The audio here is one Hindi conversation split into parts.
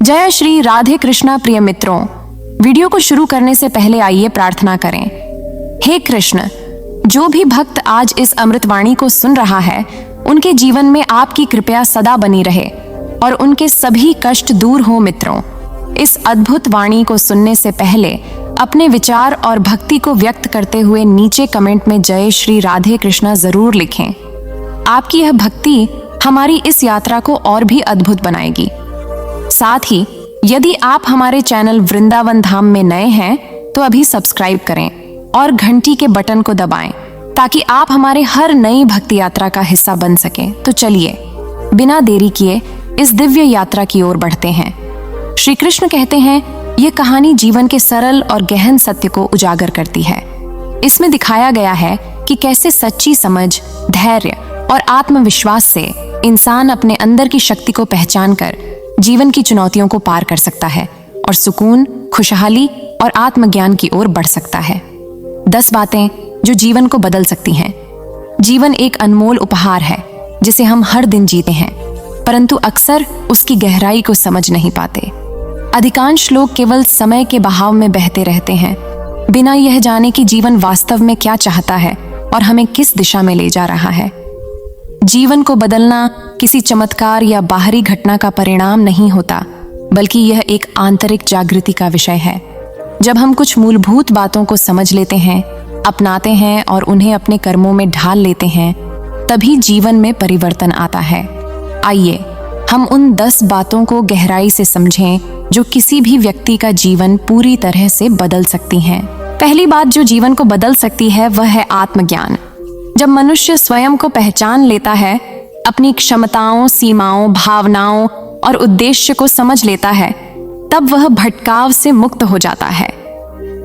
जय श्री राधे कृष्णा। प्रिय मित्रों, वीडियो को शुरू करने से पहले आइए प्रार्थना करें। हे कृष्ण, जो भी भक्त आज इस अमृतवाणी को सुन रहा है, उनके जीवन में आपकी कृपा सदा बनी रहे और उनके सभी कष्ट दूर हो। मित्रों, इस अद्भुत वाणी को सुनने से पहले अपने विचार और भक्ति को व्यक्त करते हुए नीचे कमेंट में जय श्री राधे कृष्णा जरूर लिखें। आपकी यह भक्ति हमारी इस यात्रा को और भी अद्भुत बनाएगी। साथ ही यदि आप हमारे चैनल वृंदावन धाम में नए हैं तो अभी सब्सक्राइब करें और घंटी के बटन को दबाएं ताकि आप हमारे हर नई भक्ति यात्रा का हिस्सा बन सकें। तो चलिए बिना देरी किए इस दिव्य यात्रा की ओर बढ़ते हैं। श्री कृष्ण कहते हैं, यह कहानी जीवन के सरल और गहन सत्य को उजागर करती है। इसमें दिखाया गया है कि कैसे सच्ची समझ, धैर्य और आत्मविश्वास से इंसान अपने अंदर की शक्ति को पहचान कर जीवन की चुनौतियों को पार कर सकता है और सुकून, खुशहाली और आत्मज्ञान की ओर बढ़ सकता है। 10 बातें जो जीवन को बदल सकती हैं। जीवन एक अनमोल उपहार है जिसे हम हर दिन जीते हैं, परंतु अक्सर उसकी गहराई को समझ नहीं पाते। अधिकांश लोग केवल समय के बहाव में बहते रहते हैं, बिना यह जाने कि जीवन वास्तव में क्या चाहता है और हमें किस दिशा में ले जा रहा है। जीवन को बदलना किसी चमत्कार या बाहरी घटना का परिणाम नहीं होता, बल्कि यह एक आंतरिक जागृति का विषय है। जब हम कुछ मूलभूत बातों को समझ लेते हैं, अपनाते हैं और उन्हें अपने कर्मों में ढाल लेते हैं, तभी जीवन में परिवर्तन आता है। आइए हम उन 10 बातों को गहराई से समझें जो किसी भी व्यक्ति का जीवन पूरी तरह से बदल सकती हैं। पहली बात जो जीवन को बदल सकती है वह है आत्मज्ञान। जब मनुष्य स्वयं को पहचान लेता है, अपनी क्षमताओं, सीमाओं, भावनाओं और उद्देश्य को समझ लेता है, तब वह भटकाव से मुक्त हो जाता है।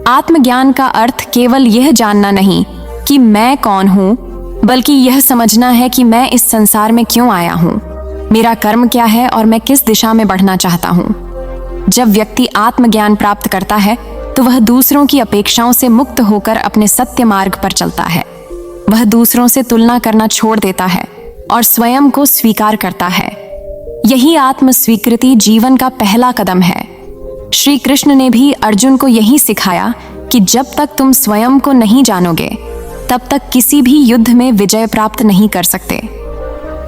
आत्मज्ञान का अर्थ केवल यह जानना नहीं कि मैं कौन हूँ, बल्कि यह समझना है कि मैं इस संसार में क्यों आया हूँ, मेरा कर्म क्या है और मैं किस दिशा में बढ़ना चाहता हूँ। जब व्यक्ति आत्मज्ञान प्राप्त करता है तो वह दूसरों की अपेक्षाओं से मुक्त होकर अपने सत्य मार्ग पर चलता है। वह दूसरों से तुलना करना छोड़ देता है और स्वयं को स्वीकार करता है। यही आत्म स्वीकृति जीवन का पहला कदम है। श्री कृष्ण ने भी अर्जुन को यही सिखाया कि जब तक तुम स्वयं को नहीं जानोगे, तब तक किसी भी युद्ध में विजय प्राप्त नहीं कर सकते।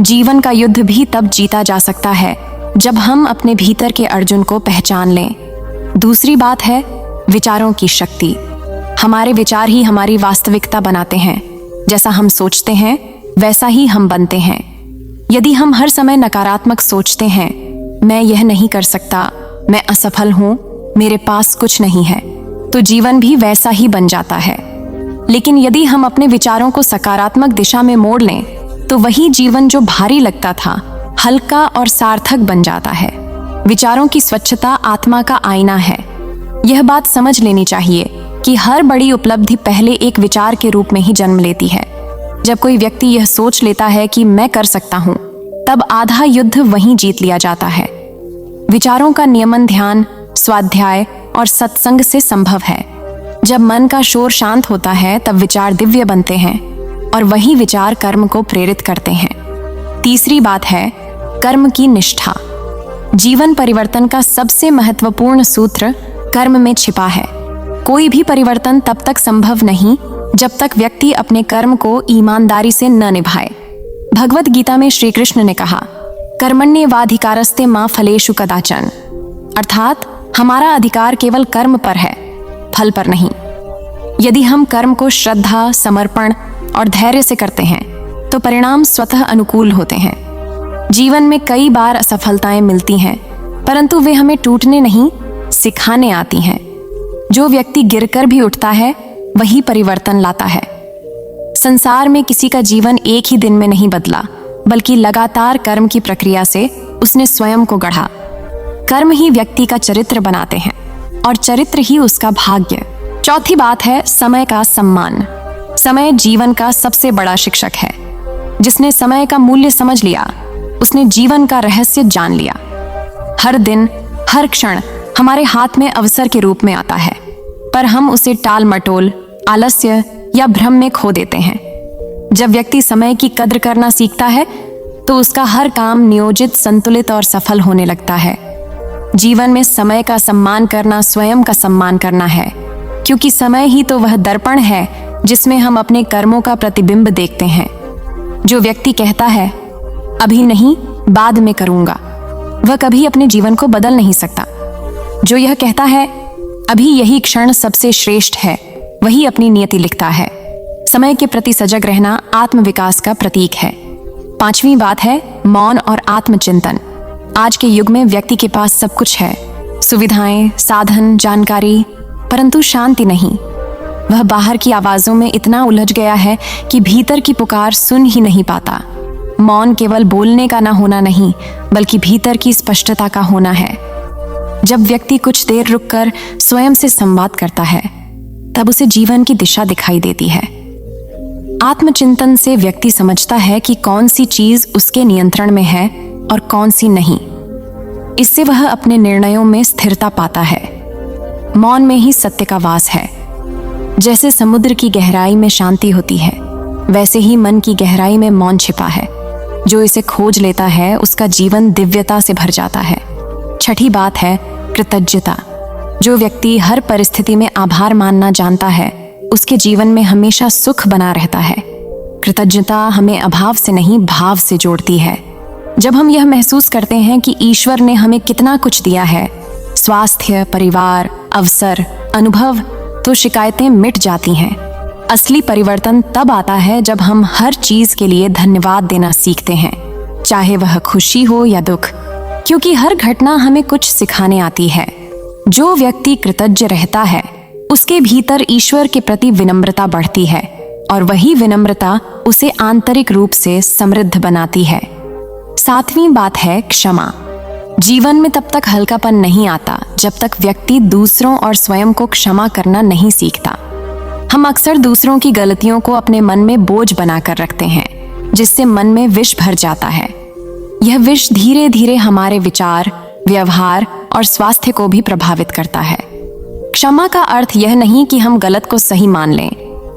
जीवन का युद्ध भी तब जीता जा सकता है जब हम अपने भीतर के अर्जुन को पहचान लें। दूसरी बात है विचारों की शक्ति। हमारे विचार ही हमारी वास्तविकता बनाते हैं। जैसा हम सोचते हैं वैसा ही हम बनते हैं। यदि हम हर समय नकारात्मक सोचते हैं, मैं यह नहीं कर सकता, मैं असफल हूं, मेरे पास कुछ नहीं है, तो जीवन भी वैसा ही बन जाता है। लेकिन यदि हम अपने विचारों को सकारात्मक दिशा में मोड़ लें, तो वही जीवन जो भारी लगता था हल्का और सार्थक बन जाता है। विचारों की स्वच्छता आत्मा का आईना है। यह बात समझ लेनी चाहिए कि हर बड़ी उपलब्धि पहले एक विचार के रूप में ही जन्म लेती है। जब कोई व्यक्ति यह सोच लेता है कि मैं कर सकता हूं, तब आधा युद्ध वहीं जीत लिया जाता है। विचारों का नियमन ध्यान, स्वाध्याय और सत्संग से संभव है। जब मन का शोर शांत होता है, तब विचार दिव्य बनते हैं और वही विचार कर्म को प्रेरित करते हैं। तीसरी बात है कर्म की निष्ठा। जीवन परिवर्तन का सबसे महत्वपूर्ण सूत्र कर्म में छिपा है। कोई भी परिवर्तन तब तक संभव नहीं जब तक व्यक्ति अपने कर्म को ईमानदारी से न निभाए। भगवत गीता में श्री कृष्ण ने कहा, कर्मण्येवाधिकारस्ते मा फलेषु कदाचन, अर्थात हमारा अधिकार केवल कर्म पर है, फल पर नहीं। यदि हम कर्म को श्रद्धा, समर्पण और धैर्य से करते हैं तो परिणाम स्वतः अनुकूल होते हैं। जीवन में कई बार असफलताएं मिलती हैं, परंतु वे हमें टूटने नहीं, सिखाने आती हैं। जो व्यक्ति गिरकर भी उठता है वही परिवर्तन लाता है। संसार में किसी का जीवन एक ही दिन में नहीं बदला, बल्कि लगातार कर्म की प्रक्रिया से उसने स्वयं को गढ़ा। कर्म ही व्यक्ति का चरित्र बनाते हैं और चरित्र ही उसका भाग्य। चौथी बात है समय का सम्मान। समय जीवन का सबसे बड़ा शिक्षक है। जिसने समय का मूल्य समझ लिया, उसने जीवन का रहस्य जान लिया। हर दिन, हर क्षण हमारे हाथ में अवसर के रूप में आता है, पर हम उसे टाल मटोल, आलस्य या भ्रम में खो देते हैं। जब व्यक्ति समय की कद्र करना सीखता है तो उसका हर काम नियोजित, संतुलित और सफल होने लगता है। जीवन में समय का सम्मान करना स्वयं का सम्मान करना है, क्योंकि समय ही तो वह दर्पण है जिसमें हम अपने कर्मों का प्रतिबिंब देखते हैं। जो व्यक्ति कहता है अभी नहीं, बाद में करूंगा, वह कभी अपने जीवन को बदल नहीं सकता। जो यह कहता है अभी यही क्षण सबसे श्रेष्ठ है, वही अपनी नियति लिखता है। समय के प्रति सजग रहना आत्मविकास का प्रतीक है। 5वीं बात है मौन और आत्मचिंतन। आज के युग में व्यक्ति के पास सब कुछ है, सुविधाएं, साधन, जानकारी, परंतु शांति नहीं। वह बाहर की आवाजों में इतना उलझ गया है कि भीतर की पुकार सुन ही नहीं पाता। मौन केवल बोलने का ना होना नहीं, बल्कि भीतर की स्पष्टता का होना है। जब व्यक्ति कुछ देर रुककर स्वयं से संवाद करता है, तब उसे जीवन की दिशा दिखाई देती है। आत्मचिंतन से व्यक्ति समझता है कि कौन सी चीज उसके नियंत्रण में है और कौन सी नहीं। इससे वह अपने निर्णयों में स्थिरता पाता है। मौन में ही सत्य का वास है। जैसे समुद्र की गहराई में शांति होती है, वैसे ही मन की गहराई में मौन छिपा है। जो इसे खोज लेता है उसका जीवन दिव्यता से भर जाता है। 6ठी बात है कृतज्ञता। जो व्यक्ति हर परिस्थिति में आभार मानना जानता है, उसके जीवन में हमेशा सुख बना रहता है। कृतज्ञता हमें अभाव से नहीं, भाव से जोड़ती है। जब हम यह महसूस करते हैं कि ईश्वर ने हमें कितना कुछ दिया है, स्वास्थ्य, परिवार, अवसर, अनुभव, तो शिकायतें मिट जाती हैं। असली परिवर्तन तब आता है जब हम हर चीज के लिए धन्यवाद देना सीखते हैं, चाहे वह खुशी हो या दुख, क्योंकि हर घटना हमें कुछ सिखाने आती है। जो व्यक्ति कृतज्ञ रहता है, उसके भीतर ईश्वर के प्रति विनम्रता बढ़ती है और वही विनम्रता उसे आंतरिक रूप से समृद्ध बनाती है। 7वीं बात है क्षमा। जीवन में तब तक हल्कापन नहीं आता जब तक व्यक्ति दूसरों और स्वयं को क्षमा करना नहीं सीखता। हम अक्सर दूसरों की गलतियों को अपने मन में बोझ बनाकर रखते हैं, जिससे मन में विष भर जाता है। यह विष धीरे धीरे हमारे विचार, व्यवहार और स्वास्थ्य को भी प्रभावित करता है। क्षमा का अर्थ यह नहीं कि हम गलत को सही मान लें,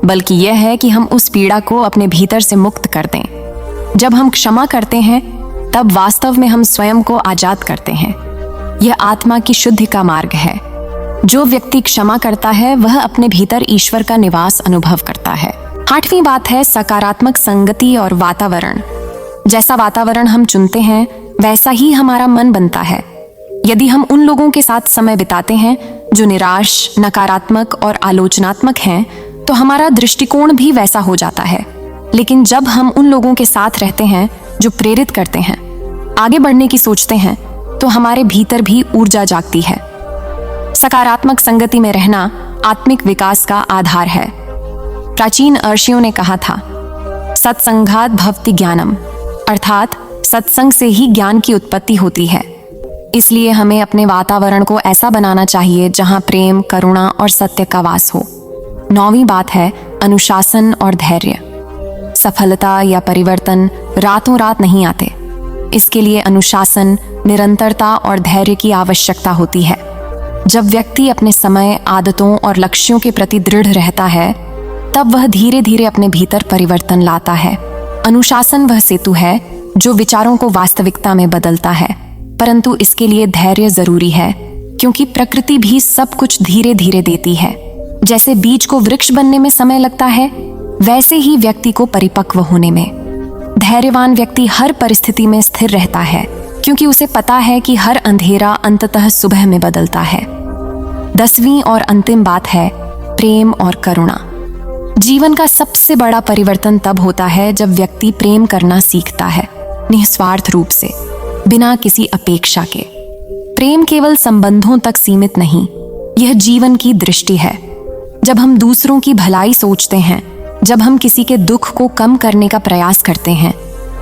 बल्कि यह है कि हम उस पीड़ा को अपने भीतर से मुक्त कर दें। जब हम क्षमा करते हैं, तब वास्तव में हम स्वयं को आजाद करते हैं। यह आत्मा की शुद्धि का मार्ग है। जो व्यक्ति क्षमा करता है, वह अपने भीतर ईश्वर का निवास अनुभव करता है। 8वीं बात है सकारात्मक संगति और वातावरण। जैसा वातावरण हम चुनते हैं, वैसा ही हमारा मन बनता है। यदि हम उन लोगों के साथ समय बिताते हैं जो निराश, नकारात्मक और आलोचनात्मक हैं, तो हमारा दृष्टिकोण भी वैसा हो जाता है। लेकिन जब हम उन लोगों के साथ रहते हैं जो प्रेरित करते हैं, आगे बढ़ने की सोचते हैं, तो हमारे भीतर भी ऊर्जा जागती है। सकारात्मक संगति में रहना आत्मिक विकास का आधार है। प्राचीन ऋषियों ने कहा था, सत्संगात् भवति ज्ञानम, अर्थात सत्संग से ही ज्ञान की उत्पत्ति होती है। इसलिए हमें अपने वातावरण को ऐसा बनाना चाहिए जहां प्रेम, करुणा और सत्य का वास हो। 9वीं बात है अनुशासन और धैर्य। सफलता या परिवर्तन रातों रात नहीं आते। इसके लिए अनुशासन, निरंतरता और धैर्य की आवश्यकता होती है। जब व्यक्ति अपने समय, आदतों और लक्ष्यों के प्रति दृढ़ रहता है, तब वह धीरे धीरे अपने भीतर परिवर्तन लाता है। अनुशासन वह सेतु है जो विचारों को वास्तविकता में बदलता है, परंतु इसके लिए धैर्य जरूरी है, क्योंकि प्रकृति भी सब कुछ धीरे धीरे देती है। जैसे बीज को वृक्ष बनने में समय लगता है, वैसे ही व्यक्ति को परिपक्व होने में। धैर्यवान व्यक्ति हर परिस्थिति में स्थिर रहता है, क्योंकि उसे पता है कि हर अंधेरा अंततः सुबह में बदलता है। 10वीं और अंतिम बात है प्रेम और करुणा। जीवन का सबसे बड़ा परिवर्तन तब होता है जब व्यक्ति प्रेम करना सीखता है, निस्वार्थ रूप से, बिना किसी अपेक्षा के। प्रेम केवल संबंधों तक सीमित नहीं, यह जीवन की दृष्टि है। जब हम दूसरों की भलाई सोचते हैं, जब हम किसी के दुख को कम करने का प्रयास करते हैं,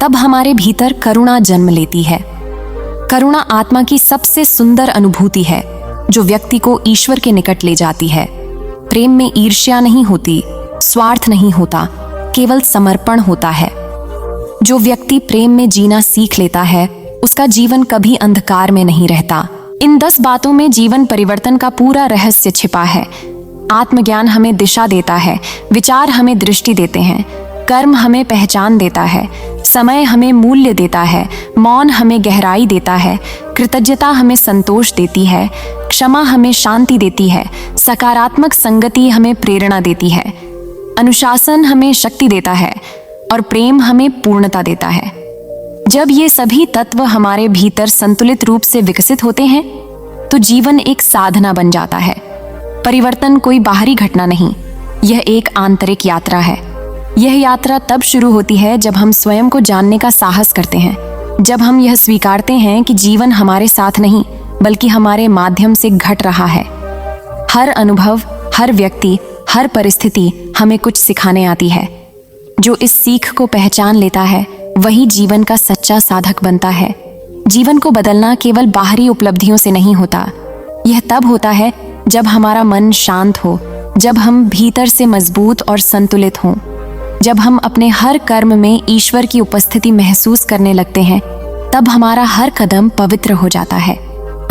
तब हमारे भीतर करुणा जन्म लेती है। करुणा आत्मा की सबसे सुंदर अनुभूति है, जो व्यक्ति को ईश्वर के निकट ले जाती है। प्रेम में ईर्ष्या नहीं होती, स्वार्थ नहीं होता, केवल समर्पण होता है। जो व्यक्ति प्रेम में जीना सीख लेता है, उसका जीवन कभी अंधकार में नहीं रहता। इन 10 बातों में जीवन परिवर्तन का पूरा रहस्य छिपा है। आत्मज्ञान हमें दिशा देता है, विचार हमें दृष्टि देते हैं, कर्म हमें पहचान देता है, समय हमें मूल्य देता है, मौन हमें गहराई देता है, कृतज्ञता हमें संतोष देती है, क्षमा हमें शांति देती है, सकारात्मक संगति हमें प्रेरणा देती है, अनुशासन हमें शक्ति देता है और प्रेम हमें पूर्णता देता है। जब ये सभी तत्व हमारे भीतर संतुलित रूप से विकसित होते हैं तो जीवन एक साधना बन जाता है। परिवर्तन कोई बाहरी घटना नहीं, यह एक आंतरिक यात्रा है। यह यात्रा तब शुरू होती है जब हम स्वयं को जानने का साहस करते हैं, जब हम यह स्वीकारते हैं कि जीवन हमारे साथ नहीं बल्कि हमारे माध्यम से घट रहा है। हर अनुभव, हर व्यक्ति, हर परिस्थिति हमें कुछ सिखाने आती है। जो इस सीख को पहचान लेता है वही जीवन का सच्चा साधक बनता है। जीवन को बदलना केवल बाहरी उपलब्धियों से नहीं होता, यह तब होता है जब हमारा मन शांत हो, जब हम भीतर से मजबूत और संतुलित हों, जब हम अपने हर कर्म में ईश्वर की उपस्थिति महसूस करने लगते हैं, तब हमारा हर कदम पवित्र हो जाता है।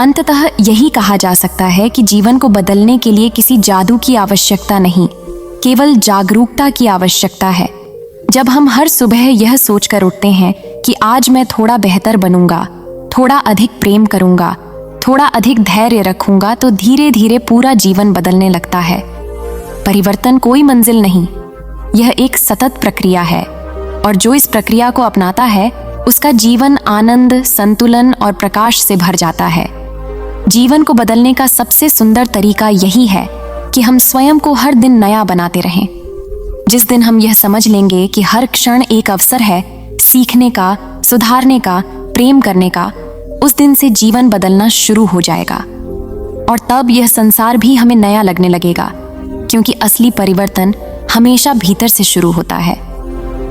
अंततः यही कहा जा सकता है कि जीवन को बदलने के लिए किसी जादू की आवश्यकता नहीं, केवल जागरूकता की आवश्यकता है। जब हम हर सुबह यह सोचकर उठते हैं कि आज मैं थोड़ा बेहतर बनूंगा, थोड़ा अधिक प्रेम करूंगा, थोड़ा अधिक धैर्य रखूंगा, तो धीरे धीरे पूरा जीवन बदलने लगता है। परिवर्तन कोई मंजिल नहीं, यह एक सतत प्रक्रिया है और जो इस प्रक्रिया को अपनाता है उसका जीवन आनंद, संतुलन और प्रकाश से भर जाता है। जीवन को बदलने का सबसे सुंदर तरीका यही है कि हम स्वयं को हर दिन नया बनाते रहें। जिस दिन हम यह समझ लेंगे कि हर क्षण एक अवसर है सीखने का, सुधारने का, प्रेम करने का, उस दिन से जीवन बदलना शुरू हो जाएगा और तब यह संसार भी हमें नया लगने लगेगा, क्योंकि असली परिवर्तन हमेशा भीतर से शुरू होता है।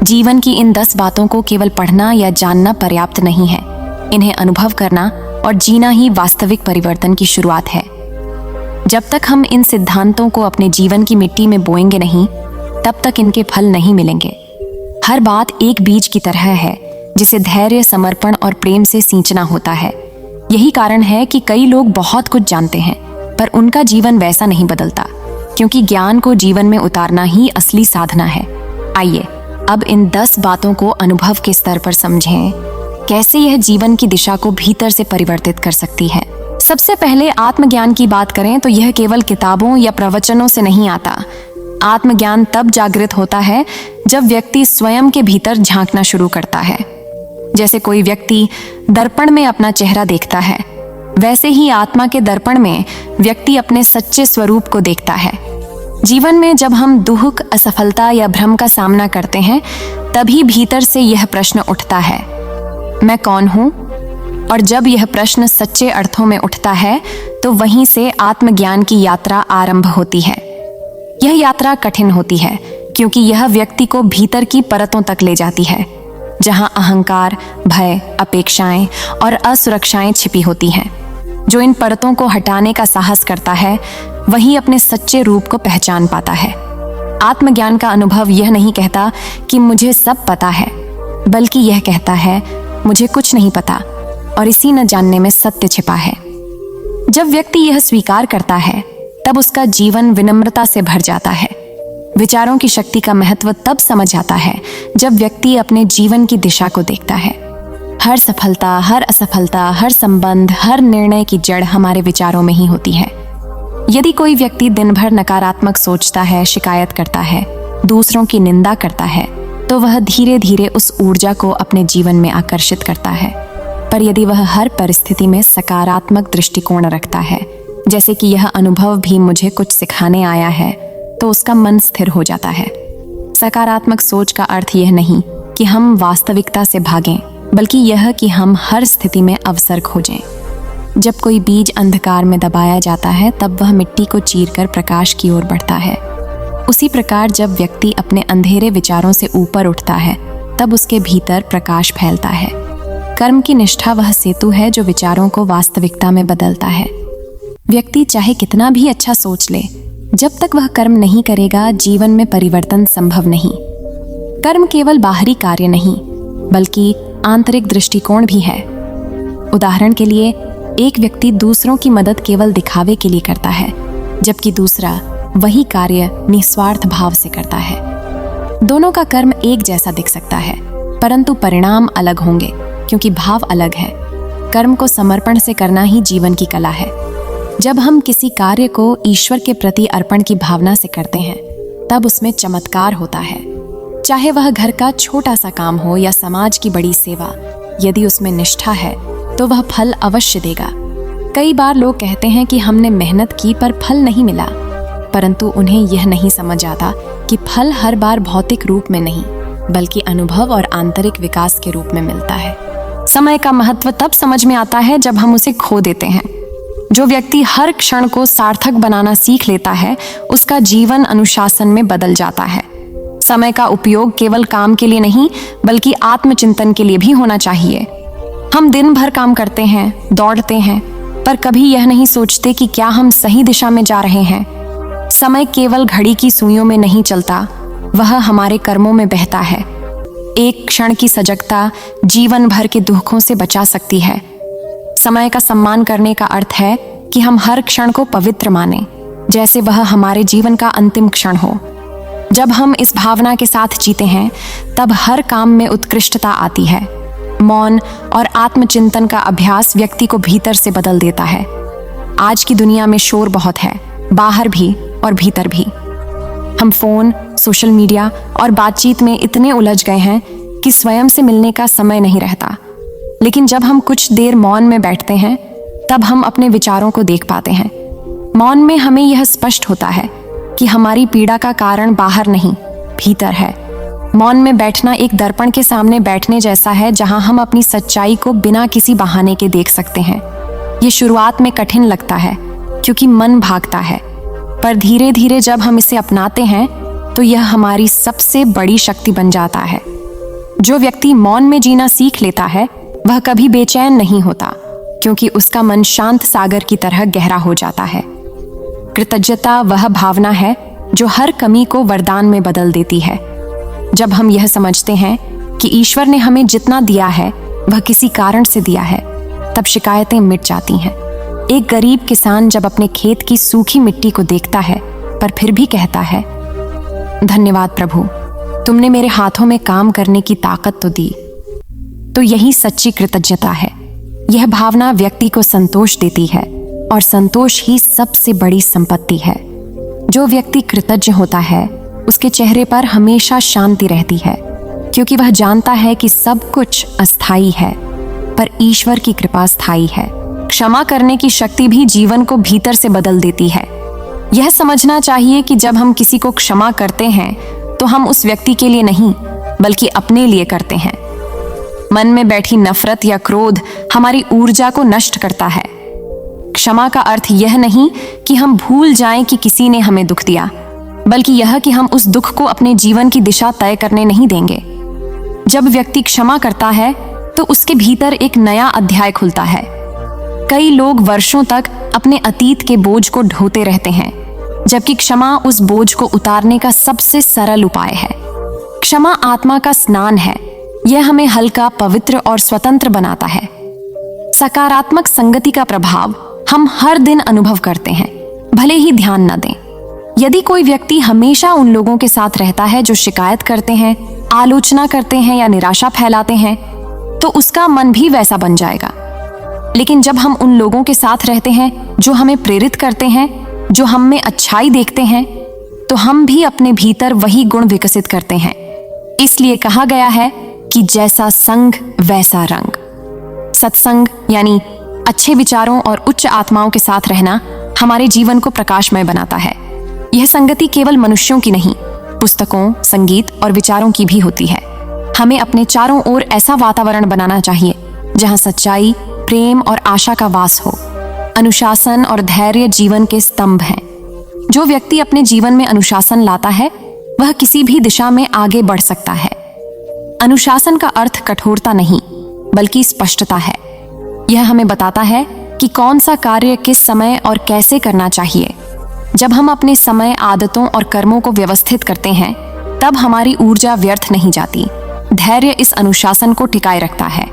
जीवन की इन 10 बातों को केवल पढ़ना या जानना पर्याप्त नहीं है, इन्हें अनुभव करना और जीना ही वास्तविक परिवर्तन की शुरुआत है। जब तक हम इन सिद्धांतों को अपने जीवन की मिट्टी में बोएंगे नहीं, तब तक इनके फल नहीं मिलेंगे। हर बात एक बीज की तरह है जिसे धैर्य, समर्पण और प्रेम से सींचना होता है। यही कारण है कि कई लोग बहुत कुछ जानते हैं पर उनका जीवन वैसा नहीं बदलता, क्योंकि ज्ञान को जीवन में उतारना ही असली साधना है। आइए अब इन 10 बातों को अनुभव के स्तर पर समझें, कैसे यह जीवन की दिशा को भीतर से परिवर्तित कर सकती है। सबसे पहले आत्मज्ञान की बात करें तो यह केवल किताबों या प्रवचनों से नहीं आता। आत्मज्ञान तब जागृत होता है जब व्यक्ति स्वयं के भीतर झांकना शुरू करता है। जैसे कोई व्यक्ति दर्पण में अपना चेहरा देखता है, वैसे ही आत्मा के दर्पण में व्यक्ति अपने सच्चे स्वरूप को देखता है। जीवन में जब हम दुख, असफलता या भ्रम का सामना करते हैं, तभी भीतर से यह प्रश्न उठता है, मैं कौन हूं? और जब यह प्रश्न सच्चे अर्थों में उठता है तो वहीं से आत्मज्ञान की यात्रा आरंभ होती है। यह यात्रा कठिन होती है क्योंकि यह व्यक्ति को भीतर की परतों तक ले जाती है, जहां अहंकार, भय, अपेक्षाएं और असुरक्षाएं छिपी होती हैं। जो इन परतों को हटाने का साहस करता है वही अपने सच्चे रूप को पहचान पाता है। आत्मज्ञान का अनुभव यह नहीं कहता कि मुझे सब पता है, बल्कि यह कहता है मुझे कुछ नहीं पता और इसी न जानने में सत्य छिपा है। जब व्यक्ति यह स्वीकार करता है तब उसका जीवन विनम्रता से भर जाता है। विचारों की शक्ति का महत्व तब समझ आता है जब व्यक्ति अपने जीवन की दिशा को देखता है। हर सफलता, हर असफलता, हर संबंध, हर निर्णय की जड़ हमारे विचारों में ही होती है। यदि कोई व्यक्ति दिन भर नकारात्मक सोचता है, शिकायत करता है, दूसरों की निंदा करता है, तो वह धीरे धीरे उस ऊर्जा को अपने जीवन में आकर्षित करता है। पर यदि वह हर परिस्थिति में सकारात्मक दृष्टिकोण रखता है, जैसे कि यह अनुभव भी मुझे कुछ सिखाने आया है, तो उसका मन स्थिर हो जाता है। सकारात्मक सोच का अर्थ यह नहीं कि हम वास्तविकता से भागें, बल्कि यह कि हम हर स्थिति में अवसर खोजें। जब कोई बीज अंधकार में दबाया जाता है तब वह मिट्टी को चीरकर प्रकाश की ओर बढ़ता है। उसी प्रकार जब व्यक्ति अपने अंधेरे विचारों से ऊपर उठता है तब उसके भीतर प्रकाश फैलता है। कर्म की निष्ठा वह सेतु है जो विचारों को वास्तविकता में बदलता है। व्यक्ति चाहे कितना भी अच्छा सोच ले, जब तक वह कर्म नहीं करेगा जीवन में परिवर्तन संभव नहीं। कर्म केवल बाहरी कार्य नहीं बल्कि आंतरिक दृष्टिकोण भी है। उदाहरण के लिए एक व्यक्ति दूसरों की मदद केवल दिखावे के लिए करता है, जबकि दूसरा वही कार्य निस्वार्थ भाव से करता है। दोनों का कर्म एक जैसा दिख सकता है, परंतु परिणाम अलग होंगे, क्योंकि भाव अलग है। कर्म को समर्पण से करना ही जीवन की कला है। जब हम किसी कार्य को ईश्वर के प्रति अर्पण की भावना से करते हैं, तब उसमें चमत्कार होता है। चाहे वह घर का छोटा सा काम हो या समाज की बड़ी सेवा, यदि उसमें निष्ठा है तो वह फल अवश्य देगा। कई बार लोग कहते हैं कि हमने मेहनत की पर फल नहीं मिला, परंतु उन्हें यह नहीं समझ आता कि फल हर बार भौतिक रूप में नहीं, बल्कि अनुभव और आंतरिक विकास के रूप में मिलता है। समय का महत्व तब समझ में आता है जब हम उसे खो देते हैं। जो व्यक्ति हर क्षण को सार्थक बनाना सीख लेता है, उसका जीवन अनुशासन में बदल जाता है। समय का उपयोग केवल काम के लिए नहीं, बल्कि आत्मचिंतन के लिए भी होना चाहिए। हम दिन भर काम करते हैं, दौड़ते हैं, पर कभी यह नहीं सोचते कि क्या हम सही दिशा में जा रहे हैं। समय केवल घड़ी की सुइयों में नहीं चलता, वह हमारे कर्मों में बहता है। एक क्षण की सजगता जीवन भर के दुखों से बचा सकती है। समय का सम्मान करने का अर्थ है कि हम हर क्षण को पवित्र मानें, जैसे वह हमारे जीवन का अंतिम क्षण हो। जब हम इस भावना के साथ जीते हैं, तब हर काम में उत्कृष्टता आती है। मौन और आत्मचिंतन का अभ्यास व्यक्ति को भीतर से बदल देता है। आज की दुनिया में शोर बहुत है, बाहर भी और भीतर भी। हम फोन, सोशल मीडिया और बातचीत में इतने उलझ गए हैं कि स्वयं से मिलने का समय नहीं रहता। लेकिन जब हम कुछ देर मौन में बैठते हैं, तब हम अपने विचारों को देख पाते हैं। मौन में हमें यह स्पष्ट होता है कि हमारी पीड़ा का कारण बाहर नहीं, भीतर है। मौन में बैठना एक दर्पण के सामने बैठने जैसा है, जहां हम अपनी सच्चाई को बिना किसी बहाने के देख सकते हैं। ये शुरुआत में कठिन लगता है, क्योंकि मन भागता है, पर धीरे धीरे जब हम इसे अपनाते हैं, तो यह हमारी सबसे बड़ी शक्ति बन जाता है। जो व्यक्ति मौन में जीना सीख लेता है, वह कभी बेचैन नहीं होता, क्योंकि उसका मन शांत सागर की तरह गहरा हो जाता है। कृतज्ञता वह भावना है जो हर कमी को वरदान में बदल देती है। जब हम यह समझते हैं कि ईश्वर ने हमें जितना दिया है वह किसी कारण से दिया है, तब शिकायतें मिट जाती हैं। एक गरीब किसान जब अपने खेत की सूखी मिट्टी को देखता है, पर फिर भी कहता है, धन्यवाद प्रभु, तुमने मेरे हाथों में काम करने की ताकत तो दी। तो यही सच्ची कृतज्ञता है। यह भावना व्यक्ति को संतोष देती है, और संतोष ही सबसे बड़ी संपत्ति है। जो व्यक्ति कृतज्ञ होता है, उसके चेहरे पर हमेशा शांति रहती है, क्योंकि वह जानता है कि सब कुछ अस्थायी है, पर ईश्वर की कृपा स्थायी है। क्षमा करने की शक्ति भी जीवन को भीतर से बदल देती है। यह समझना चाहिए कि जब हम किसी को क्षमा करते हैं, तो हम उस व्यक्ति के लिए नहीं, बल्कि अपने लिए करते हैं। मन में बैठी नफरत या क्रोध हमारी ऊर्जा को नष्ट करता है। क्षमा का अर्थ यह नहीं कि हम भूल जाएं कि किसी ने हमें दुख दिया, बल्कि यह कि हम उस दुख को अपने जीवन की दिशा तय करने नहीं देंगे। जब व्यक्ति क्षमा करता है, तो उसके भीतर एक नया अध्याय खुलता है। कई लोग वर्षों तक अपने अतीत के बोझ को ढोते रहते हैं, जबकि क्षमा उस बोझ को उतारने का सबसे सरल उपाय है। क्षमा आत्मा का स्नान है। यह हमें हल्का, पवित्र और स्वतंत्र बनाता है। सकारात्मक संगति का प्रभाव हम हर दिन अनुभव करते हैं, भले ही ध्यान न दें। यदि कोई व्यक्ति हमेशा उन लोगों के साथ रहता है जो शिकायत करते हैं, आलोचना करते हैं या निराशा फैलाते हैं, तो उसका मन भी वैसा बन जाएगा। लेकिन जब हम उन लोगों के साथ रहते हैं जो हमें प्रेरित करते हैं, जो हम में अच्छाई देखते हैं, तो हम भी अपने भीतर वही गुण विकसित करते हैं। इसलिए कहा गया है कि जैसा संग वैसा रंग। सत्संग यानी अच्छे विचारों और उच्च आत्माओं के साथ रहना हमारे जीवन को प्रकाशमय बनाता है। यह संगति केवल मनुष्यों की नहीं, पुस्तकों, संगीत और विचारों की भी होती है। हमें अपने चारों ओर ऐसा वातावरण बनाना चाहिए जहां सच्चाई, प्रेम और आशा का वास हो। अनुशासन और धैर्य जीवन के स्तंभ हैं। जो व्यक्ति अपने जीवन में अनुशासन लाता है, वह किसी भी दिशा में आगे बढ़ सकता है। अनुशासन का अर्थ कठोरता नहीं, बल्कि स्पष्टता है। यह हमें बताता है कि कौन सा कार्य किस समय और कैसे करना चाहिए। जब हम अपने समय, आदतों और कर्मों को व्यवस्थित करते हैं, तब हमारी ऊर्जा व्यर्थ नहीं जाती। धैर्य इस अनुशासन को टिकाए रखता है।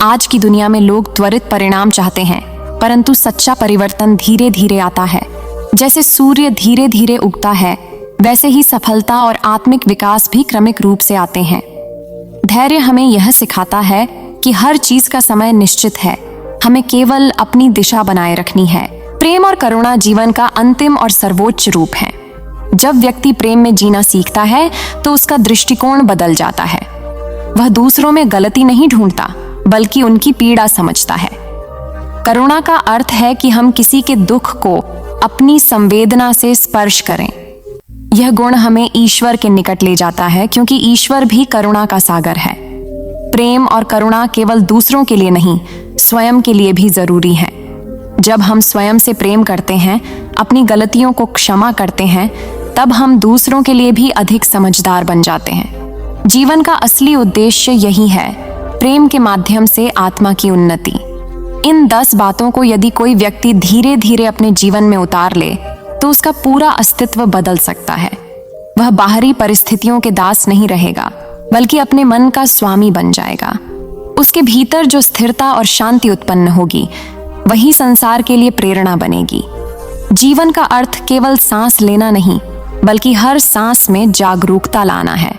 आज की दुनिया में लोग त्वरित परिणाम चाहते हैं, परंतु सच्चा परिवर्तन धीरे धीरे आता है। जैसे सूर्य धीरे धीरे उगता है, वैसे ही सफलता और आत्मिक विकास भी क्रमिक रूप से आते हैं। धैर्य हमें यह सिखाता है कि हर चीज का समय निश्चित है, हमें केवल अपनी दिशा बनाए रखनी है। प्रेम और करुणा जीवन का अंतिम और सर्वोच्च रूप है। जब व्यक्ति प्रेम में जीना सीखता है तो उसका दृष्टिकोण बदल जाता है। वह दूसरों में गलती नहीं ढूंढता, बल्कि उनकी पीड़ा समझता है। करुणा का अर्थ है कि हम किसी के दुख को अपनी संवेदना से स्पर्श करें। यह गुण हमें ईश्वर के निकट ले जाता है, क्योंकि ईश्वर भी करुणा का सागर है। प्रेम और करुणा केवल दूसरों के लिए नहीं, स्वयं के लिए भी जरूरी है। जब हम स्वयं से प्रेम करते हैं, अपनी गलतियों को क्षमा करते हैं, तब हम दूसरों के लिए भी अधिक समझदार बन जाते हैं। जीवन का असली उद्देश्य यही है, प्रेम के माध्यम से आत्मा की उन्नति। इन 10 बातों को यदि कोई व्यक्ति धीरे धीरे अपने जीवन में उतार ले तो उसका पूरा अस्तित्व बदल सकता है। वह बाहरी परिस्थितियों के दास नहीं रहेगा, बल्कि अपने मन का स्वामी बन जाएगा। उसके भीतर जो स्थिरता और शांति उत्पन्न होगी, वही संसार के लिए प्रेरणा बनेगी। जीवन का अर्थ केवल सांस लेना नहीं, बल्कि हर सांस में जागरूकता लाना है।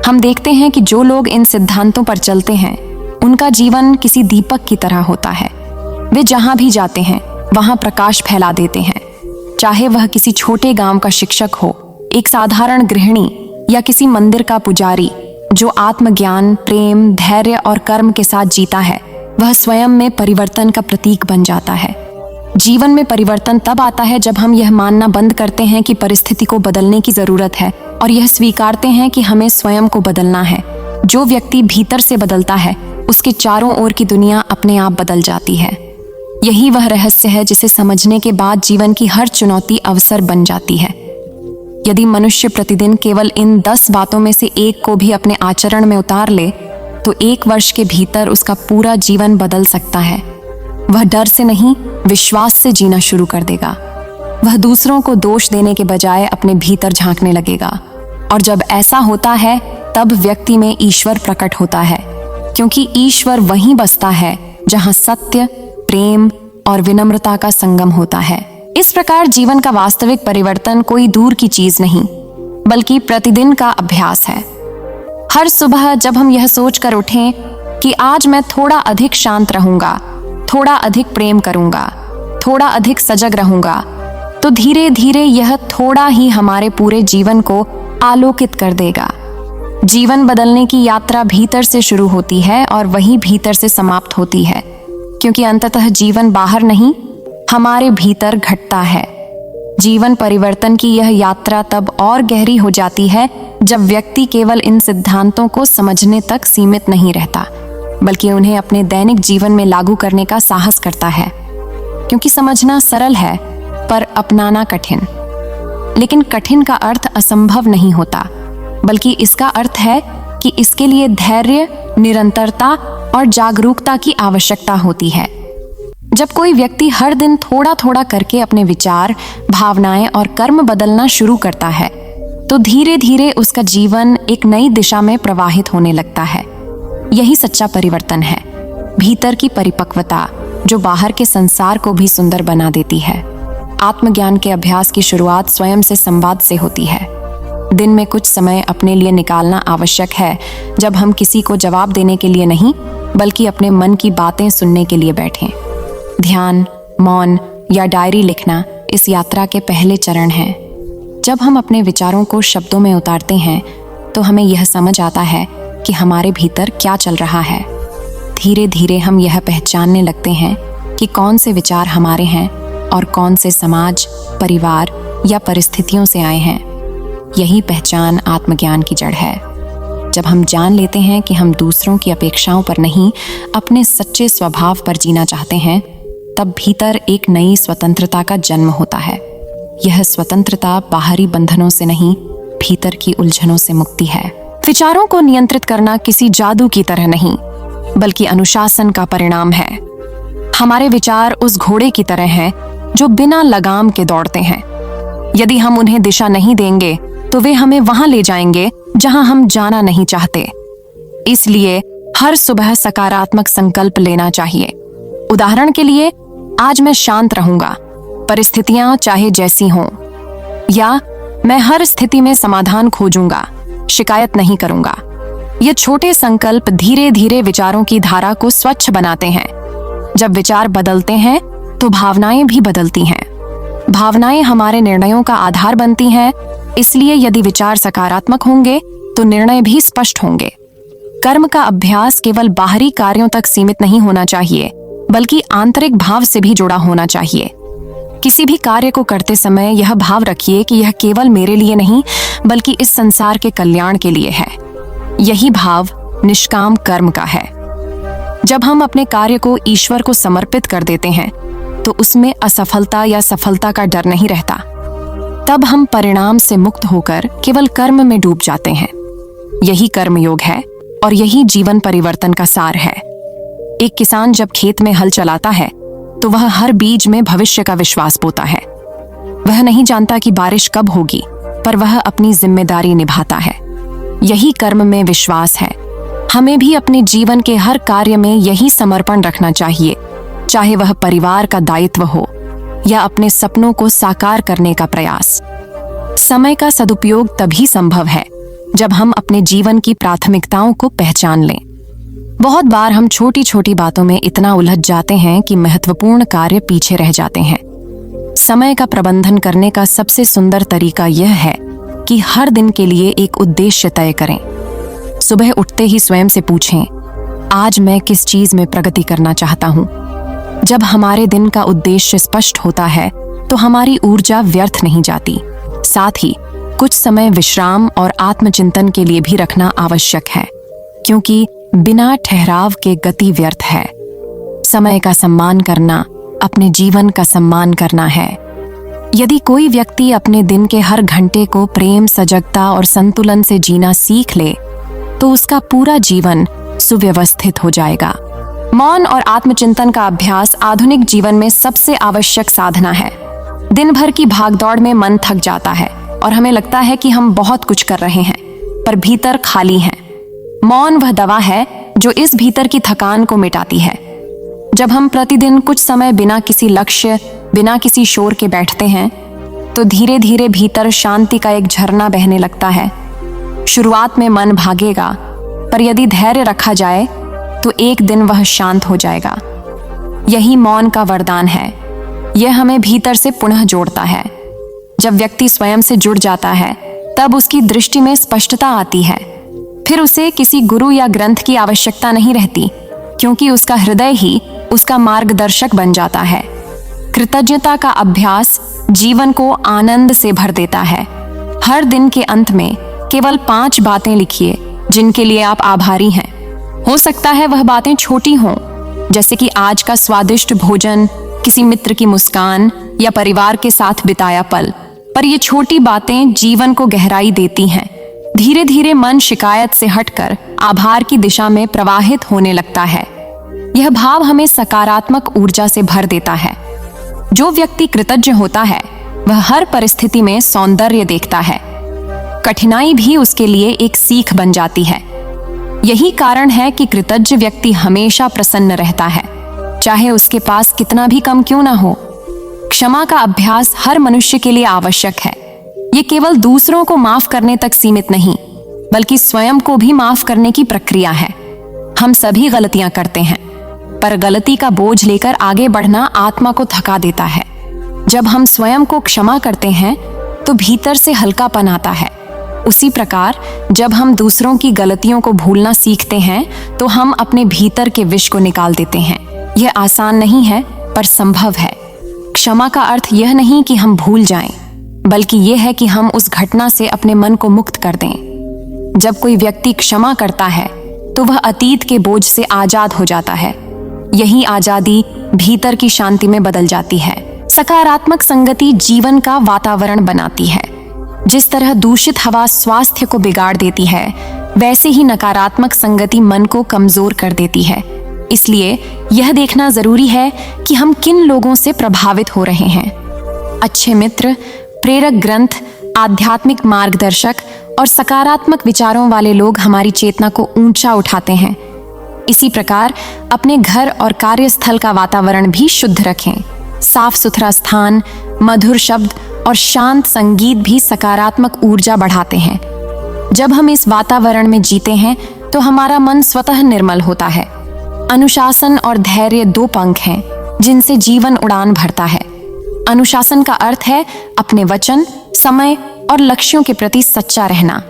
हम देखते हैं कि जो लोग इन सिद्धांतों पर चलते हैं, उनका जीवन किसी दीपक की तरह होता है। वे जहां भी जाते हैं, वहां प्रकाश फैला देते हैं। चाहे वह किसी छोटे गांव का शिक्षक हो, एक साधारण गृहिणी, या किसी मंदिर का पुजारी, जो आत्मज्ञान, प्रेम, धैर्य और कर्म के साथ जीता है, वह स्वयं में परिवर्तन का प्रतीक बन जाता है। जीवन में परिवर्तन तब आता है जब हम यह मानना बंद करते हैं कि परिस्थिति को बदलने की जरूरत है, और यह स्वीकारते हैं कि हमें स्वयं को बदलना है। जो व्यक्ति भीतर से बदलता है, उसके चारों ओर की दुनिया अपने आप बदल जाती है। यही वह रहस्य है जिसे समझने के बाद जीवन की हर चुनौती अवसर बन जाती है। यदि मनुष्य प्रतिदिन केवल इन 10 बातों में से एक को भी अपने आचरण में उतार ले, तो 1 वर्ष के भीतर उसका पूरा जीवन बदल सकता है। वह डर से नहीं, विश्वास से जीना शुरू कर देगा। वह दूसरों को दोष देने के बजाय अपने भीतर झांकने लगेगा, और जब ऐसा होता है, तब व्यक्ति में ईश्वर प्रकट होता है, क्योंकि ईश्वर वहीं बसता है जहां सत्य, प्रेम और विनम्रता का संगम होता है। इस प्रकार जीवन का वास्तविक परिवर्तन कोई दूर की चीज नहीं, बल्कि प्रतिदिन का अभ्यास है। हर सुबह जब हम यह सोचकर उठें कि आज मैं थोड़ा अधिक शांत रहूंगा, थोड़ा अधिक प्रेम करूंगा, थोड़ा अधिक सजग रहूंगा, तो धीरे धीरे यह थोड़ा ही हमारे पूरे जीवन को आलोकित कर देगा। जीवन बदलने की यात्रा भीतर से शुरू होती है और वहीं भीतर से समाप्त होती है, क्योंकि अंततः जीवन बाहर नहीं, हमारे भीतर घटता है। जीवन परिवर्तन की यह यात्रा तब और गहरी हो जाती है जब व्यक्ति केवल इन सिद्धांतों को समझने तक सीमित नहीं रहता, बल्कि उन्हें अपने दैनिक जीवन में लागू करने का साहस करता है। क्योंकि समझना सरल है, पर अपनाना कठिन। लेकिन कठिन का अर्थ असंभव नहीं होता, बल्कि इसका अर्थ है कि इसके लिए धैर्य, निरंतरता और जागरूकता की आवश्यकता होती है। जब कोई व्यक्ति हर दिन थोड़ा थोड़ा करके अपने विचार, भावनाएं और कर्म बदलना शुरू करता है, तो धीरे धीरे उसका जीवन एक नई दिशा में प्रवाहित होने लगता है। यही सच्चा परिवर्तन है, भीतर की परिपक्वता, जो बाहर के संसार को भी सुंदर बना देती है। आत्मज्ञान के अभ्यास की शुरुआत स्वयं से संवाद से होती है। दिन में कुछ समय अपने लिए निकालना आवश्यक है, जब हम किसी को जवाब देने के लिए नहीं, बल्कि अपने मन की बातें सुनने के लिए बैठें। ध्यान, मौन या डायरी लिखना इस यात्रा के पहले चरण हैं। जब हम अपने विचारों को शब्दों में उतारते हैं, तो हमें यह समझ आता है कि हमारे भीतर क्या चल रहा है। धीरे धीरे हम यह पहचानने लगते हैं कि कौन से विचार हमारे हैं और कौन से समाज, परिवार या परिस्थितियों से आए हैं। यही पहचान आत्मज्ञान की जड़ है। जब हम जान लेते हैं कि हम दूसरों की अपेक्षाओं पर नहीं, अपने सच्चे स्वभाव पर जीना चाहते हैं, तब भीतर एक नई स्वतंत्रता का जन्म होता है। यह स्वतंत्रता बाहरी बंधनों से नहीं, भीतर की उलझनों से मुक्ति है। विचारों को नियंत्रित करना किसी जादू की तरह नहीं, बल्कि अनुशासन का परिणाम है। हमारे विचार उस घोड़े की तरह हैं जो बिना लगाम के दौड़ते हैं। यदि हम उन्हें दिशा नहीं देंगे, तो वे हमें वहां ले जाएंगे जहां हम जाना नहीं चाहते। इसलिए हर सुबह सकारात्मक संकल्प लेना चाहिए। उदाहरण के लिए, आज मैं शांत रहूंगा, परिस्थितियां चाहे जैसी हों, या मैं हर स्थिति में समाधान खोजूंगा, शिकायत नहीं करूंगा। ये छोटे संकल्प धीरे धीरे विचारों की धारा को स्वच्छ बनाते हैं। जब विचार बदलते हैं तो भावनाएं भी बदलती हैं। भावनाएं हमारे निर्णयों का आधार बनती हैं, इसलिए यदि विचार सकारात्मक होंगे तो निर्णय भी स्पष्ट होंगे। कर्म का अभ्यास केवल बाहरी कार्यों तक सीमित नहीं होना चाहिए, बल्कि आंतरिक भाव से भी जुड़ा होना चाहिए। किसी भी कार्य को करते समय यह भाव रखिए कि यह केवल मेरे लिए नहीं, बल्कि इस संसार के कल्याण के लिए है। यही भाव निष्काम कर्म का है। जब हम अपने कार्य को ईश्वर को समर्पित कर देते हैं तो उसमें असफलता या सफलता का डर नहीं रहता। तब हम परिणाम से मुक्त होकर केवल कर्म में डूब जाते हैं। यही कर्मयोग है और यही जीवन परिवर्तन का सार है। एक किसान जब खेत में हल चलाता है तो वह हर बीज में भविष्य का विश्वास बोता है। वह नहीं जानता कि बारिश कब होगी, पर वह अपनी जिम्मेदारी निभाता है। यही कर्म में विश्वास है। हमें भी अपने जीवन के हर कार्य में यही समर्पण रखना चाहिए, चाहे वह परिवार का दायित्व हो या अपने सपनों को साकार करने का प्रयास। समय का सदुपयोग तभी संभव है जब हम अपने जीवन की प्राथमिकताओं को पहचान लें। बहुत बार हम छोटी छोटी बातों में इतना उलझ जाते हैं कि महत्वपूर्ण कार्य पीछे रह जाते हैं। समय का प्रबंधन करने का सबसे सुंदर तरीका यह है कि हर दिन के लिए एक उद्देश्य तय करें। सुबह उठते ही स्वयं से पूछें, आज मैं किस चीज में प्रगति करना चाहता हूं। जब हमारे दिन का उद्देश्य स्पष्ट होता है तो हमारी ऊर्जा व्यर्थ नहीं जाती। साथ ही कुछ समय विश्राम और आत्मचिंतन के लिए भी रखना आवश्यक है, क्योंकि बिना ठहराव के गति व्यर्थ है। समय का सम्मान करना अपने जीवन का सम्मान करना है। यदि कोई व्यक्ति अपने दिन के हर घंटे को प्रेम, सजगता और संतुलन से जीना सीख ले तो उसका पूरा जीवन सुव्यवस्थित हो जाएगा। मौन और आत्मचिंतन का अभ्यास आधुनिक जीवन में सबसे आवश्यक साधना है। दिन भर की भागदौड़ में मन थक जाता है और हमें लगता है कि हम बहुत कुछ कर रहे हैं, पर भीतर खाली हैं। मौन वह दवा है जो इस भीतर की थकान को मिटाती है। जब हम प्रतिदिन कुछ समय बिना किसी लक्ष्य, बिना किसी शोर के बैठते हैं तो धीरे धीरे भीतर शांति का एक झरना बहने लगता है। शुरुआत में मन भागेगा, पर यदि धैर्य रखा जाए तो एक दिन वह शांत हो जाएगा। यही मौन का वरदान है। यह हमें भीतर से पुनः जोड़ता है। जब व्यक्ति स्वयं से जुड़ जाता है तब उसकी दृष्टि में स्पष्टता आती है। फिर उसे किसी गुरु या ग्रंथ की आवश्यकता नहीं रहती, क्योंकि उसका हृदय ही उसका मार्गदर्शक बन जाता है। कृतज्ञता का अभ्यास जीवन को आनंद से भर देता है। हर दिन के अंत में केवल 5 बातें लिखिए जिनके लिए आप आभारी हैं। हो सकता है वह बातें छोटी हों, जैसे कि आज का स्वादिष्ट भोजन, किसी मित्र की मुस्कान या परिवार के साथ बिताया पल, पर ये छोटी बातें जीवन को गहराई देती हैं। धीरे धीरे मन शिकायत से हटकर आभार की दिशा में प्रवाहित होने लगता है। यह भाव हमें सकारात्मक ऊर्जा से भर देता है। जो व्यक्ति कृतज्ञ होता है वह हर परिस्थिति में सौंदर्य देखता है। कठिनाई भी उसके लिए एक सीख बन जाती है। यही कारण है कि कृतज्ञ व्यक्ति हमेशा प्रसन्न रहता है, चाहे उसके पास कितना भी कम क्यों ना हो। क्षमा का अभ्यास हर मनुष्य के लिए आवश्यक है। ये केवल दूसरों को माफ करने तक सीमित नहीं, बल्कि स्वयं को भी माफ करने की प्रक्रिया है। हम सभी गलतियां करते हैं, पर गलती का बोझ लेकर आगे बढ़ना आत्मा को थका देता है। जब हम स्वयं को क्षमा करते हैं तो भीतर से हल्कापन आता है। उसी प्रकार जब हम दूसरों की गलतियों को भूलना सीखते हैं तो हम अपने भीतर के विष को निकाल देते हैं। यह आसान नहीं है, पर संभव है। क्षमा का अर्थ यह नहीं कि हम भूल जाएं, बल्कि यह है कि हम उस घटना से अपने मन को मुक्त कर दें। जब कोई व्यक्ति क्षमा करता है तो वह अतीत के बोझ से आजाद हो जाता है। यही आजादी भीतर की शांति में बदल जाती है। सकारात्मक संगति जीवन का वातावरण बनाती है। जिस तरह दूषित हवा स्वास्थ्य को बिगाड़ देती है, वैसे ही नकारात्मक संगति मन को कमजोर कर देती है। इसलिए यह देखना जरूरी है कि हम किन लोगों से प्रभावित हो रहे हैं। अच्छे मित्र, प्रेरक ग्रंथ, आध्यात्मिक मार्गदर्शक और सकारात्मक विचारों वाले लोग हमारी चेतना को ऊंचा उठाते हैं। इसी प्रकार अपने घर और कार्यस्थल का वातावरण भी शुद्ध रखें। साफ सुथरा स्थान, मधुर शब्द और शांत संगीत भी सकारात्मक ऊर्जा बढ़ाते हैं। जब हम इस वातावरण में जीते हैं तो हमारा मन स्वतः निर्मल होता है। अनुशासन और धैर्य दो पंख हैं जिनसे जीवन उड़ान भरता है। अनुशासन का अर्थ है अपने वचन, समय और लक्ष्यों के प्रति सच्चा रहना।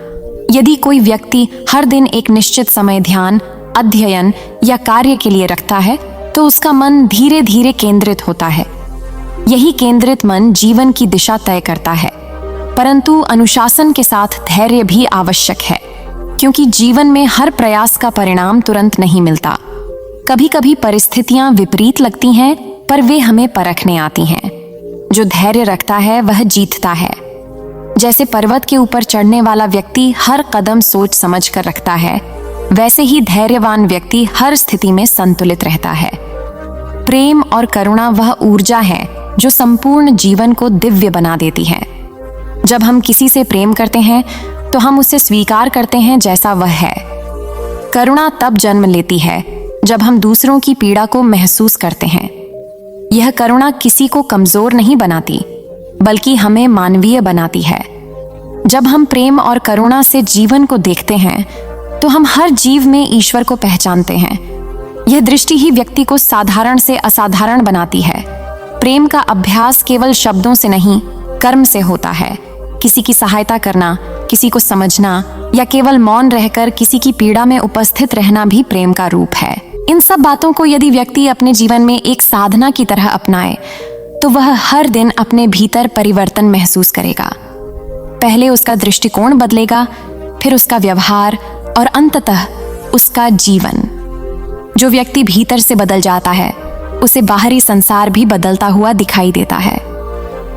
यदि कोई व्यक्ति हर दिन एक निश्चित समय ध्यान, अध्ययन या कार्य के लिए रखता है तो उसका मन धीरे धीरे केंद्रित होता है। यही केंद्रित मन जीवन की दिशा तय करता है। परंतु अनुशासन के साथ धैर्य भी आवश्यक है, क्योंकि जीवन में हर प्रयास का परिणाम तुरंत नहीं मिलता। कभी कभी परिस्थितियां विपरीत लगती हैं, पर वे हमें परखने आती हैं। जो धैर्य रखता है वह जीतता है। जैसे पर्वत के ऊपर चढ़ने वाला व्यक्ति हर कदम सोच समझ कर रखता है, वैसे ही धैर्यवान व्यक्ति हर स्थिति में संतुलित रहता है। प्रेम और करुणा वह ऊर्जा है जो संपूर्ण जीवन को दिव्य बना देती है। जब हम किसी से प्रेम करते हैं तो हम उसे स्वीकार करते हैं जैसा वह है। करुणा तब जन्म लेती है जब हम दूसरों की पीड़ा को महसूस करते हैं। यह करुणा किसी को कमजोर नहीं बनाती, बल्कि हमें मानवीय बनाती है। जब हम प्रेम और करुणा से जीवन को देखते हैं तो हम हर जीव में ईश्वर को पहचानते हैं। यह दृष्टि ही व्यक्ति को साधारण से असाधारण बनाती है। प्रेम का अभ्यास केवल शब्दों से नहीं, कर्म से होता है। किसी की सहायता करना, किसी को समझना या केवल मौन रहकर किसी की पीड़ा में उपस्थित रहना भी प्रेम का रूप है। इन सब बातों को यदि व्यक्ति अपने जीवन में एक साधना की तरह अपनाए तो वह हर दिन अपने भीतर परिवर्तन महसूस करेगा। पहले उसका दृष्टिकोण बदलेगा, फिर उसका व्यवहार और अंततः उसका जीवन। जो व्यक्ति भीतर से बदल जाता है उसे बाहरी संसार भी बदलता हुआ दिखाई देता है।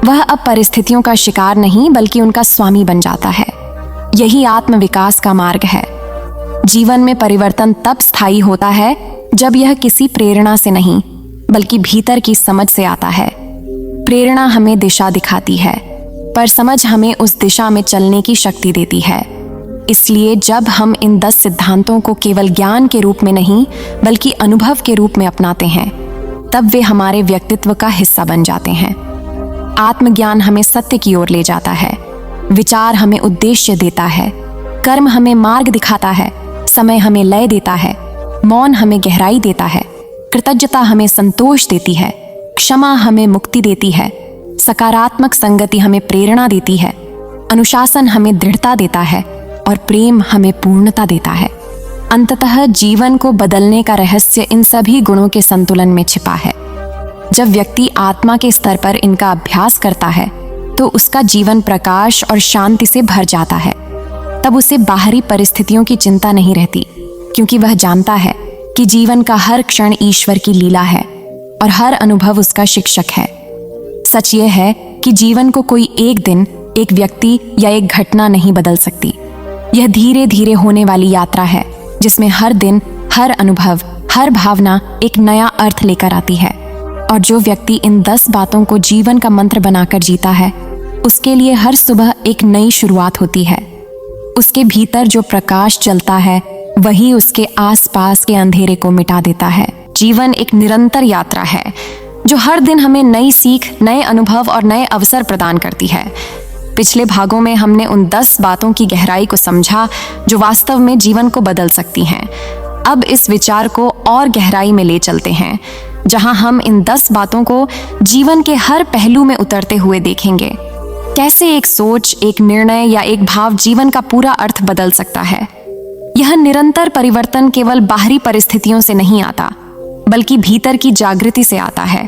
वह अब परिस्थितियों का शिकार नहीं बल्कि उनका स्वामी बन जाता है। यही आत्मविकास का मार्ग है। जीवन में परिवर्तन तब स्थायी होता है जब यह किसी प्रेरणा से नहीं बल्कि भीतर की समझ से आता है। प्रेरणा हमें दिशा दिखाती है, पर समझ हमें उस दिशा में चलने की शक्ति देती है। इसलिए जब हम इन 10 सिद्धांतों को केवल ज्ञान के रूप में नहीं बल्कि अनुभव के रूप में अपनाते हैं, तब वे हमारे व्यक्तित्व का हिस्सा बन जाते हैं। आत्मज्ञान हमें सत्य की ओर ले जाता है, विचार हमें उद्देश्य देता है, कर्म हमें मार्ग दिखाता है, समय हमें लय देता है, मौन हमें गहराई देता है, कृतज्ञता हमें संतोष देती है, क्षमा हमें मुक्ति देती है, सकारात्मक संगति हमें प्रेरणा देती है, अनुशासन हमें दृढ़ता देता है और प्रेम हमें पूर्णता देता है। अंततः जीवन को बदलने का रहस्य इन सभी गुणों के संतुलन में छिपा है। जब व्यक्ति आत्मा के स्तर पर इनका अभ्यास करता है तो उसका जीवन प्रकाश और शांति से भर जाता है। तब उसे बाहरी परिस्थितियों की चिंता नहीं रहती, क्योंकि वह जानता है कि जीवन का हर क्षण ईश्वर की लीला है और हर अनुभव उसका शिक्षक है। सच यह है कि जीवन को कोई एक दिन, एक व्यक्ति या एक घटना नहीं बदल सकती। यह धीरे धीरे होने वाली यात्रा है जिसमें हर दिन, हर अनुभव, हर भावना एक नया अर्थ लेकर आती है। और जो व्यक्ति इन 10 बातों को जीवन का मंत्र बनाकर जीता है, उसके लिए हर सुबह एक नई शुरुआत होती है। उसके भीतर जो प्रकाश जलता है वही उसके आसपास के अंधेरे को मिटा देता है। जीवन एक निरंतर यात्रा है जो हर दिन हमें नई सीख, नए अनुभव और नए अवसर प्रदान करती है। पिछले भागों में हमने उन 10 बातों की गहराई को समझा जो वास्तव में जीवन को बदल सकती हैं। अब इस विचार को और गहराई में ले चलते हैं, जहां हम इन 10 बातों को जीवन के हर पहलू में उतरते हुए देखेंगे। कैसे एक सोच, एक निर्णय या एक भाव जीवन का पूरा अर्थ बदल सकता है। यह निरंतर परिवर्तन केवल बाहरी परिस्थितियों से नहीं आता, बल्कि भीतर की जागृति से आता है।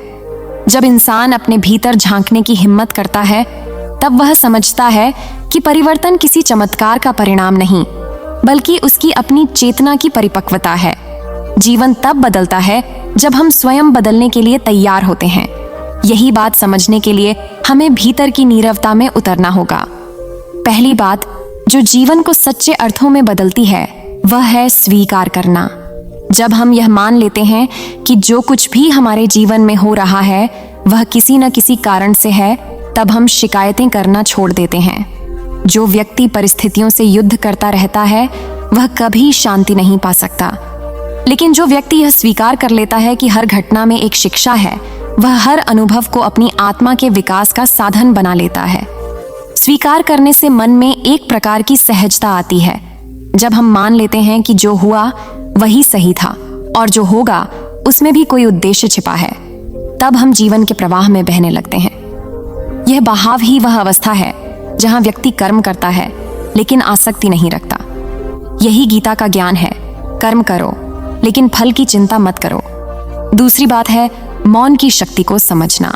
जब इंसान अपने भीतर झांकने की हिम्मत करता है, तब वह समझता है कि परिवर्तन किसी चमत्कार का परिणाम नहीं, बल्कि उसकी अपनी चेतना की परिपक्वता है। जीवन तब बदलता है जब हम स्वयं बदलने के लिए तैयार होते हैं। यही बात समझने के लिए हमें भीतर की नीरवता में उतरना होगा। पहली बात जो जीवन को सच्चे अर्थों में बदलती है वह है स्वीकार करना। जब हम यह मान लेते हैं कि जो कुछ भी हमारे जीवन में हो रहा है वह किसी न किसी कारण से है, तब हम शिकायतें करना छोड़ देते हैं। जो व्यक्ति परिस्थितियों से युद्ध करता रहता है वह कभी शांति नहीं पा सकता। लेकिन जो व्यक्ति यह स्वीकार कर लेता है कि हर घटना में एक शिक्षा है, वह हर अनुभव को अपनी आत्मा के विकास का साधन बना लेता है। स्वीकार करने से मन में एक प्रकार की सहजता आती है। जब हम मान लेते हैं कि जो हुआ वही सही था और जो होगा उसमें भी कोई उद्देश्य छिपा है, तब हम जीवन के प्रवाह में बहने लगते हैं। यह बहाव ही वह अवस्था है जहां व्यक्ति कर्म करता है लेकिन आसक्ति नहीं रखता। यही गीता का ज्ञान है, कर्म करो लेकिन फल की चिंता मत करो। दूसरी बात है मौन की शक्ति को समझना।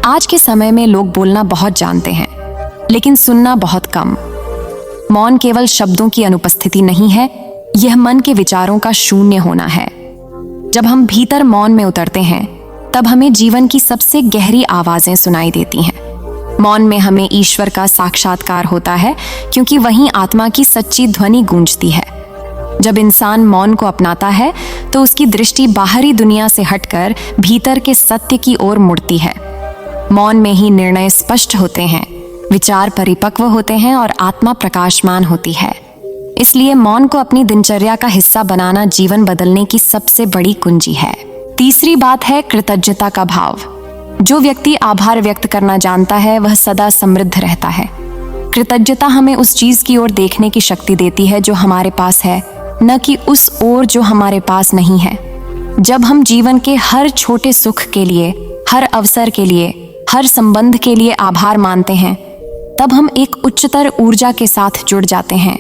आज के समय में लोग बोलना बहुत जानते हैं लेकिन सुनना बहुत कम। मौन केवल शब्दों की अनुपस्थिति नहीं है, यह मन के विचारों का शून्य होना है। जब हम भीतर मौन में उतरते हैं तब हमें जीवन की सबसे गहरी आवाजें सुनाई देती हैं। मौन में हमें ईश्वर का साक्षात्कार होता है क्योंकि वहीं आत्मा की सच्ची ध्वनि गूंजती है। जब इंसान मौन को अपनाता है तो उसकी दृष्टि बाहरी दुनिया से हटकर भीतर के सत्य की ओर मुड़ती है। मौन में ही निर्णय स्पष्ट होते हैं, विचार परिपक्व होते हैं और आत्मा प्रकाशमान होती है। इसलिए मौन को अपनी दिनचर्या का हिस्सा बनाना जीवन बदलने की सबसे बड़ी कुंजी है। तीसरी बात है कृतज्ञता का भाव। जो व्यक्ति आभार व्यक्त करना जानता है वह सदा समृद्ध रहता है। कृतज्ञता हमें उस चीज की ओर देखने की शक्ति देती है जो हमारे पास है, न कि उस ओर जो हमारे पास नहीं है। जब हम जीवन के हर छोटे सुख के लिए, हर अवसर के लिए, हर संबंध के लिए आभार मानते हैं, तब हम एक उच्चतर ऊर्जा के साथ जुड़ जाते हैं।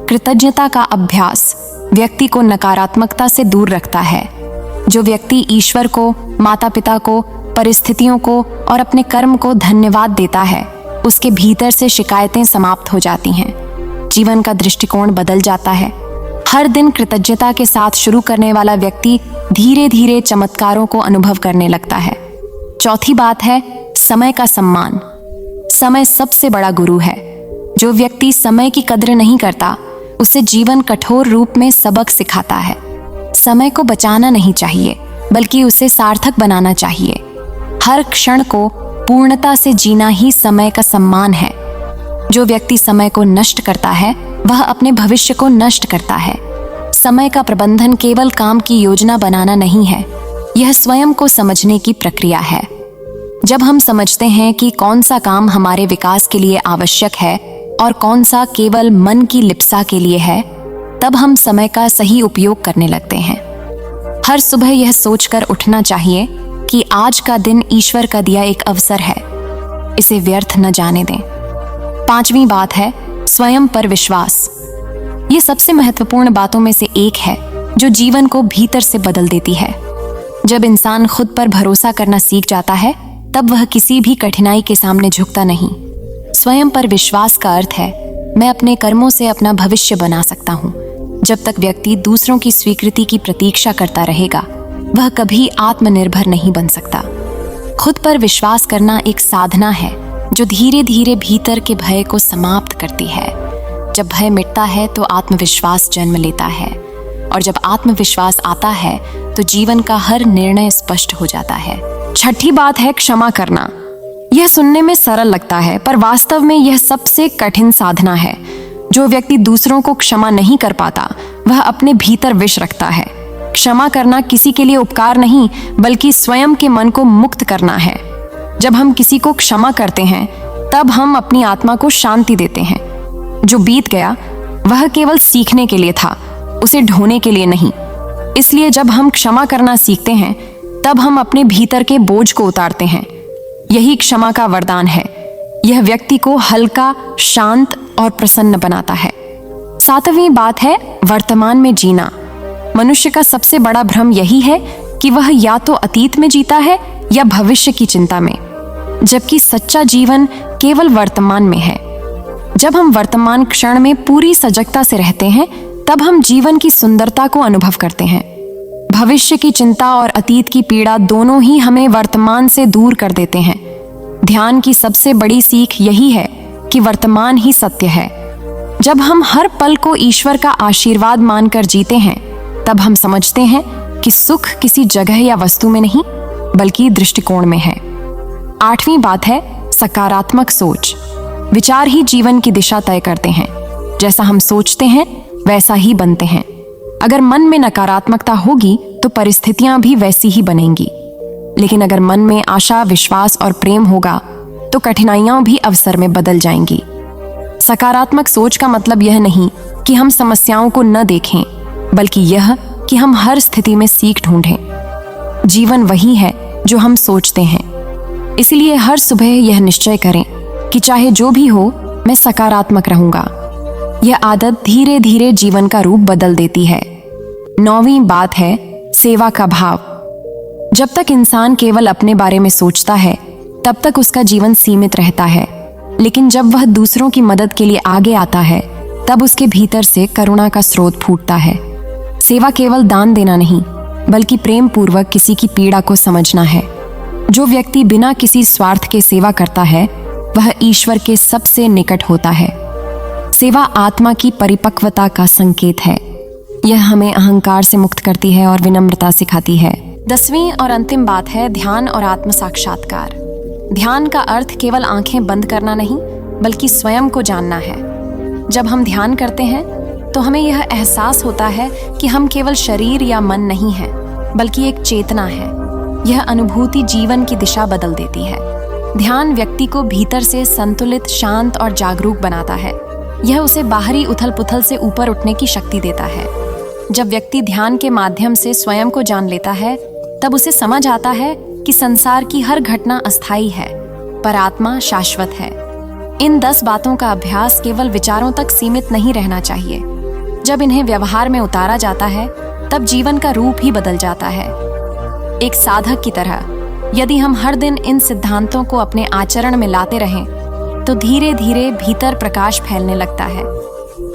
कृतज्ञता का अभ्यास व्यक्ति को नकारात्मकता से दूर रखता है। जो व्यक्ति ईश्वर को, माता पिता को, परिस्थितियों को और अपने कर्म को धन्यवाद देता है, उसके भीतर से शिकायतें समाप्त हो जाती हैं। जीवन का दृष्टिकोण बदल जाता है। हर दिन कृतज्ञता के साथ शुरू करने वाला व्यक्ति धीरे धीरे चमत्कारों को अनुभव करने लगता है। चौथी बात है समय का सम्मान। समय सबसे बड़ा गुरु है। जो व्यक्ति समय की कद्र नहीं करता उसे जीवन कठोर रूप में सबक सिखाता है। समय को बचाना नहीं चाहिए बल्कि उसे सार्थक बनाना चाहिए। हर क्षण को पूर्णता से जीना ही समय का सम्मान है। जो व्यक्ति समय को नष्ट करता है वह अपने भविष्य को नष्ट करता है। समय का प्रबंधन केवल काम की योजना बनाना नहीं है, यह स्वयं को समझने की प्रक्रिया है। जब हम समझते हैं कि कौन सा काम हमारे विकास के लिए आवश्यक है और कौन सा केवल मन की लिप्सा के लिए है, तब हम समय का सही उपयोग करने लगते हैं। हर सुबह यह सोचकर उठना चाहिए कि आज का दिन ईश्वर का दिया एक अवसर है, इसे व्यर्थ न जाने दें। पांचवी बात है स्वयं पर विश्वास। ये सबसे महत्वपूर्ण बातों में से एक है जो जीवन को भीतर से बदल देती है। जब इंसान खुद पर भरोसा करना सीख जाता है तब वह किसी भी कठिनाई के सामने झुकता नहीं। स्वयं पर विश्वास का अर्थ है मैं अपने कर्मों से अपना भविष्य बना सकता हूँ। जब तक व्यक्ति दूसरों की स्वीकृति की प्रतीक्षा करता रहेगा वह कभी आत्मनिर्भर नहीं बन सकता। खुद पर विश्वास करना एक साधना है जो धीरे धीरे भीतर के भय को समाप्त करती है। जब भय मिटता है तो आत्मविश्वास जन्म लेता है और जब आत्मविश्वास आता है तो जीवन का हर निर्णय स्पष्ट हो जाता है। छठी बात है क्षमा करना। यह सुनने में सरल लगता है पर वास्तव में यह सबसे कठिन साधना है। जो व्यक्ति दूसरों को क्षमा नहीं कर पाता वह अपने भीतर विष रखता है। क्षमा करना किसी के लिए उपकार नहीं बल्कि स्वयं के मन को मुक्त करना है। जब हम किसी को क्षमा करते हैं तब हम अपनी आत्मा को शांति देते हैं। जो बीत गया वह केवल सीखने के लिए था, उसे ढोने के लिए नहीं। इसलिए जब हम क्षमा करना सीखते हैं तब हम अपने भीतर के बोझ को उतारते हैं। यही क्षमा का वरदान है। यह व्यक्ति को हल्का, शांत और प्रसन्न बनाता है। सातवीं बात है वर्तमान में जीना। मनुष्य का सबसे बड़ा भ्रम यही है कि वह या तो अतीत में जीता है या भविष्य की चिंता में, जबकि सच्चा जीवन केवल वर्तमान में है। जब हम वर्तमान क्षण में पूरी सजगता से रहते हैं तब हम जीवन की सुंदरता को अनुभव करते हैं। भविष्य की चिंता और अतीत की पीड़ा दोनों ही हमें वर्तमान से दूर कर देते हैं। ध्यान की सबसे बड़ी सीख यही है कि वर्तमान ही सत्य है। जब हम हर पल को ईश्वर का आशीर्वाद मानकर जीते हैं तब हम समझते हैं कि सुख किसी जगह या वस्तु में नहीं बल्कि दृष्टिकोण में है। आठवीं बात है सकारात्मक सोच। विचार ही जीवन की दिशा तय करते हैं। जैसा हम सोचते हैं वैसा ही बनते हैं। अगर मन में नकारात्मकता होगी तो परिस्थितियां भी वैसी ही बनेंगी, लेकिन अगर मन में आशा, विश्वास और प्रेम होगा तो कठिनाइयां भी अवसर में बदल जाएंगी। सकारात्मक सोच का मतलब यह नहीं कि हम समस्याओं को न देखें, बल्कि यह कि हम हर स्थिति में सीख ढूंढें। जीवन वही है जो हम सोचते हैं। इसलिए हर सुबह यह निश्चय करें कि चाहे जो भी हो, मैं सकारात्मक रहूंगा। यह आदत धीरे धीरे जीवन का रूप बदल देती है। 9वीं बात है सेवा का भाव। जब तक इंसान केवल अपने बारे में सोचता है, तब तक उसका जीवन सीमित रहता है। लेकिन जब वह दूसरों की मदद के लिए आगे आता है, तब उसके भीतर से करुणा का स्रोत फूटता है। सेवा केवल दान देना नहीं, बल्कि प्रेम पूर्वक किसी की पीड़ा को समझना है। जो व्यक्ति बिना किसी स्वार्थ के सेवा करता है, वह ईश्वर के सबसे निकट होता है। सेवा आत्मा की परिपक्वता का संकेत है। यह हमें अहंकार से मुक्त करती है और विनम्रता सिखाती है। 10वीं और अंतिम बात है ध्यान और आत्म साक्षात्कार। ध्यान का अर्थ केवल आंखें बंद करना नहीं, बल्कि स्वयं को जानना है। जब हम ध्यान करते हैं तो हमें यह एहसास होता है कि हम केवल शरीर या मन नहीं हैं, बल्कि एक चेतना है। यह अनुभूति जीवन की दिशा बदल देती है। ध्यान व्यक्ति को भीतर से संतुलित, शांत और जागरूक बनाता है। यह उसे बाहरी उथल पुथल से ऊपर उठने की शक्ति देता है। जब व्यक्ति ध्यान के माध्यम से स्वयं को जान लेता है, तब उसे समझ आता है कि संसार की हर घटना अस्थायी है, पर आत्मा शाश्वत है। इन 10 बातों का अभ्यास केवल विचारों तक सीमित नहीं रहना चाहिए। जब इन्हें व्यवहार में उतारा जाता है, तब जीवन का रूप ही बदल जाता है। एक साधक की तरह यदि हम हर दिन इन सिद्धांतों को अपने आचरण में लाते रहें, तो धीरे धीरे भीतर प्रकाश फैलने लगता है।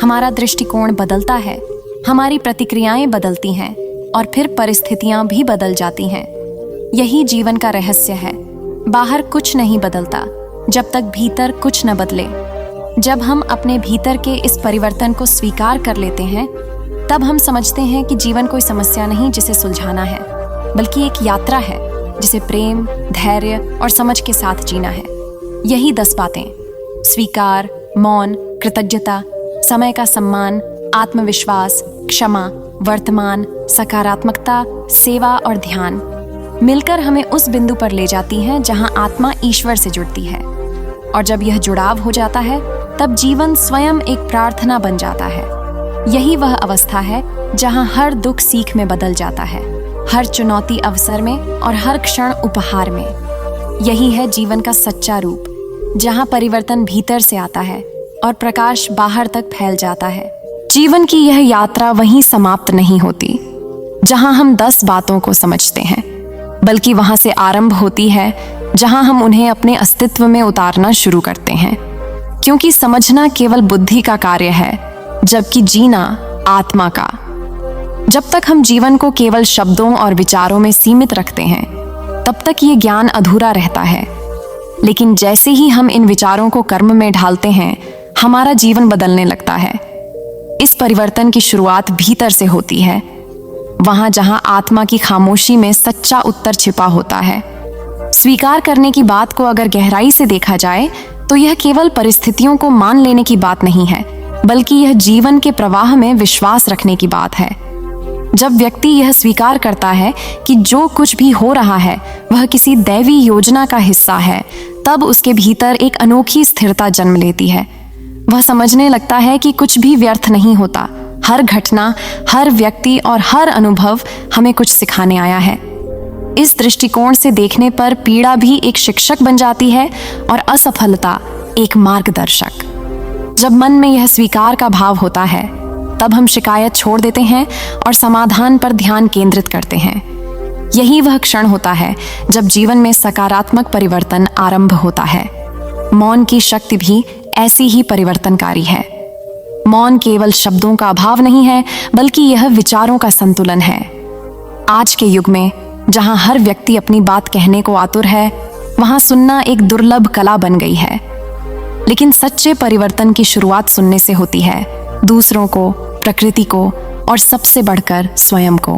हमारा दृष्टिकोण बदलता है, हमारी प्रतिक्रियाएं बदलती हैं और फिर परिस्थितियां भी बदल जाती हैं। यही जीवन का रहस्य है। बाहर कुछ नहीं बदलता जब तक भीतर कुछ न बदले। जब हम अपने भीतर के इस परिवर्तन को स्वीकार कर लेते हैं, तब हम समझते हैं कि जीवन कोई समस्या नहीं जिसे सुलझाना है, बल्कि एक यात्रा है जिसे प्रेम, धैर्य और समझ के साथ जीना है। यही 10 बातें, स्वीकार, मौन, कृतज्ञता, समय का सम्मान, आत्मविश्वास, क्षमा, वर्तमान, सकारात्मकता, सेवा और ध्यान, मिलकर हमें उस बिंदु पर ले जाती हैं जहां आत्मा ईश्वर से जुड़ती है। और जब यह जुड़ाव हो जाता है, तब जीवन स्वयं एक प्रार्थना बन जाता है। यही वह अवस्था है जहां हर दुख सीख में बदल जाता है, हर चुनौती अवसर में और हर क्षण उपहार में। यही है जीवन का सच्चा रूप, जहां परिवर्तन भीतर से आता है और प्रकाश बाहर तक फैल जाता है। जीवन की यह यात्रा वहीं समाप्त नहीं होती जहां हम 10 बातों को समझते हैं, बल्कि वहां से आरंभ होती है जहां हम उन्हें अपने अस्तित्व में उतारना शुरू करते हैं। क्योंकि समझना केवल बुद्धि का कार्य है, जबकि जीना आत्मा का। जब तक हम जीवन को केवल शब्दों और विचारों में सीमित रखते हैं, तब तक ये ज्ञान अधूरा रहता है। लेकिन जैसे ही हम इन विचारों को कर्म में ढालते हैं, हमारा जीवन बदलने लगता है। इस परिवर्तन की शुरुआत भीतर से होती है, वहां जहां आत्मा की खामोशी में सच्चा उत्तर छिपा होता है। स्वीकार करने की बात को अगर गहराई से देखा जाए, तो यह केवल परिस्थितियों को मान लेने की बात नहीं है, बल्कि यह जीवन के प्रवाह में विश्वास रखने की बात है। जब व्यक्ति यह स्वीकार करता है कि जो कुछ भी हो रहा है वह किसी दैवी योजना का हिस्सा है, तब उसके भीतर एक अनोखी स्थिरता जन्म लेती है। वह समझने लगता है कि कुछ भी व्यर्थ नहीं होता। हर घटना, हर व्यक्ति और हर अनुभव हमें कुछ सिखाने आया है। इस दृष्टिकोण से देखने पर पीड़ा भी एक शिक्षक बन जाती है और असफलता एक मार्गदर्शक। जब मन में यह स्वीकार का भाव होता है, तब हम शिकायत छोड़ देते हैं और समाधान पर ध्यान केंद्रित करते हैं। यही वह क्षण होता है जब जीवन में सकारात्मक परिवर्तन आरंभ होता है। मौन की शक्ति भी ऐसी ही परिवर्तनकारी है। मौन केवल शब्दों का अभाव नहीं है, बल्कि यह विचारों का संतुलन है। आज के युग में जहां हर व्यक्ति अपनी बात कहने को आतुर है, वहां सुनना एक दुर्लभ कला बन गई है। लेकिन सच्चे परिवर्तन की शुरुआत सुनने से होती है, दूसरों को, प्रकृति को और सबसे बढ़कर स्वयं को।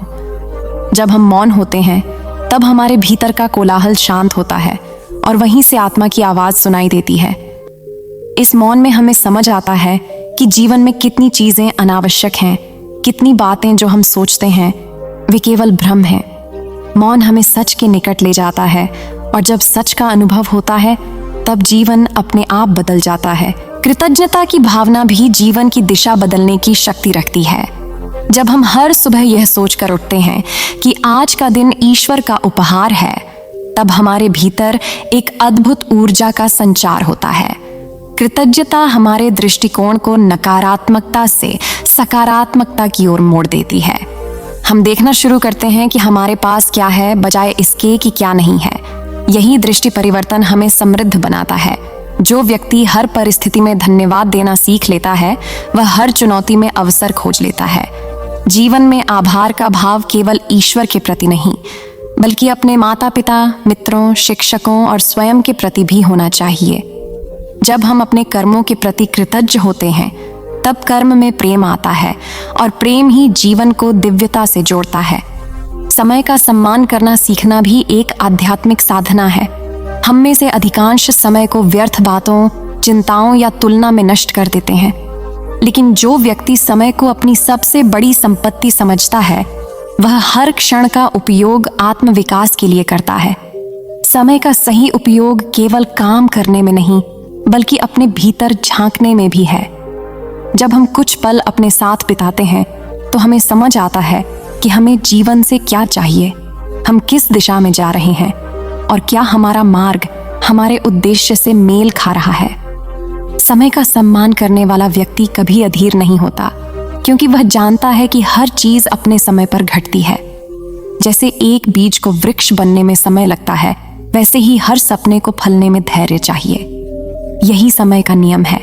जब हम मौन होते हैं, तब हमारे भीतर का कोलाहल शांत होता है और वहीं से आत्मा की आवाज सुनाई देती है। इस मौन में हमें समझ आता है कि जीवन में कितनी चीजें अनावश्यक हैं, कितनी बातें जो हम सोचते हैं वे केवल भ्रम हैं। मौन हमें सच के निकट ले जाता है और जब सच का अनुभव होता है, तब जीवन अपने आप बदल जाता है। कृतज्ञता की भावना भी जीवन की दिशा बदलने की शक्ति रखती है। जब हम हर सुबह यह सोचकर उठते हैं कि आज का दिन ईश्वर का उपहार है, तब हमारे भीतर एक अद्भुत ऊर्जा का संचार होता है। कृतज्ञता हमारे दृष्टिकोण को नकारात्मकता से सकारात्मकता की ओर मोड़ देती है। हम देखना शुरू करते हैं कि हमारे पास क्या है बजाय इसके कि क्या नहीं है। यही दृष्टि परिवर्तन हमें समृद्ध बनाता है। जो व्यक्ति हर परिस्थिति में धन्यवाद देना सीख लेता है, वह हर चुनौती में अवसर खोज लेता है। जीवन में आभार का भाव केवल ईश्वर के प्रति नहीं, बल्कि अपने माता पिता, मित्रों, शिक्षकों और स्वयं के प्रति भी होना चाहिए। जब हम अपने कर्मों के प्रति कृतज्ञ होते हैं, तब कर्म में प्रेम आता है और प्रेम ही जीवन को दिव्यता से जोड़ता है। समय का सम्मान करना सीखना भी एक आध्यात्मिक साधना है। हम में से अधिकांश समय को व्यर्थ बातों, चिंताओं या तुलना में नष्ट कर देते हैं। लेकिन जो व्यक्ति समय को अपनी सबसे बड़ी संपत्ति समझता है, वह हर क्षण का उपयोग आत्मविकास के लिए करता है। समय का सही उपयोग केवल काम करने में नहीं, बल्कि अपने भीतर झांकने में भी है। जब हम कुछ पल अपने साथ बिताते हैं, तो हमें समझ आता है कि हमें जीवन से क्या चाहिए, हम किस दिशा में जा रहे हैं और क्या हमारा मार्ग हमारे उद्देश्य से मेल खा रहा है। समय का सम्मान करने वाला व्यक्ति कभी अधीर नहीं होता, क्योंकि वह जानता है कि हर चीज अपने समय पर घटती है। जैसे एक बीज को वृक्ष बनने में समय लगता है, वैसे ही हर सपने को फलने में धैर्य चाहिए। यही समय का नियम है,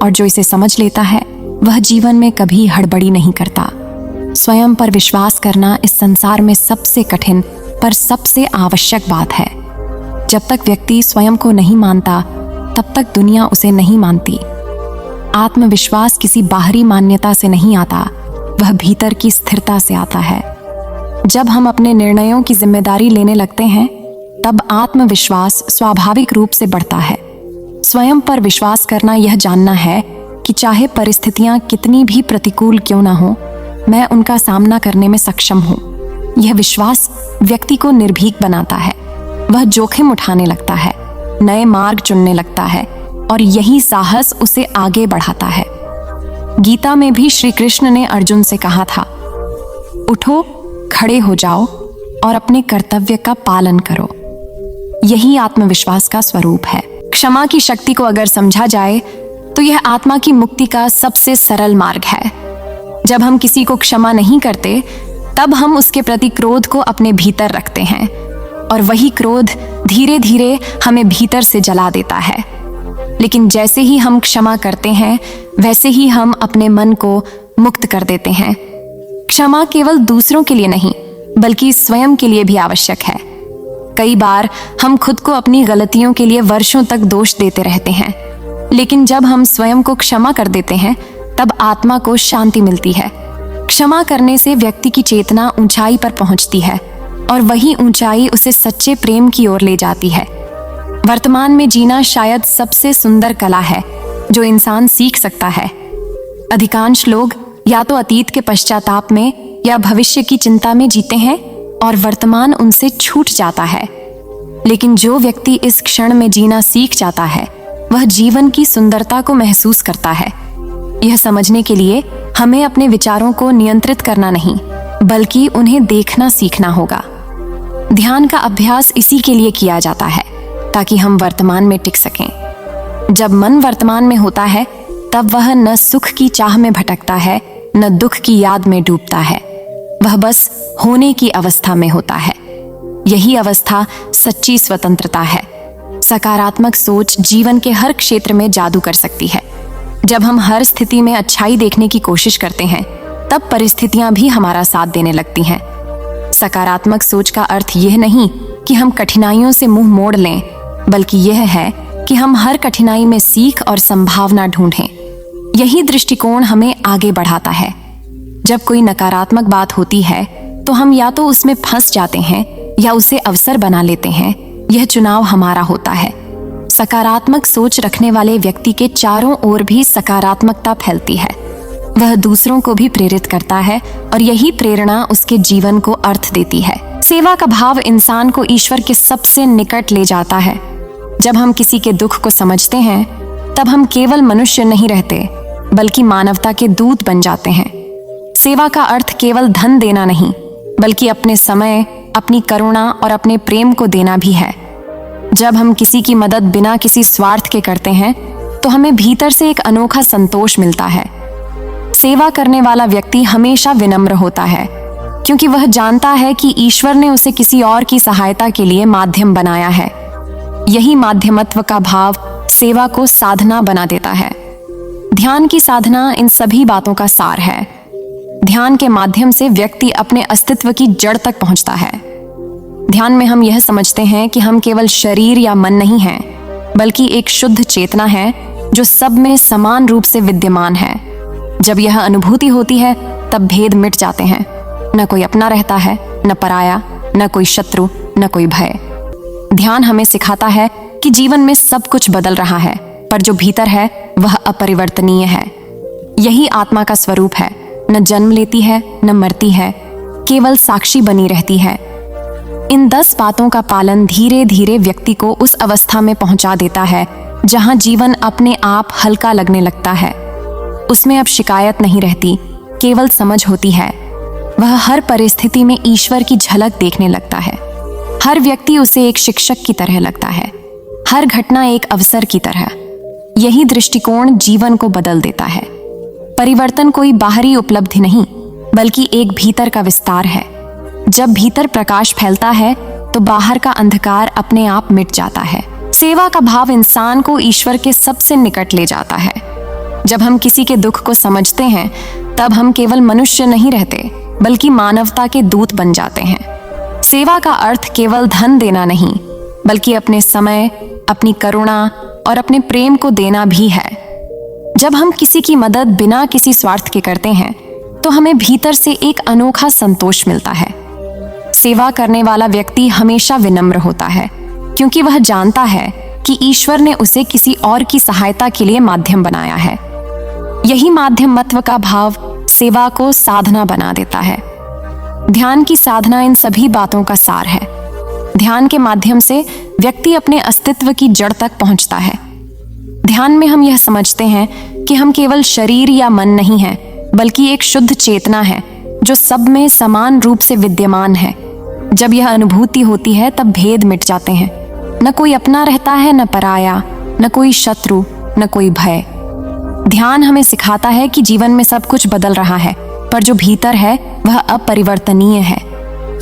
और जो इसे समझ लेता है, वह जीवन में कभी हड़बड़ी नहीं करता। स्वयं पर विश्वास करना इस संसार में सबसे कठिन पर सबसे आवश्यक बात है। जब तक व्यक्ति स्वयं को नहीं मानता, तब तक दुनिया उसे नहीं मानती। आत्मविश्वास किसी बाहरी मान्यता से नहीं आता, वह भीतर की स्थिरता से आता है। जब हम अपने निर्णयों की जिम्मेदारी लेने लगते हैं, तब आत्मविश्वास स्वाभाविक रूप से बढ़ता है। स्वयं पर विश्वास करना यह जानना है कि चाहे परिस्थितियां कितनी भी प्रतिकूल क्यों ना हो, मैं उनका सामना करने में सक्षम हूँ। यह विश्वास व्यक्ति को निर्भीक बनाता है। वह जोखिम उठाने लगता है, नए मार्ग चुनने लगता है, और यही साहस उसे आगे बढ़ाता है। गीता में भी श्री कृष्ण ने अर्जुन से कहा था, उठो, खड़े हो जाओ और अपने कर्तव्य का पालन करो। यही आत्मविश्वास का स्वरूप है। क्षमा की शक्ति को अगर समझा जाए, तो यह आत्मा की मुक्ति का सबसे सरल मार्ग है। जब हम किसी को क्षमा नहीं करते, तब हम उसके प्रति क्रोध को अपने भीतर रखते हैं, और वही क्रोध धीरे धीरे हमें भीतर से जला देता है। लेकिन जैसे ही हम क्षमा करते हैं, वैसे ही हम अपने मन को मुक्त कर देते हैं। क्षमा केवल दूसरों के लिए नहीं, बल्कि स्वयं के लिए भी आवश्यक है। कई बार हम खुद को अपनी गलतियों के लिए वर्षों तक दोष देते रहते हैं, लेकिन जब हम स्वयं को क्षमा कर देते हैं, तब आत्मा को शांति मिलती है। क्षमा करने से व्यक्ति की चेतना ऊंचाई पर पहुंचती है, और वही ऊंचाई उसे सच्चे प्रेम की ओर ले जाती है। वर्तमान में जीना शायद सबसे सुंदर कला है जो इंसान सीख सकता है। अधिकांश लोग या तो अतीत के पश्चाताप में या भविष्य की चिंता में जीते हैं, और वर्तमान उनसे छूट जाता है। लेकिन जो व्यक्ति इस क्षण में जीना सीख जाता है, वह जीवन की सुंदरता को महसूस करता है। यह समझने के लिए हमें अपने विचारों को नियंत्रित करना नहीं, बल्कि उन्हें देखना सीखना होगा। ध्यान का अभ्यास इसी के लिए किया जाता है, ताकि हम वर्तमान में टिक सकें। जब मन वर्तमान में होता है, तब वह न सुख की चाह में भटकता है, न दुख की याद में डूबता है। वह बस होने की अवस्था में होता है। यही अवस्था सच्ची स्वतंत्रता है। सकारात्मक सोच जीवन के हर क्षेत्र में जादू कर सकती है। जब हम हर स्थिति में अच्छाई देखने की कोशिश करते हैं, तब परिस्थितियां भी हमारा साथ देने लगती हैं। सकारात्मक सोच का अर्थ यह नहीं कि हम कठिनाइयों से मुंह मोड़ लें, बल्कि यह है कि हम हर कठिनाई में सीख और संभावना ढूंढें। यही दृष्टिकोण हमें आगे बढ़ाता है। जब कोई नकारात्मक बात होती है, तो हम या तो उसमें फंस जाते हैं या उसे अवसर बना लेते हैं। यह चुनाव हमारा होता है। सकारात्मक सोच रखने वाले व्यक्ति के चारों ओर भी सकारात्मकता फैलती है। वह दूसरों को भी प्रेरित करता है, और यही प्रेरणा उसके जीवन को अर्थ देती है। सेवा का भाव इंसान को ईश्वर के सबसे निकट ले जाता है। जब हम किसी के दुख को समझते हैं, तब हम केवल मनुष्य नहीं रहते बल्कि मानवता के दूत बन जाते हैं। सेवा का अर्थ केवल धन देना नहीं, बल्कि अपने समय, अपनी करुणा और अपने प्रेम को देना भी है। जब हम किसी की मदद बिना किसी स्वार्थ के करते हैं तो हमें भीतर से एक अनोखा संतोष मिलता है। सेवा करने वाला व्यक्ति हमेशा विनम्र होता है, क्योंकि वह जानता है कि ईश्वर ने उसे किसी और की सहायता के लिए माध्यम बनाया है। यही माध्यमत्व का भाव सेवा को साधना बना देता है। ध्यान की साधना इन सभी बातों का सार है। ध्यान के माध्यम से व्यक्ति अपने अस्तित्व की जड़ तक पहुंचता है। ध्यान में हम यह समझते हैं कि हम केवल शरीर या मन नहीं हैं, बल्कि एक शुद्ध चेतना है जो सब में समान रूप से विद्यमान है। जब यह अनुभूति होती है तब भेद मिट जाते हैं। न कोई अपना रहता है, न पराया, न कोई शत्रु, न कोई भय। ध्यान हमें सिखाता है कि जीवन में सब कुछ बदल रहा है, पर जो भीतर है वह अपरिवर्तनीय है। यही आत्मा का स्वरूप है। न जन्म लेती है, न मरती है, केवल साक्षी बनी रहती है। इन 10 बातों का पालन धीरे धीरे व्यक्ति को उस अवस्था में पहुंचा देता है जहां जीवन अपने आप हल्का लगने लगता है। उसमें अब शिकायत नहीं रहती, केवल समझ होती है। वह हर परिस्थिति में ईश्वर की झलक देखने लगता है। हर व्यक्ति उसे एक शिक्षक की तरह लगता है, हर घटना एक अवसर की तरह। यही दृष्टिकोण जीवन को बदल देता है। परिवर्तन कोई बाहरी उपलब्धि नहीं, बल्कि एक भीतर का विस्तार है। जब भीतर प्रकाश फैलता है तो बाहर का अंधकार अपने आप मिट जाता है। सेवा का भाव इंसान को ईश्वर के सबसे निकट ले जाता है। जब हम किसी के दुख को समझते हैं तब हम केवल मनुष्य नहीं रहते, बल्कि मानवता के दूत बन जाते हैं। सेवा का अर्थ केवल धन देना नहीं, बल्कि अपने समय, अपनी करुणा और अपने प्रेम को देना भी है। जब हम किसी की मदद बिना किसी स्वार्थ के करते हैं तो हमें भीतर से एक अनोखा संतोष मिलता है। सेवा करने वाला व्यक्ति हमेशा विनम्र होता है, क्योंकि वह जानता है कि ईश्वर ने उसे किसी और की सहायता के लिए माध्यम बनाया है। यही माध्यमत्व का भाव सेवा को साधना बना देता है। ध्यान की साधना इन सभी बातों का सार है। ध्यान के माध्यम से व्यक्ति अपने अस्तित्व की जड़ तक पहुंचता है। ध्यान में हम यह समझते हैं कि हम केवल शरीर या मन नहीं हैं, बल्कि एक शुद्ध चेतना है जो सब में समान रूप से विद्यमान है। जब यह अनुभूति होती है तब भेद मिट जाते हैं। न कोई अपना रहता है, न पराया, न कोई शत्रु, न कोई भय। ध्यान हमें सिखाता है कि जीवन में सब कुछ बदल रहा है, पर जो भीतर है वह अपरिवर्तनीय है।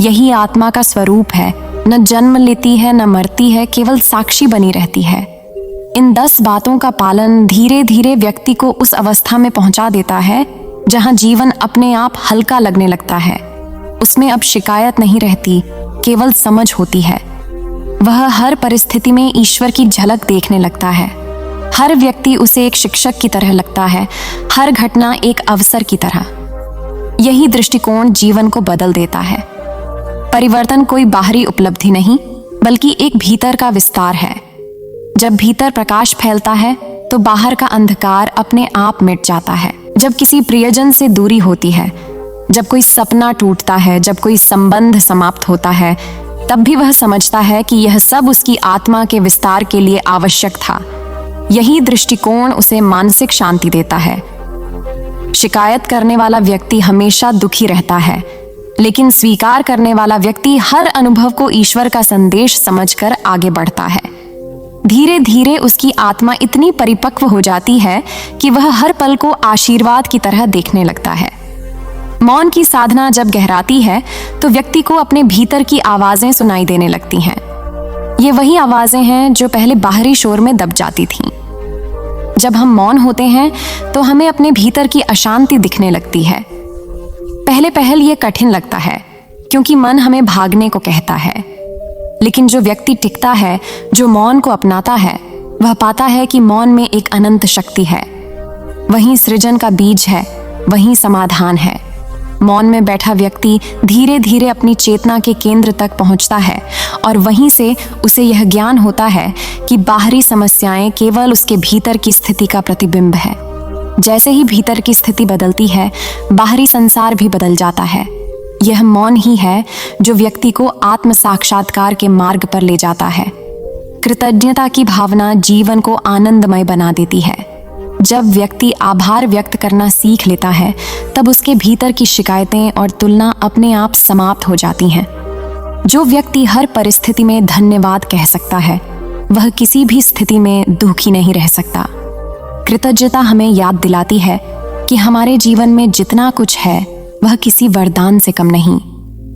यही आत्मा का स्वरूप है। न जन्म लेती है, न मरती है, केवल साक्षी बनी रहती है। इन 10 बातों का पालन धीरे धीरे व्यक्ति को उस अवस्था में पहुंचा देता है जहां जीवन अपने आप हल्का लगने लगता है। उसमें अब शिकायत नहीं रहती, केवल समझ होती है। वह हर परिस्थिति में ईश्वर की झलक देखने लगता है। हर व्यक्ति उसे एक शिक्षक की तरह लगता है, हर घटना एक अवसर की तरह। यही दृष्टिकोण जीवन को बदल देता है। परिवर्तन कोई बाहरी उपलब्धि नहीं, बल्कि एक भीतर का विस्तार है। जब भीतर प्रकाश फैलता है तो बाहर का अंधकार अपने आप मिट जाता है। जब किसी प्रियजन से दूरी होती है, जब कोई सपना टूटता है, जब कोई संबंध समाप्त होता है, तब भी वह समझता है कि यह सब उसकी आत्मा के विस्तार के लिए आवश्यक था। यही दृष्टिकोण उसे मानसिक शांति देता है। शिकायत करने वाला व्यक्ति हमेशा दुखी रहता है, लेकिन स्वीकार करने वाला व्यक्ति हर अनुभव को ईश्वर का संदेश समझकर आगे बढ़ता है। धीरे धीरे उसकी आत्मा इतनी परिपक्व हो जाती है कि वह हर पल को आशीर्वाद की तरह देखने लगता है। मौन की साधना जब गहराती है तो व्यक्ति को अपने भीतर की आवाजें सुनाई देने लगती हैं। ये वही आवाजें हैं जो पहले बाहरी शोर में दब जाती थीं। जब हम मौन होते हैं तो हमें अपने भीतर की अशांति दिखने लगती है। पहले पहल ये कठिन लगता है, क्योंकि मन हमें भागने को कहता है। लेकिन जो व्यक्ति टिकता है, जो मौन को अपनाता है, वह पाता है कि मौन में एक अनंत शक्ति है। वहीं सृजन का बीज है, वहीं समाधान है। मौन में बैठा व्यक्ति धीरे धीरे अपनी चेतना के केंद्र तक पहुंचता है और वहीं से उसे यह ज्ञान होता है कि बाहरी समस्याएं केवल उसके भीतर की स्थिति का प्रतिबिंब है। जैसे ही भीतर की स्थिति बदलती है, बाहरी संसार भी बदल जाता है। यह मौन ही है जो व्यक्ति को आत्म साक्षात्कार के मार्ग पर ले जाता है। कृतज्ञता की भावना जीवन को आनंदमय बना देती है। जब व्यक्ति आभार व्यक्त करना सीख लेता है, तब उसके भीतर की शिकायतें और तुलना अपने आप समाप्त हो जाती हैं। जो व्यक्ति हर परिस्थिति में धन्यवाद कह सकता है, वह किसी भी स्थिति में दुखी नहीं रह सकता। कृतज्ञता हमें याद दिलाती है कि हमारे जीवन में जितना कुछ है वह किसी वरदान से कम नहीं।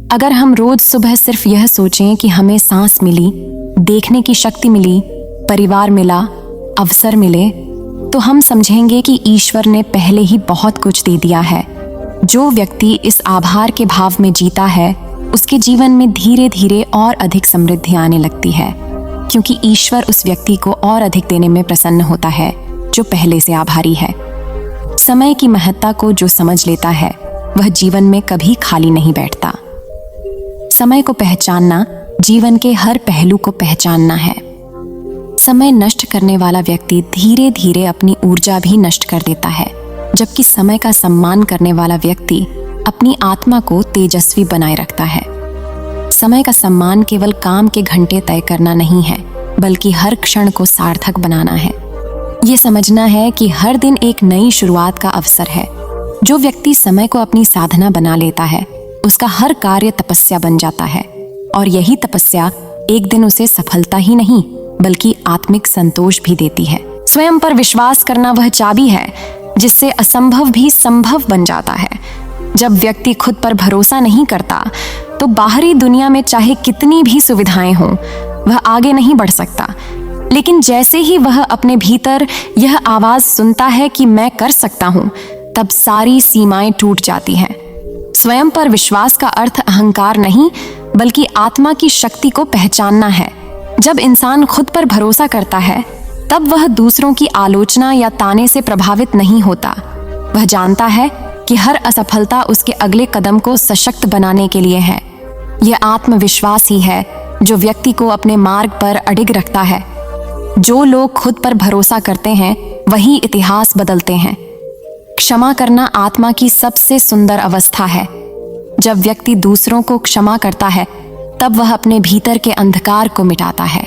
अगर हम रोज सुबह सिर्फ यह सोचें कि हमें सांस मिली, देखने की शक्ति मिली, परिवार मिला, अवसर मिले, तो हम समझेंगे कि ईश्वर ने पहले ही बहुत कुछ दे दिया है। जो व्यक्ति इस आभार के भाव में जीता है, उसके जीवन में धीरे धीरे और अधिक समृद्धि आने लगती है, क्योंकि ईश्वर उस व्यक्ति को और अधिक देने में प्रसन्न होता है जो पहले से आभारी है। समय की महत्ता को जो समझ लेता है, वह जीवन में कभी खाली नहीं बैठता। समय को पहचानना जीवन के हर पहलू को पहचानना है। समय नष्ट करने वाला व्यक्ति धीरे धीरे अपनी ऊर्जा भी नष्ट कर देता है, जबकि समय का सम्मान करने वाला व्यक्ति अपनी आत्मा को तेजस्वी बनाए रखता है। समय का सम्मान केवल काम के घंटे तय करना नहीं है, बल्कि हर क्षण को सार्थक बनाना है। ये समझना है कि हर दिन एक नई शुरुआत का अवसर है। जो व्यक्ति समय को अपनी साधना बना लेता है, उसका हर कार्य तपस्या बन जाता है, और यही तपस्या एक दिन उसे सफलता ही नहीं बल्कि आत्मिक संतोष भी देती है। स्वयं पर विश्वास करना वह चाबी है जिससे असंभव भी संभव बन जाता है। जब व्यक्ति खुद पर भरोसा नहीं करता, तो बाहरी दुनिया में चाहे कितनी भी सुविधाएं हों, वह आगे नहीं बढ़ सकता। लेकिन जैसे ही वह अपने भीतर यह आवाज सुनता है कि मैं कर सकता हूं, तब सारी सीमाएं टूट जाती हैं। स्वयं पर विश्वास का अर्थ अहंकार नहीं, बल्कि आत्मा की शक्ति को पहचानना है। जब इंसान खुद पर भरोसा करता है, तब वह दूसरों की आलोचना या ताने से प्रभावित नहीं होता। वह जानता है कि हर असफलता उसके अगले कदम को सशक्त बनाने के लिए है। यह आत्मविश्वास ही है जो व्यक्ति को अपने मार्ग पर अडिग रखता है। जो लोग खुद पर भरोसा करते हैं, वही इतिहास बदलते हैं। क्षमा करना आत्मा की सबसे सुंदर अवस्था है। जब व्यक्ति दूसरों को क्षमा करता है, तब वह अपने भीतर के अंधकार को मिटाता है।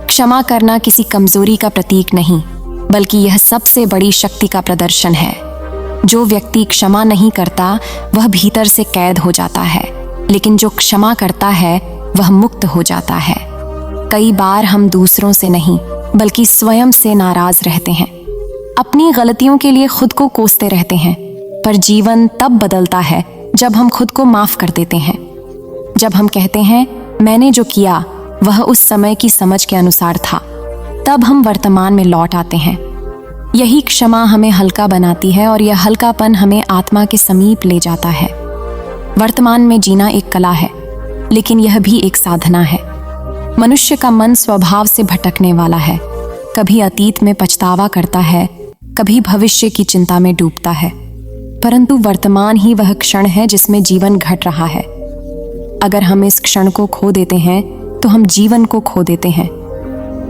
क्षमा करना किसी कमजोरी का प्रतीक नहीं, बल्कि यह सबसे बड़ी शक्ति का प्रदर्शन है। जो व्यक्ति क्षमा नहीं करता, वह भीतर से कैद हो जाता है, लेकिन जो क्षमा करता है, वह मुक्त हो जाता है। कई बार हम दूसरों से नहीं, बल्कि स्वयं से नाराज रहते हैं। अपनी गलतियों के लिए खुद को कोसते रहते हैं, पर जीवन तब बदलता है जब हम खुद को माफ कर देते हैं। जब हम कहते हैं, मैंने जो किया वह उस समय की समझ के अनुसार था, तब हम वर्तमान में लौट आते हैं। यही क्षमा हमें हल्का बनाती है, और यह हल्कापन हमें आत्मा के समीप ले जाता है। वर्तमान में जीना एक कला है, लेकिन यह भी एक साधना है। मनुष्य का मन स्वभाव से भटकने वाला है। कभी अतीत में पछतावा करता है, कभी भविष्य की चिंता में डूबता है, परंतु वर्तमान ही वह क्षण है जिसमें जीवन घट रहा है। अगर हम इस क्षण को खो देते हैं, तो हम जीवन को खो देते हैं।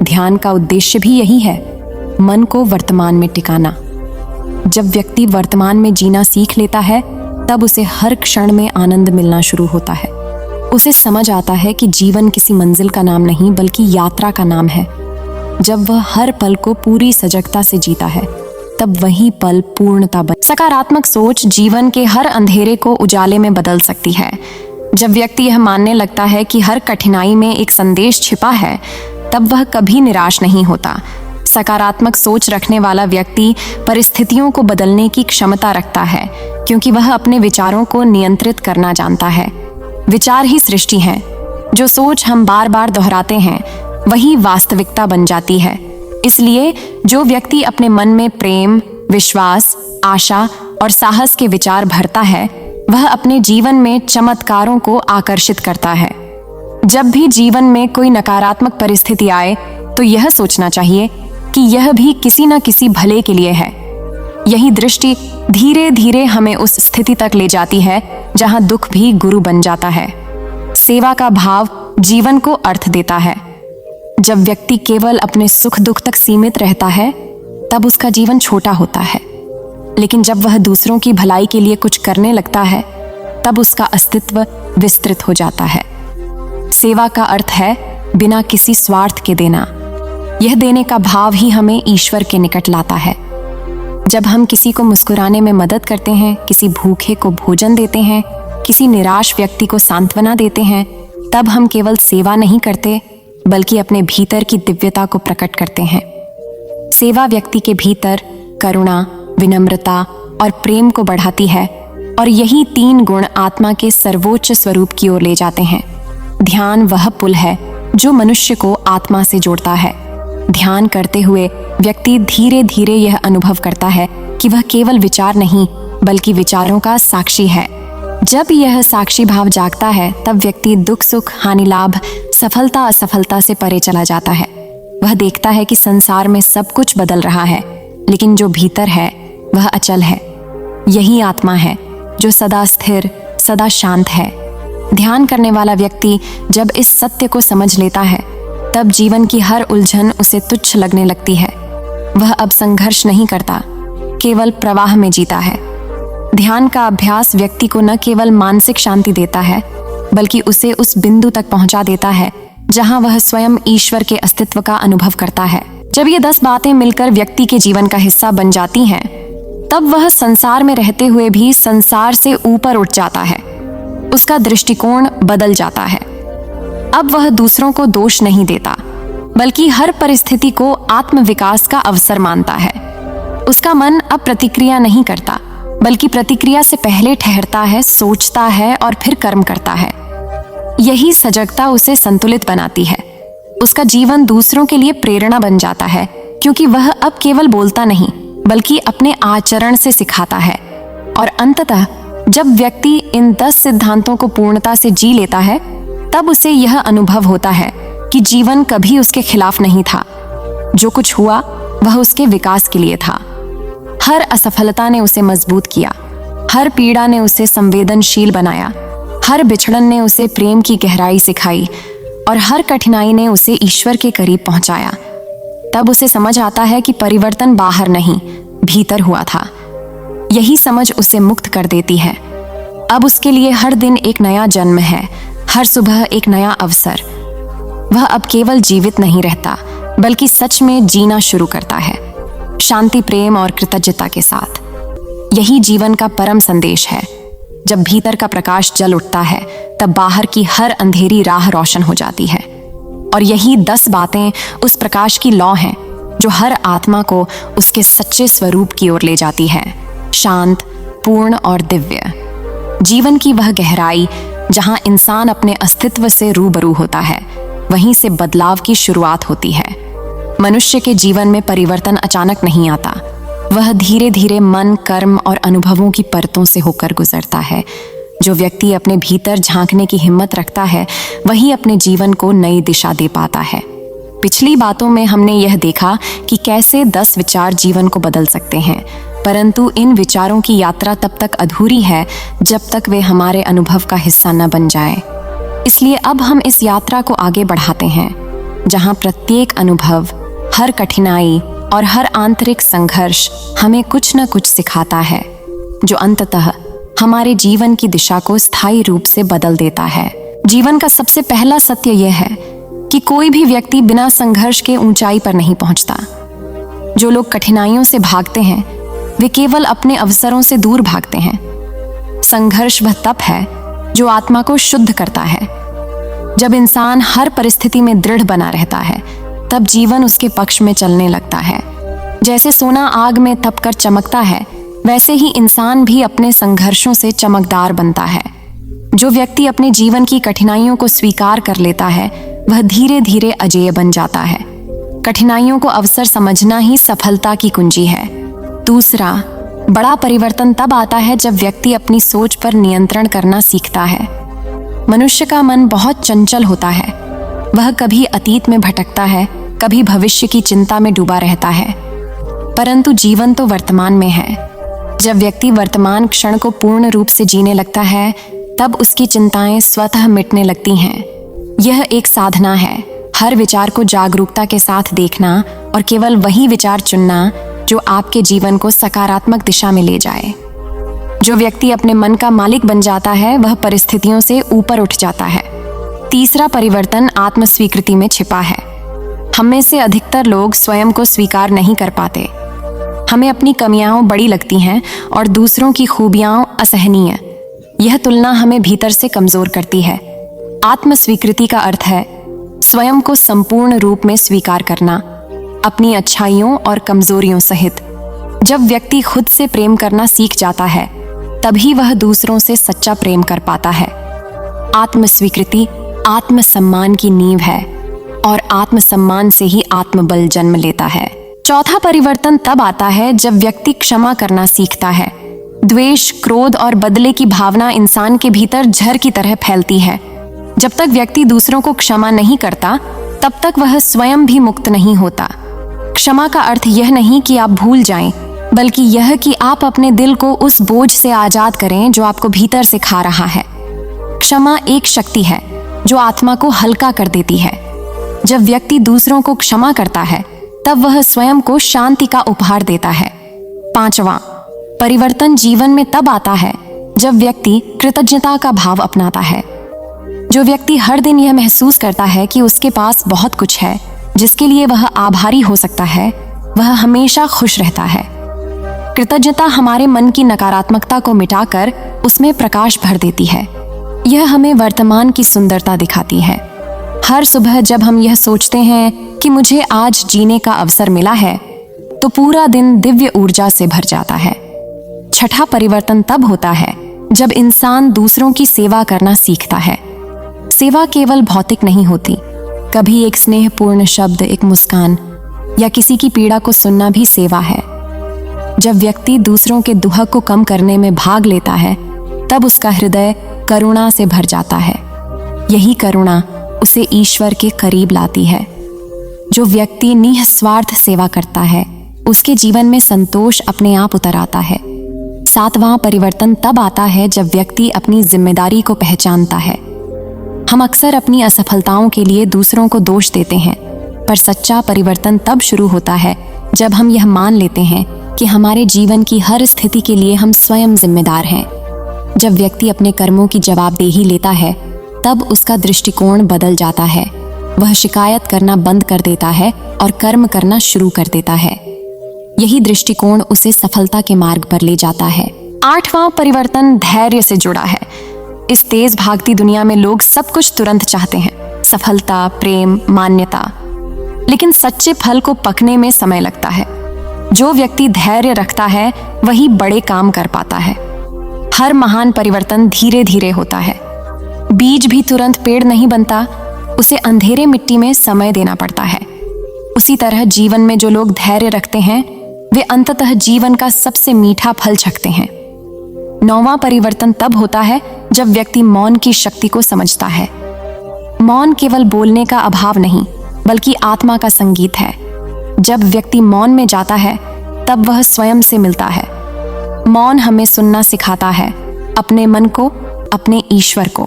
ध्यान का उद्देश्य भी यही है, मन को वर्तमान में टिकाना। जब व्यक्ति वर्तमान में जीना सीख लेता है, तब उसे हर क्षण में आनंद मिलना शुरू होता है। उसे समझ आता है कि जीवन किसी मंजिल का नाम नहीं, बल्कि यात्रा का नाम है। जब वह हर पल को पूरी सजगता से जीता है, तब वही पल पूर्णता बन। सकारात्मक सोच जीवन के हर अंधेरे को उजाले में बदल सकती है। जब व्यक्ति यह मानने लगता है कि हर कठिनाई में एक संदेश छिपा है, तब वह कभी निराश नहीं होता। सकारात्मक सोच रखने वाला व्यक्ति परिस्थितियों को बदलने की क्षमता रखता है, क्योंकि वह अपने विचारों को नियंत्रित करना जानता है। विचार ही सृष्टि है। जो सोच हम बार बार दोहराते हैं, वही वास्तविकता बन जाती है। इसलिए जो व्यक्ति अपने मन में प्रेम, विश्वास, आशा और साहस के विचार भरता है, वह अपने जीवन में चमत्कारों को आकर्षित करता है। जब भी जीवन में कोई नकारात्मक परिस्थिति आए, तो यह सोचना चाहिए कि यह भी किसी न किसी भले के लिए है। यही दृष्टि धीरे धीरे हमें उस स्थिति तक ले जाती है जहां दुख भी गुरु बन जाता है। सेवा का भाव जीवन को अर्थ देता है। जब व्यक्ति केवल अपने सुख दुख तक सीमित रहता है, तब उसका जीवन छोटा होता है। लेकिन जब वह दूसरों की भलाई के लिए कुछ करने लगता है, तब उसका अस्तित्व विस्तृत हो जाता है। सेवा का अर्थ है बिना किसी स्वार्थ के देना। यह देने का भाव ही हमें ईश्वर के निकट लाता है। जब हम किसी को मुस्कुराने में मदद करते हैं, किसी भूखे को भोजन देते हैं, किसी निराश व्यक्ति को सांत्वना देते हैं, तब हम केवल सेवा नहीं करते बल्कि अपने भीतर की दिव्यता को प्रकट करते हैं। सेवा व्यक्ति के भीतर करुणा, विनम्रता और प्रेम को बढ़ाती है और यही 3 गुण आत्मा के सर्वोच्च स्वरूप की ओर ले जाते हैं। ध्यान वह पुल है जो मनुष्य को आत्मा से जोड़ता है। ध्यान करते हुए व्यक्ति धीरे धीरे यह अनुभव करता है कि वह केवल विचार नहीं बल्कि विचारों का साक्षी है। जब यह साक्षी भाव जागता है तब व्यक्ति दुख सुख, हानि लाभ, सफलता असफलता से परे चला जाता है। वह देखता है कि संसार में सब कुछ बदल रहा है, लेकिन जो भीतर है वह अचल है। यही आत्मा है जो सदा स्थिर, सदा शांत है। ध्यान करने वाला व्यक्ति जब इस सत्य को समझ लेता है तब जीवन की हर उलझन उसे तुच्छ लगने लगती है। वह अब संघर्ष नहीं करता, केवल प्रवाह में जीता है। ध्यान का अभ्यास व्यक्ति को न केवल मानसिक शांति देता है बल्कि उसे उस बिंदु तक पहुंचा देता है जहां वह स्वयं ईश्वर के अस्तित्व का अनुभव करता है। जब ये 10 बातें मिलकर व्यक्ति के जीवन का हिस्सा बन जाती हैं, तब वह संसार में रहते हुए भी संसार से ऊपर उठ जाता है। उसका दृष्टिकोण बदल जाता है। अब वह दूसरों को दोष नहीं देता बल्कि हर परिस्थिति को आत्मविकास का अवसर मानता है। उसका मन अब प्रतिक्रिया नहीं करता बल्कि प्रतिक्रिया से पहले ठहरता है, सोचता है और फिर कर्म करता है। यही सजगता उसे संतुलित बनाती है। उसका जीवन दूसरों के लिए प्रेरणा बन जाता है क्योंकि वह अब केवल बोलता नहीं बल्कि अपने आचरण से सिखाता है। और अंततः जब व्यक्ति इन 10 सिद्धांतों को पूर्णता से जी लेता है तब उसे यह अनुभव होता है कि जीवन कभी उसके खिलाफ नहीं था। जो कुछ हुआ वह उसके विकास के लिए था। हर असफलता ने उसे मजबूत किया, हर पीड़ा ने उसे संवेदनशील बनाया, हर बिछड़न ने उसे प्रेम की गहराई सिखाई और हर कठिनाई ने उसे ईश्वर के करीब पहुंचाया। तब उसे समझ आता है कि परिवर्तन बाहर नहीं, भीतर हुआ था। यही समझ उसे मुक्त कर देती है। अब उसके लिए हर दिन एक नया जन्म है, हर सुबह एक नया अवसर। वह अब केवल जीवित नहीं रहता बल्कि सच में जीना शुरू करता है, शांति, प्रेम और कृतज्ञता के साथ। यही जीवन का परम संदेश है। जब भीतर का प्रकाश जल उठता है तब बाहर की हर अंधेरी राह रोशन हो जाती है। और यही 10 बातें उस प्रकाश की लौ हैं जो हर आत्मा को उसके सच्चे स्वरूप की ओर ले जाती है, शांत, पूर्ण और दिव्य। जीवन की वह गहराई जहां इंसान अपने अस्तित्व से रूबरू होता है, वहीं से बदलाव की शुरुआत होती है। मनुष्य के जीवन में परिवर्तन अचानक नहीं आता। वह धीरे धीरे मन, कर्म और अनुभवों की परतों से होकर गुजरता है। जो व्यक्ति अपने भीतर झांकने की हिम्मत रखता है वही अपने जीवन को नई दिशा दे पाता है। पिछली बातों में हमने यह देखा कि कैसे 10 विचार जीवन को बदल सकते हैं, परंतु इन विचारों की यात्रा तब तक अधूरी है जब तक वे हमारे अनुभव का हिस्सा न बन जाए। इसलिए अब हम इस यात्रा को आगे बढ़ाते हैं, जहां प्रत्येक अनुभव, हर कठिनाई और हर आंतरिक संघर्ष हमें कुछ न कुछ सिखाता है, जो अंततः हमारे जीवन की दिशा को स्थायी रूप से बदल देता है। जीवन का सबसे पहला सत्य यह है कि कोई भी व्यक्ति बिना संघर्ष के ऊंचाई पर नहीं पहुंचता। जो लोग कठिनाइयों से भागते हैं वे केवल अपने अवसरों से दूर भागते हैं। संघर्ष वह तप है जो आत्मा को शुद्ध करता है। जब इंसान हर परिस्थिति में दृढ़ बना रहता है तब जीवन उसके पक्ष में चलने लगता है। जैसे सोना आग में तपकर चमकता है, वैसे ही इंसान भी अपने संघर्षों से चमकदार बनता है। जो व्यक्ति अपने जीवन की कठिनाइयों को स्वीकार कर लेता है वह धीरे धीरे अजेय बन जाता है। कठिनाइयों को अवसर समझना ही सफलता की कुंजी है। दूसरा, बड़ा परिवर्तन तब आता है जब व्यक्ति अपनी सोच पर नियंत्रण करना सीखता है। मनुष्य का मन बहुत चंचल होता है। वह कभी अतीत में भटकता है, कभी भविष्य की चिंता में डूबा रहता है, परंतु जीवन तो वर्तमान में है। जब व्यक्ति वर्तमान क्षण को पूर्ण रूप से जीने लगता है तब उसकी चिंताएं स्वतः मिटने लगती हैं। यह एक साधना है, हर विचार को जागरूकता के साथ देखना और केवल वही विचार चुनना जो आपके जीवन को सकारात्मक दिशा में ले जाए। जो व्यक्ति अपने मन का मालिक बन जाता है वह परिस्थितियों से ऊपर उठ जाता है। तीसरा परिवर्तन आत्मस्वीकृति में छिपा है। हम में से अधिकतर लोग स्वयं को स्वीकार नहीं कर पाते। हमें अपनी कमियां बड़ी लगती हैं और दूसरों की खूबियां असहनीय। यह तुलना हमें भीतर से कमजोर करती है। आत्मस्वीकृति का अर्थ है स्वयं को संपूर्ण रूप में स्वीकार करना, अपनी अच्छाइयों और कमजोरियों सहित। जब व्यक्ति खुद से प्रेम करना सीख जाता है, तभी वह दूसरों से सच्चा प्रेम कर पाता है। आत्मस्वीकृति आत्मसम्मान की नींव है और आत्मसम्मान से ही आत्मबल जन्म लेता है। चौथा परिवर्तन तब आता है जब व्यक्ति क्षमा करना सीखता है। द्वेष, क्रोध और बदले की भावना इंसान के भीतर झर की तरह फैलती है। जब तक व्यक्ति दूसरों को क्षमा नहीं करता, तब तक वह स्वयं भी मुक्त नहीं होता। क्षमा का अर्थ यह नहीं कि आप भूल जाएं, बल्कि यह कि आप अपने दिल को उस बोझ से आजाद करें जो आपको भीतर से खा रहा है। क्षमा एक शक्ति है जो आत्मा को हल्का कर देती है। जब व्यक्ति दूसरों को क्षमा करता है, तब वह स्वयं को शांति का उपहार देता है। पांचवां परिवर्तन जीवन में तब आता है जब व्यक्ति कृतज्ञता का भाव अपनाता है। जो व्यक्ति हर दिन यह महसूस करता है कि उसके पास बहुत कुछ है जिसके लिए वह आभारी हो सकता है, वह हमेशा खुश रहता है। कृतज्ञता हमारे मन की नकारात्मकता को मिटाकर उसमें प्रकाश भर देती है। यह हमें वर्तमान की सुंदरता दिखाती है। हर सुबह जब हम यह सोचते हैं कि मुझे आज जीने का अवसर मिला है, तो पूरा दिन दिव्य ऊर्जा से भर जाता है। छठा परिवर्तन तब होता है जब इंसान दूसरों की सेवा करना सीखता है। सेवा केवल भौतिक नहीं होती। कभी एक स्नेहपूर्ण शब्द, एक मुस्कान या किसी की पीड़ा को सुनना भी सेवा है। जब व्यक्ति दूसरों के दुख को कम करने में भाग लेता है, तब उसका हृदय करुणा से भर जाता है। यही करुणा उसे ईश्वर के करीब लाती है। जो व्यक्ति निस्वार्थ सेवा करता है, उसके जीवन में संतोष अपने आप उतर आता है। सातवां परिवर्तन तब आता है जब व्यक्ति अपनी जिम्मेदारी को पहचानता है। हम अक्सर अपनी असफलताओं के लिए दूसरों को दोष देते हैं, पर सच्चा परिवर्तन तब शुरू होता है जब हम यह मान लेते हैं कि हमारे जीवन की हर स्थिति के लिए हम स्वयं जिम्मेदार हैं। जब व्यक्ति अपने कर्मों की जवाबदेही लेता है, तब उसका दृष्टिकोण बदल जाता है। वह शिकायत करना बंद कर देता है और कर्म करना शुरू कर देता है। यही दृष्टिकोण उसे सफलता के मार्ग पर ले जाता है। आठवां परिवर्तन धैर्य से जुड़ा है। इस तेज भागती दुनिया में लोग सब कुछ तुरंत चाहते हैं, सफलता, प्रेम, मान्यता, लेकिन सच्चे फल को पकने में समय लगता है। जो व्यक्ति धैर्य रखता है, वही बड़े काम कर पाता है। हर महान परिवर्तन धीरे धीरे होता है। बीज भी तुरंत पेड़ नहीं बनता, उसे अंधेरे मिट्टी में समय देना पड़ता है। उसी तरह जीवन में जो लोग धैर्य रखते हैं, वे अंततः जीवन का सबसे मीठा फल चखते हैं। नौवां परिवर्तन तब होता है जब व्यक्ति मौन की शक्ति को समझता है। मौन केवल बोलने का अभाव नहीं, बल्कि आत्मा का संगीत है। जब व्यक्ति मौन में जाता है, तब वह स्वयं से मिलता है। मौन हमें सुनना सिखाता है, अपने मन को, अपने ईश्वर को।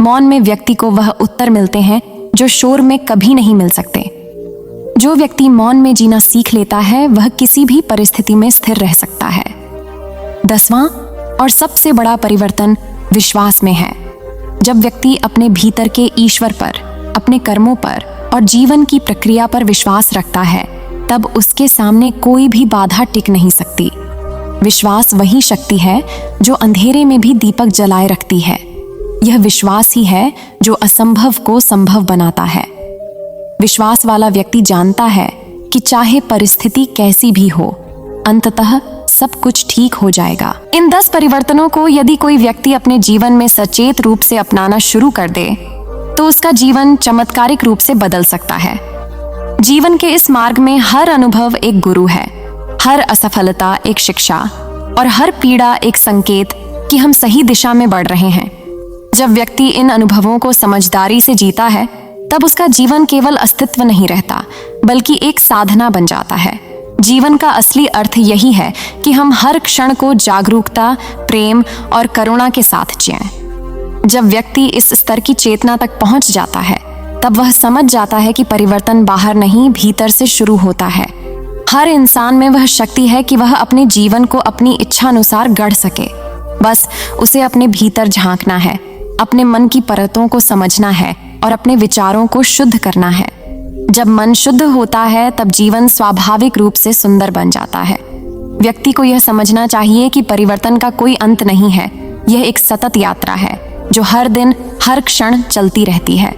मौन में व्यक्ति को वह उत्तर मिलते हैं जो शोर में कभी नहीं मिल सकते। जो व्यक्ति मौन में जीना सीख लेता है, वह किसी भी परिस्थिति में स्थिर रह सकता है। 10वां और सबसे बड़ा परिवर्तन विश्वास में है। जब व्यक्ति अपने भीतर के ईश्वर पर, अपने कर्मों पर और जीवन की प्रक्रिया पर विश्वास रखता है, तब उसके सामने कोई भी बाधा टिक नहीं सकती। विश्वास वही शक्ति है जो अंधेरे में भी दीपक जलाए रखती है। यह विश्वास ही है जो असंभव को संभव बनाता है। विश्वास वाला व्यक्ति जानता है कि चाहे परिस्थिति कैसी भी हो, अंततः सब कुछ ठीक हो जाएगा। इन 10 परिवर्तनों को यदि कोई व्यक्ति अपने जीवन में सचेत रूप से अपनाना शुरू कर दे, तो उसका जीवन चमत्कारिक रूप से बदल सकता है। जीवन के इस मार्ग में हर अनुभव एक गुरु है, हर असफलता एक शिक्षा और हर पीड़ा एक संकेत कि हम सही दिशा में बढ़ रहे हैं। जब व्यक्ति इन अनुभवों को समझदारी से जीता है, तब उसका जीवन केवल अस्तित्व नहीं रहता, बल्कि एक साधना बन जाता है। जीवन का असली अर्थ यही है कि हम हर क्षण को जागरूकता, प्रेम और करुणा के साथ जिएं। जब व्यक्ति इस स्तर की चेतना तक पहुंच जाता है, तब वह समझ जाता है कि परिवर्तन बाहर नहीं, भीतर से शुरू होता है। हर इंसान में वह शक्ति है कि वह अपने जीवन को अपनी इच्छा अनुसार गढ़ सके। बस उसे अपने भीतर झांकना है, अपने मन की परतों को समझना है और अपने विचारों को शुद्ध करना है। जब मन शुद्ध होता है तब जीवन स्वाभाविक रूप से सुंदर बन जाता है। व्यक्ति को यह समझना चाहिए कि परिवर्तन का कोई अंत नहीं है, यह एक सतत यात्रा है जो हर दिन हर क्षण चलती रहती है।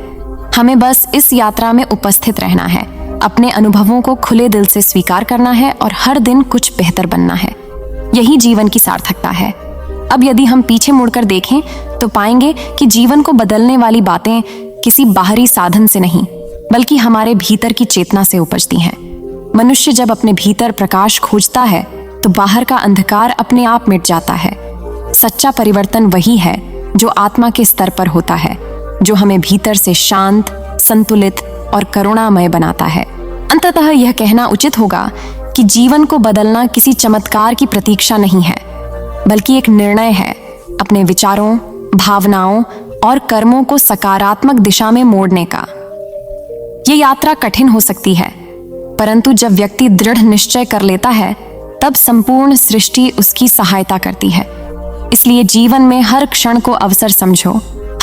हमें बस इस यात्रा में उपस्थित रहना है, अपने अनुभवों को खुले दिल से स्वीकार करना है और हर दिन कुछ बेहतर बनना है। यही जीवन की सार्थकता है। अब यदि हम पीछे मुड़कर देखें तो पाएंगे कि जीवन को बदलने वाली बातें किसी बाहरी साधन से नहीं बल्कि हमारे भीतर की चेतना से उपजती हैं। मनुष्य जब अपने भीतर प्रकाश खोजता है तो बाहर का अंधकार अपने आप मिट जाता है। सच्चा परिवर्तन वही है जो आत्मा के स्तर पर होता है, जो हमें भीतर से शांत, संतुलित और करुणामय बनाता है। अंततः यह कहना उचित होगा कि जीवन को बदलना किसी चमत्कार की प्रतीक्षा नहीं है, बल्कि एक निर्णय है अपने विचारों, भावनाओं और कर्मों को सकारात्मक दिशा में मोड़ने का। ये यात्रा कठिन हो सकती है, परंतु जब व्यक्ति दृढ़ निश्चय कर लेता है तब संपूर्ण सृष्टि उसकी सहायता करती है। इसलिए जीवन में हर क्षण को अवसर समझो,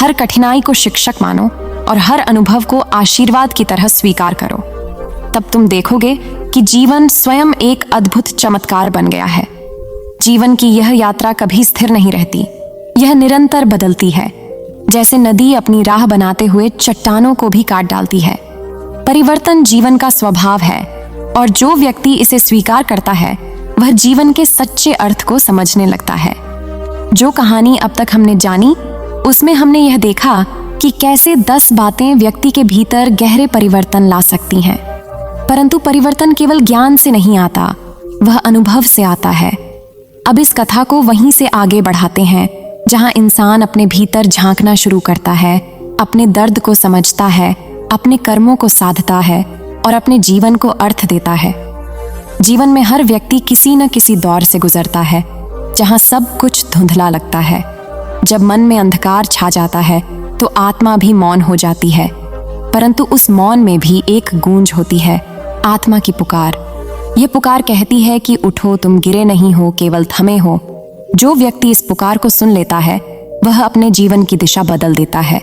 हर कठिनाई को शिक्षक मानो और हर अनुभव को आशीर्वाद की तरह स्वीकार करो। तब तुम देखोगे कि जीवन स्वयं एक अद्भुत चमत्कार बन गया है। जीवन की यह यात्रा कभी स्थिर नहीं रहती, यह निरंतर बदलती है। जैसे नदी अपनी राह बनाते हुए चट्टानों को भी काट डालती है। परिवर्तन जीवन का स्वभाव है और जो व्यक्ति इसे स्वीकार करता है वह जीवन के सच्चे अर्थ को समझने लगता है। जो कहानी अब तक हमने जानी उसमें हमने यह देखा कि कैसे 10 बातें व्यक्ति के भीतर गहरे परिवर्तन ला सकती हैं। परंतु परिवर्तन केवल ज्ञान से नहीं आता, वह अनुभव से आता है। अब इस कथा को वहीं से आगे बढ़ाते हैं जहां इंसान अपने भीतर झांकना शुरू करता है, अपने दर्द को समझता है, अपने कर्मों को साधता है और अपने जीवन को अर्थ देता है। जीवन में हर व्यक्ति किसी न किसी दौर से गुजरता है जहां सब कुछ धुंधला लगता है। जब मन में अंधकार छा जाता है तो आत्मा भी मौन हो जाती है, परंतु उस मौन में भी एक गूंज होती है, आत्मा की पुकार। यह पुकार कहती है कि उठो, तुम गिरे नहीं हो, केवल थमे हो। जो व्यक्ति इस पुकार को सुन लेता है वह अपने जीवन की दिशा बदल देता है।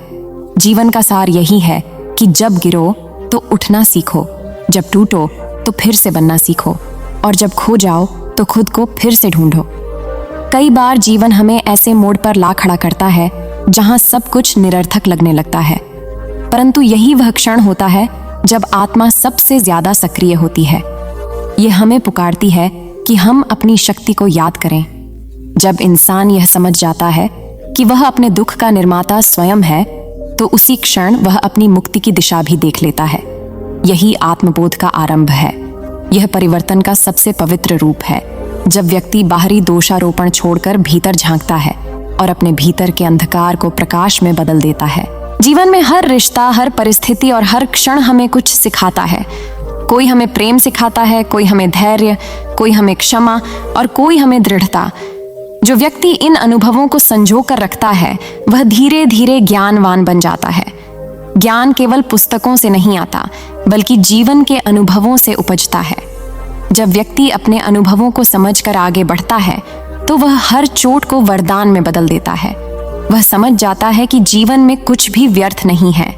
जीवन का सार यही है कि जब गिरो तो उठना सीखो, जब टूटो तो फिर से बनना सीखो और जब खो जाओ तो खुद को फिर से ढूंढो। कई बार जीवन हमें ऐसे मोड़ पर ला खड़ा करता है जहां सब कुछ निरर्थक लगने लगता है, परंतु यही वह क्षण होता है जब आत्मा सबसे ज्यादा सक्रिय होती है। यह हमें पुकारती है कि हम अपनी शक्ति को याद करें। जब इंसान यह समझ जाता है कि वह अपने दुख का निर्माता स्वयं है तो उसी क्षण वह अपनी मुक्ति की दिशा भी देख लेता है। यही आत्मबोध का आरंभ है। यह परिवर्तन का सबसे पवित्र रूप है, जब व्यक्ति बाहरी दोषारोपण छोड़कर भीतर झांकता है और अपने भीतर के अंधकार को प्रकाश में बदल देता है। जीवन में हर रिश्ता, हर परिस्थिति और हर क्षण हमें कुछ सिखाता है। कोई हमें प्रेम सिखाता है, कोई हमें धैर्य, कोई हमें क्षमा और कोई हमें दृढ़ता। जो व्यक्ति इन अनुभवों को संजो कर रखता है वह धीरे धीरे ज्ञानवान बन जाता है। ज्ञान केवल पुस्तकों से नहीं आता बल्कि जीवन के अनुभवों से उपजता है। जब व्यक्ति अपने अनुभवों को समझकर आगे बढ़ता है तो वह हर चोट को वरदान में बदल देता है। वह समझ जाता है कि जीवन में कुछ भी व्यर्थ नहीं है,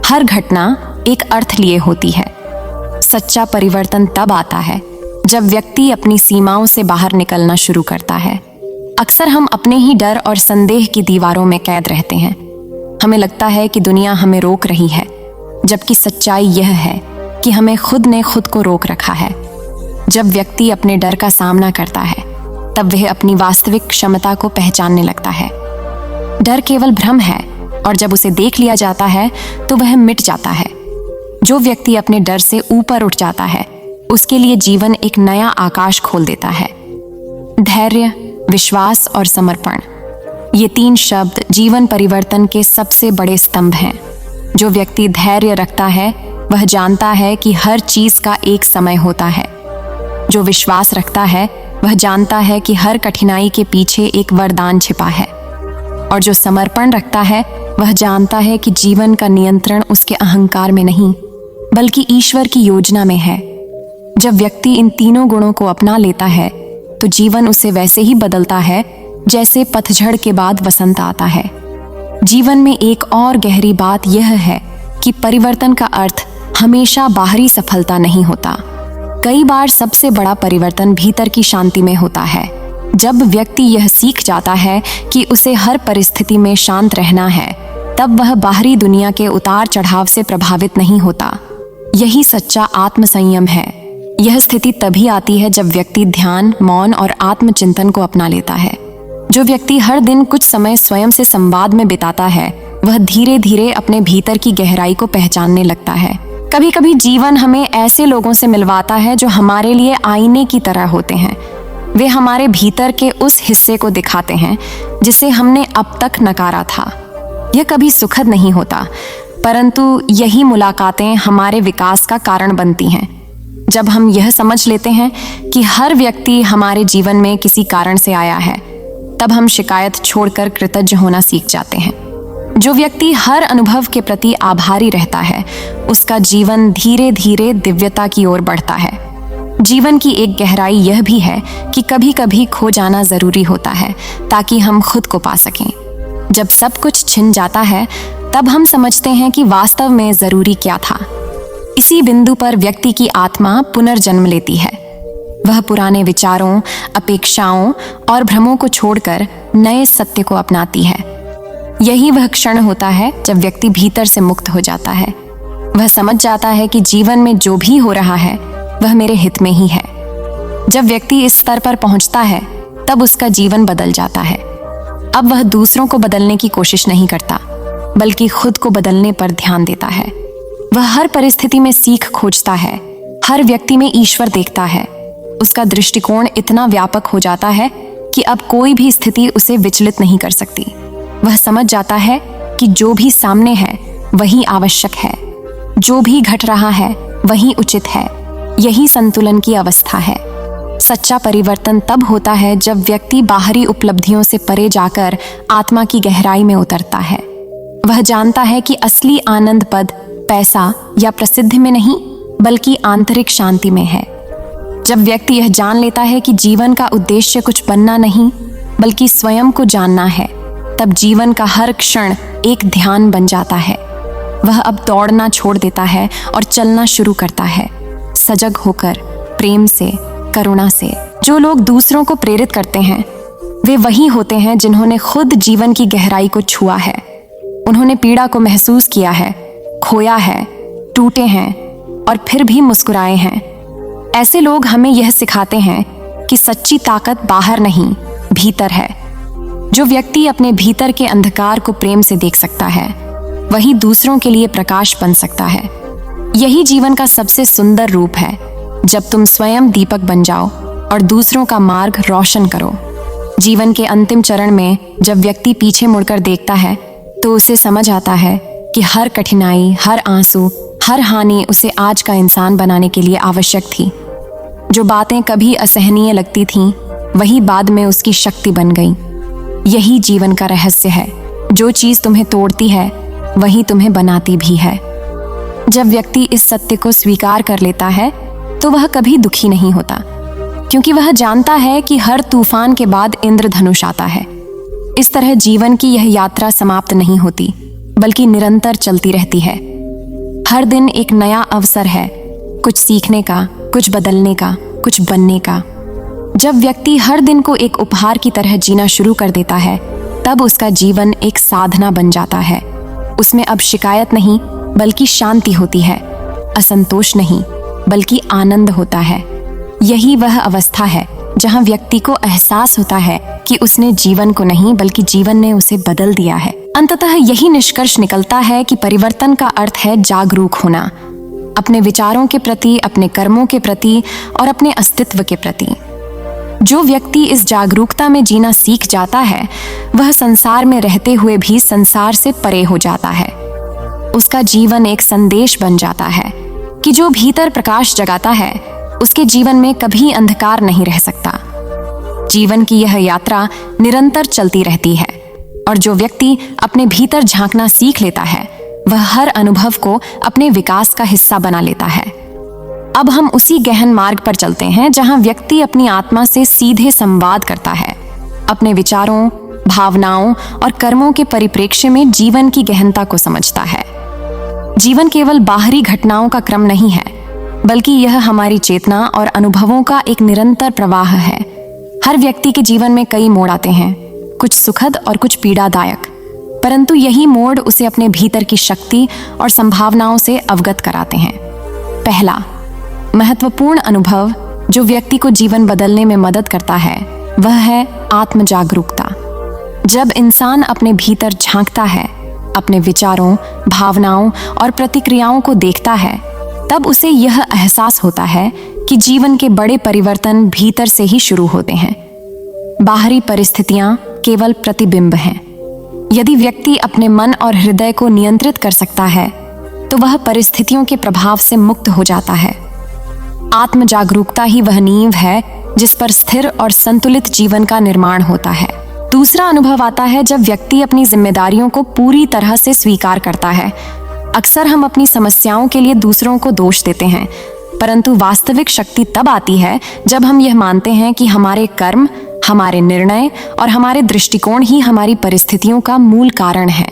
हर घटना एक अर्थ लिए होती है। सच्चा परिवर्तन तब आता है जब व्यक्ति अपनी सीमाओं से बाहर निकलना शुरू करता है। अक्सर हम अपने ही डर और संदेह की दीवारों में कैद रहते हैं। हमें लगता है कि दुनिया हमें रोक रही है, जबकि सच्चाई यह है कि हमें खुद ने खुद को रोक रखा है। जब व्यक्ति अपने डर का सामना करता है तब वह अपनी वास्तविक क्षमता को पहचानने लगता है। डर केवल भ्रम है और जब उसे देख लिया जाता है तो वह मिट जाता है। जो व्यक्ति अपने डर से ऊपर उठ जाता है उसके लिए जीवन एक नया आकाश खोल देता है। धैर्य, विश्वास और समर्पण, ये 3 शब्द जीवन परिवर्तन के सबसे बड़े स्तंभ हैं। जो व्यक्ति धैर्य रखता है वह जानता है कि हर चीज का एक समय होता है। जो विश्वास रखता है वह जानता है कि हर कठिनाई के पीछे एक वरदान छिपा है। और जो समर्पण रखता है वह जानता है कि जीवन का नियंत्रण उसके अहंकार में नहीं बल्कि ईश्वर की योजना में है। जब व्यक्ति इन तीनों गुणों को अपना लेता है तो जीवन उसे वैसे ही बदलता है जैसे पतझड़ के बाद वसंत आता है। जीवन में एक और गहरी बात यह है कि परिवर्तन का अर्थ हमेशा बाहरी सफलता नहीं होता। कई बार सबसे बड़ा परिवर्तन भीतर की शांति में होता है। जब व्यक्ति यह सीख जाता है कि उसे हर परिस्थिति में शांत रहना है, तब वह बाहरी दुनिया के उतार चढ़ाव से प्रभावित नहीं होता। यही सच्चा आत्मसंयम है। यह स्थिति तभी आती है जब व्यक्ति ध्यान, मौन और आत्मचिंतन को अपना लेता है। जो व्यक्ति हर दिन कुछ समय स्वयं से संवाद में बिताता है, वह धीरे धीरे अपने भीतर की गहराई को पहचानने लगता है। कभी कभी जीवन हमें ऐसे लोगों से मिलवाता है जो हमारे लिए आईने की तरह होते हैं। वे हमारे भीतर के उस हिस्से को दिखाते हैं जिसे हमने अब तक नकारा था। यह कभी सुखद नहीं होता, परंतु यही मुलाकातें हमारे विकास का कारण बनती हैं। जब हम यह समझ लेते हैं कि हर व्यक्ति हमारे जीवन में किसी कारण से आया है, तब हम शिकायत छोड़कर कृतज्ञ होना सीख जाते हैं। जो व्यक्ति हर अनुभव के प्रति आभारी रहता है, उसका जीवन धीरे धीरे दिव्यता की ओर बढ़ता है। जीवन की एक गहराई यह भी है कि कभी कभी खो जाना जरूरी होता है ताकि हम खुद को पा सकें। जब सब कुछ छिन जाता है, तब हम समझते हैं कि वास्तव में जरूरी क्या था। इसी बिंदु पर व्यक्ति की आत्मा पुनर्जन्म लेती है। वह पुराने विचारों, अपेक्षाओं और भ्रमों को छोड़कर नए सत्य को अपनाती है। यही वह क्षण होता है जब व्यक्ति भीतर से मुक्त हो जाता है। वह समझ जाता है कि जीवन में जो भी हो रहा है वह मेरे हित में ही है। जब व्यक्ति इस स्तर पर पहुंचता है, तब उसका जीवन बदल जाता है। अब वह दूसरों को बदलने की कोशिश नहीं करता, बल्कि खुद को बदलने पर ध्यान देता है। वह हर परिस्थिति में सीख खोजता है, हर व्यक्ति में ईश्वर देखता है। उसका दृष्टिकोण इतना व्यापक हो जाता है कि अब कोई भी स्थिति उसे विचलित नहीं कर सकती। वह समझ जाता है कि जो भी सामने है वही आवश्यक है, जो भी घट रहा है वही उचित है। यही संतुलन की अवस्था है। सच्चा परिवर्तन तब होता है जब व्यक्ति बाहरी उपलब्धियों से परे जाकर आत्मा की गहराई में उतरता है। वह जानता है कि असली आनंद पद पैसा या प्रसिद्धि में नहीं, बल्कि आंतरिक शांति में है। जब व्यक्ति यह जान लेता है कि जीवन का उद्देश्य कुछ बनना नहीं, बल्कि स्वयं को जानना है, तब जीवन का हर क्षण एक ध्यान बन जाता है। वह अब दौड़ना छोड़ देता है और चलना शुरू करता है, सजग होकर, प्रेम से, करुणा से। जो लोग दूसरों को प्रेरित करते हैं, वे वही होते हैं जिन्होंने खुद जीवन की गहराई को छुआ है। उन्होंने पीड़ा को महसूस किया है, खोया है, टूटे हैं और फिर भी मुस्कुराए हैं। ऐसे लोग हमें यह सिखाते हैं कि सच्ची ताकत बाहर नहीं, भीतर है। जो व्यक्ति अपने भीतर के अंधकार को प्रेम से देख सकता है, वही दूसरों के लिए प्रकाश बन सकता है। यही जीवन का सबसे सुंदर रूप है, जब तुम स्वयं दीपक बन जाओ और दूसरों का मार्ग रोशन करो। जीवन के अंतिम चरण में जब व्यक्ति पीछे मुड़कर देखता है, तो उसे समझ आता है कि हर कठिनाई, हर आंसू, हर हानि उसे आज का इंसान बनाने के लिए आवश्यक थी। जो बातें कभी असहनीय लगती थीं, वही बाद में उसकी शक्ति बन गई। यही जीवन का रहस्य है। जो चीज तुम्हें तोड़ती है, वही तुम्हें बनाती भी है। जब व्यक्ति इस सत्य को स्वीकार कर लेता है, तो वह कभी दुखी नहीं होता, क्योंकि वह जानता है कि हर तूफान के बाद इंद्रधनुष आता है। इस तरह जीवन की यह यात्रा समाप्त नहीं होती, बल्कि निरंतर चलती रहती है। हर दिन एक नया अवसर है, कुछ सीखने का, कुछ बदलने का, कुछ बनने का। जब व्यक्ति हर दिन को एक उपहार की तरह जीना शुरू कर देता है, तब उसका जीवन एक साधना बन जाता है। उसमें अब शिकायत नहीं, बल्कि शांति होती है। असंतोष नहीं, बल्कि आनंद होता है। यही वह अवस्था है जहां व्यक्ति को एहसास होता है कि उसने जीवन को नहीं, बल्कि जीवन ने उसे बदल दिया है। अंततः यही निष्कर्ष निकलता है कि परिवर्तन का अर्थ है जागरूक होना, अपने विचारों के प्रति, अपने कर्मों के प्रति और अपने अस्तित्व के प्रति। जो व्यक्ति इस जागरूकता में जीना सीख जाता है, वह संसार में रहते हुए भी संसार से परे हो जाता है। उसका जीवन एक संदेश बन जाता है कि जो भीतर प्रकाश जगाता है, उसके जीवन में कभी अंधकार नहीं रह सकता। जीवन की यह यात्रा निरंतर चलती रहती है, और जो व्यक्ति अपने भीतर झांकना सीख लेता है, वह हर अनुभव को अपने विकास का हिस्सा बना लेता है। अब हम उसी गहन मार्ग पर चलते हैं जहां व्यक्ति अपनी आत्मा से सीधे संवाद करता है, अपने विचारों, भावनाओं और कर्मों के परिप्रेक्ष्य में जीवन की गहनता को समझता है। जीवन केवल बाहरी घटनाओं का क्रम नहीं है, बल्कि यह हमारी चेतना और अनुभवों का एक निरंतर प्रवाह है। हर व्यक्ति के जीवन में कई मोड़ आते हैं, कुछ सुखद और कुछ पीड़ादायक, परंतु यही मोड़ उसे अपने भीतर की शक्ति और संभावनाओं से अवगत कराते हैं। पहला महत्वपूर्ण अनुभव जो व्यक्ति को जीवन बदलने में मदद करता है, वह है आत्म जागरूकता। जब इंसान अपने भीतर झांकता है, अपने विचारों, भावनाओं और प्रतिक्रियाओं को देखता है, तब उसे यह एहसास होता है कि जीवन के बड़े परिवर्तन भीतर से ही शुरू होते हैं। बाहरी परिस्थितियां केवल प्रतिबिंब हैं। यदि व्यक्ति अपने मन और हृदय को नियंत्रित कर सकता है, तो वह परिस्थितियों के प्रभाव से मुक्त हो जाता है। आत्म जागरूकता ही वह नींव है जिस पर स्थिर और संतुलित जीवन का निर्माण होता है। दूसरा अनुभव आता है जब व्यक्ति अपनी जिम्मेदारियों को पूरी तरह से स्वीकार करता है। अक्सर हम अपनी समस्याओं के लिए दूसरों को दोष देते हैं, परंतु वास्तविक शक्ति तब आती है जब हम यह मानते हैं कि हमारे कर्म, हमारे निर्णय और हमारे दृष्टिकोण ही हमारी परिस्थितियों का मूल कारण है।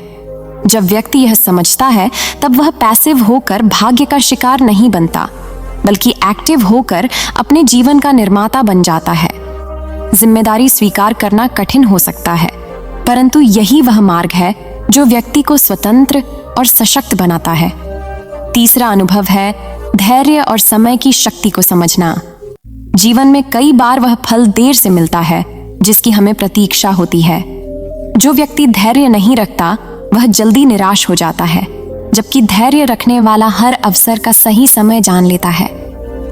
जब व्यक्ति यह समझता है, तब वह पैसिव होकर भाग्य का शिकार नहीं बनता, बल्कि एक्टिव होकर अपने जीवन का निर्माता बन जाता है। जिम्मेदारी स्वीकार करना कठिन हो सकता है, परंतु यही वह मार्ग है जो व्यक्ति को स्वतंत्र और सशक्त बनाता है। तीसरा अनुभव है धैर्य और समय की शक्ति को समझना। जीवन में कई बार वह फल देर से मिलता है जिसकी हमें प्रतीक्षा होती है। जो व्यक्ति धैर्य नहीं रखता, वह जल्दी निराश हो जाता है, जबकि धैर्य रखने वाला हर अवसर का सही समय जान लेता है।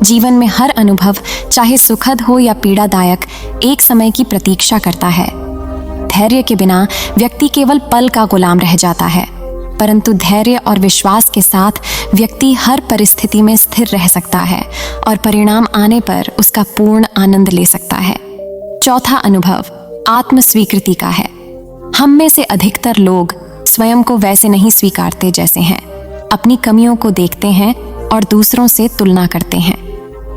जीवन में हर अनुभव, चाहे सुखद हो या पीड़ादायक, एक समय की प्रतीक्षा करता है। धैर्य के बिना व्यक्ति केवल पल का गुलाम रह जाता है, परंतु धैर्य और विश्वास के साथ व्यक्ति हर परिस्थिति में स्थिर रह सकता है और परिणाम आने पर उसका पूर्ण आनंद ले सकता है। चौथा अनुभव आत्म स्वीकृति का है। हम में से अधिकतर लोग स्वयं को वैसे नहीं स्वीकारते जैसे हैं। अपनी कमियों को देखते हैं और दूसरों से तुलना करते हैं,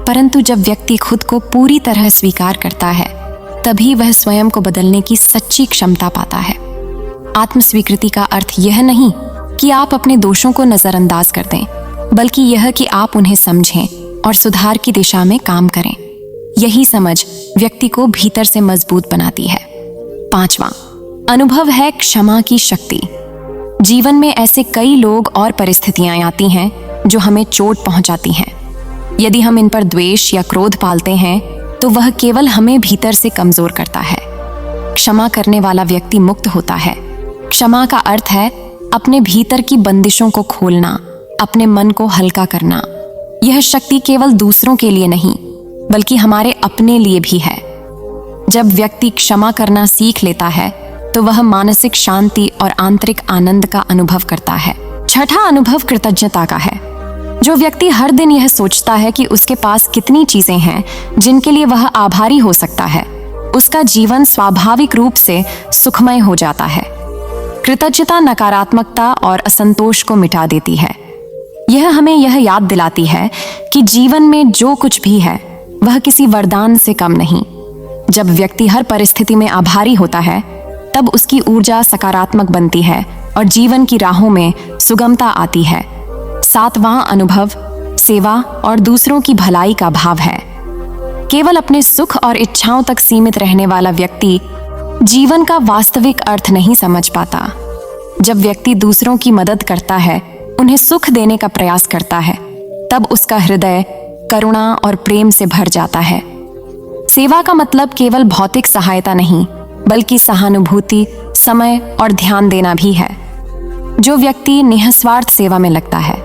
परंतु जब व्यक्ति खुद को पूरी तरह स्वीकार करता है, तभी वह स्वयं को बदलने की सच्ची क्षमता पाता है। आत्म स्वीकृति का अर्थ यह नहीं कि आप अपने दोषों को नजरअंदाज कर दें, बल्कि यह कि आप उन्हें समझें और सुधार की दिशा में काम करें। यही समझ व्यक्ति को भीतर से मजबूत बनाती है। पांचवा अनुभव है क्षमा की शक्ति। जीवन में ऐसे कई लोग और परिस्थितियां आती हैं जो हमें चोट पहुंचाती हैं। यदि हम इन पर द्वेष या क्रोध पालते हैं, तो वह केवल हमें भीतर से कमजोर करता है। क्षमा करने वाला व्यक्ति मुक्त होता है। क्षमा का अर्थ है अपने भीतर की बंदिशों को खोलना, अपने मन को हल्का करना। यह शक्ति केवल दूसरों के लिए नहीं, बल्कि हमारे अपने लिए भी है। जब व्यक्ति क्षमा करना सीख लेता है, तो वह मानसिक शांति और आंतरिक आनंद का अनुभव करता है। छठा अनुभव कृतज्ञता का है। जो व्यक्ति हर दिन यह सोचता है कि उसके पास कितनी चीजें हैं जिनके लिए वह आभारी हो सकता है, उसका जीवन स्वाभाविक रूप से सुखमय हो जाता है। कृतज्ञता नकारात्मकता और असंतोष को मिटा देती है। यह हमें यह याद दिलाती है कि जीवन में जो कुछ भी है, वह किसी वरदान से कम नहीं। जब व्यक्ति हर परिस्थिति में आभारी होता है, तब उसकी ऊर्जा सकारात्मक बनती है और जीवन की राहों में सुगमता आती है। सातवां अनुभव सेवा और दूसरों की भलाई का भाव है। केवल अपने सुख और इच्छाओं तक सीमित रहने वाला व्यक्ति जीवन का वास्तविक अर्थ नहीं समझ पाता। जब व्यक्ति दूसरों की मदद करता है, उन्हें सुख देने का प्रयास करता है, तब उसका हृदय करुणा और प्रेम से भर जाता है। सेवा का मतलब केवल भौतिक सहायता नहीं, बल्कि सहानुभूति, समय और ध्यान देना भी है। जो व्यक्ति निःस्वार्थ सेवा में लगता है,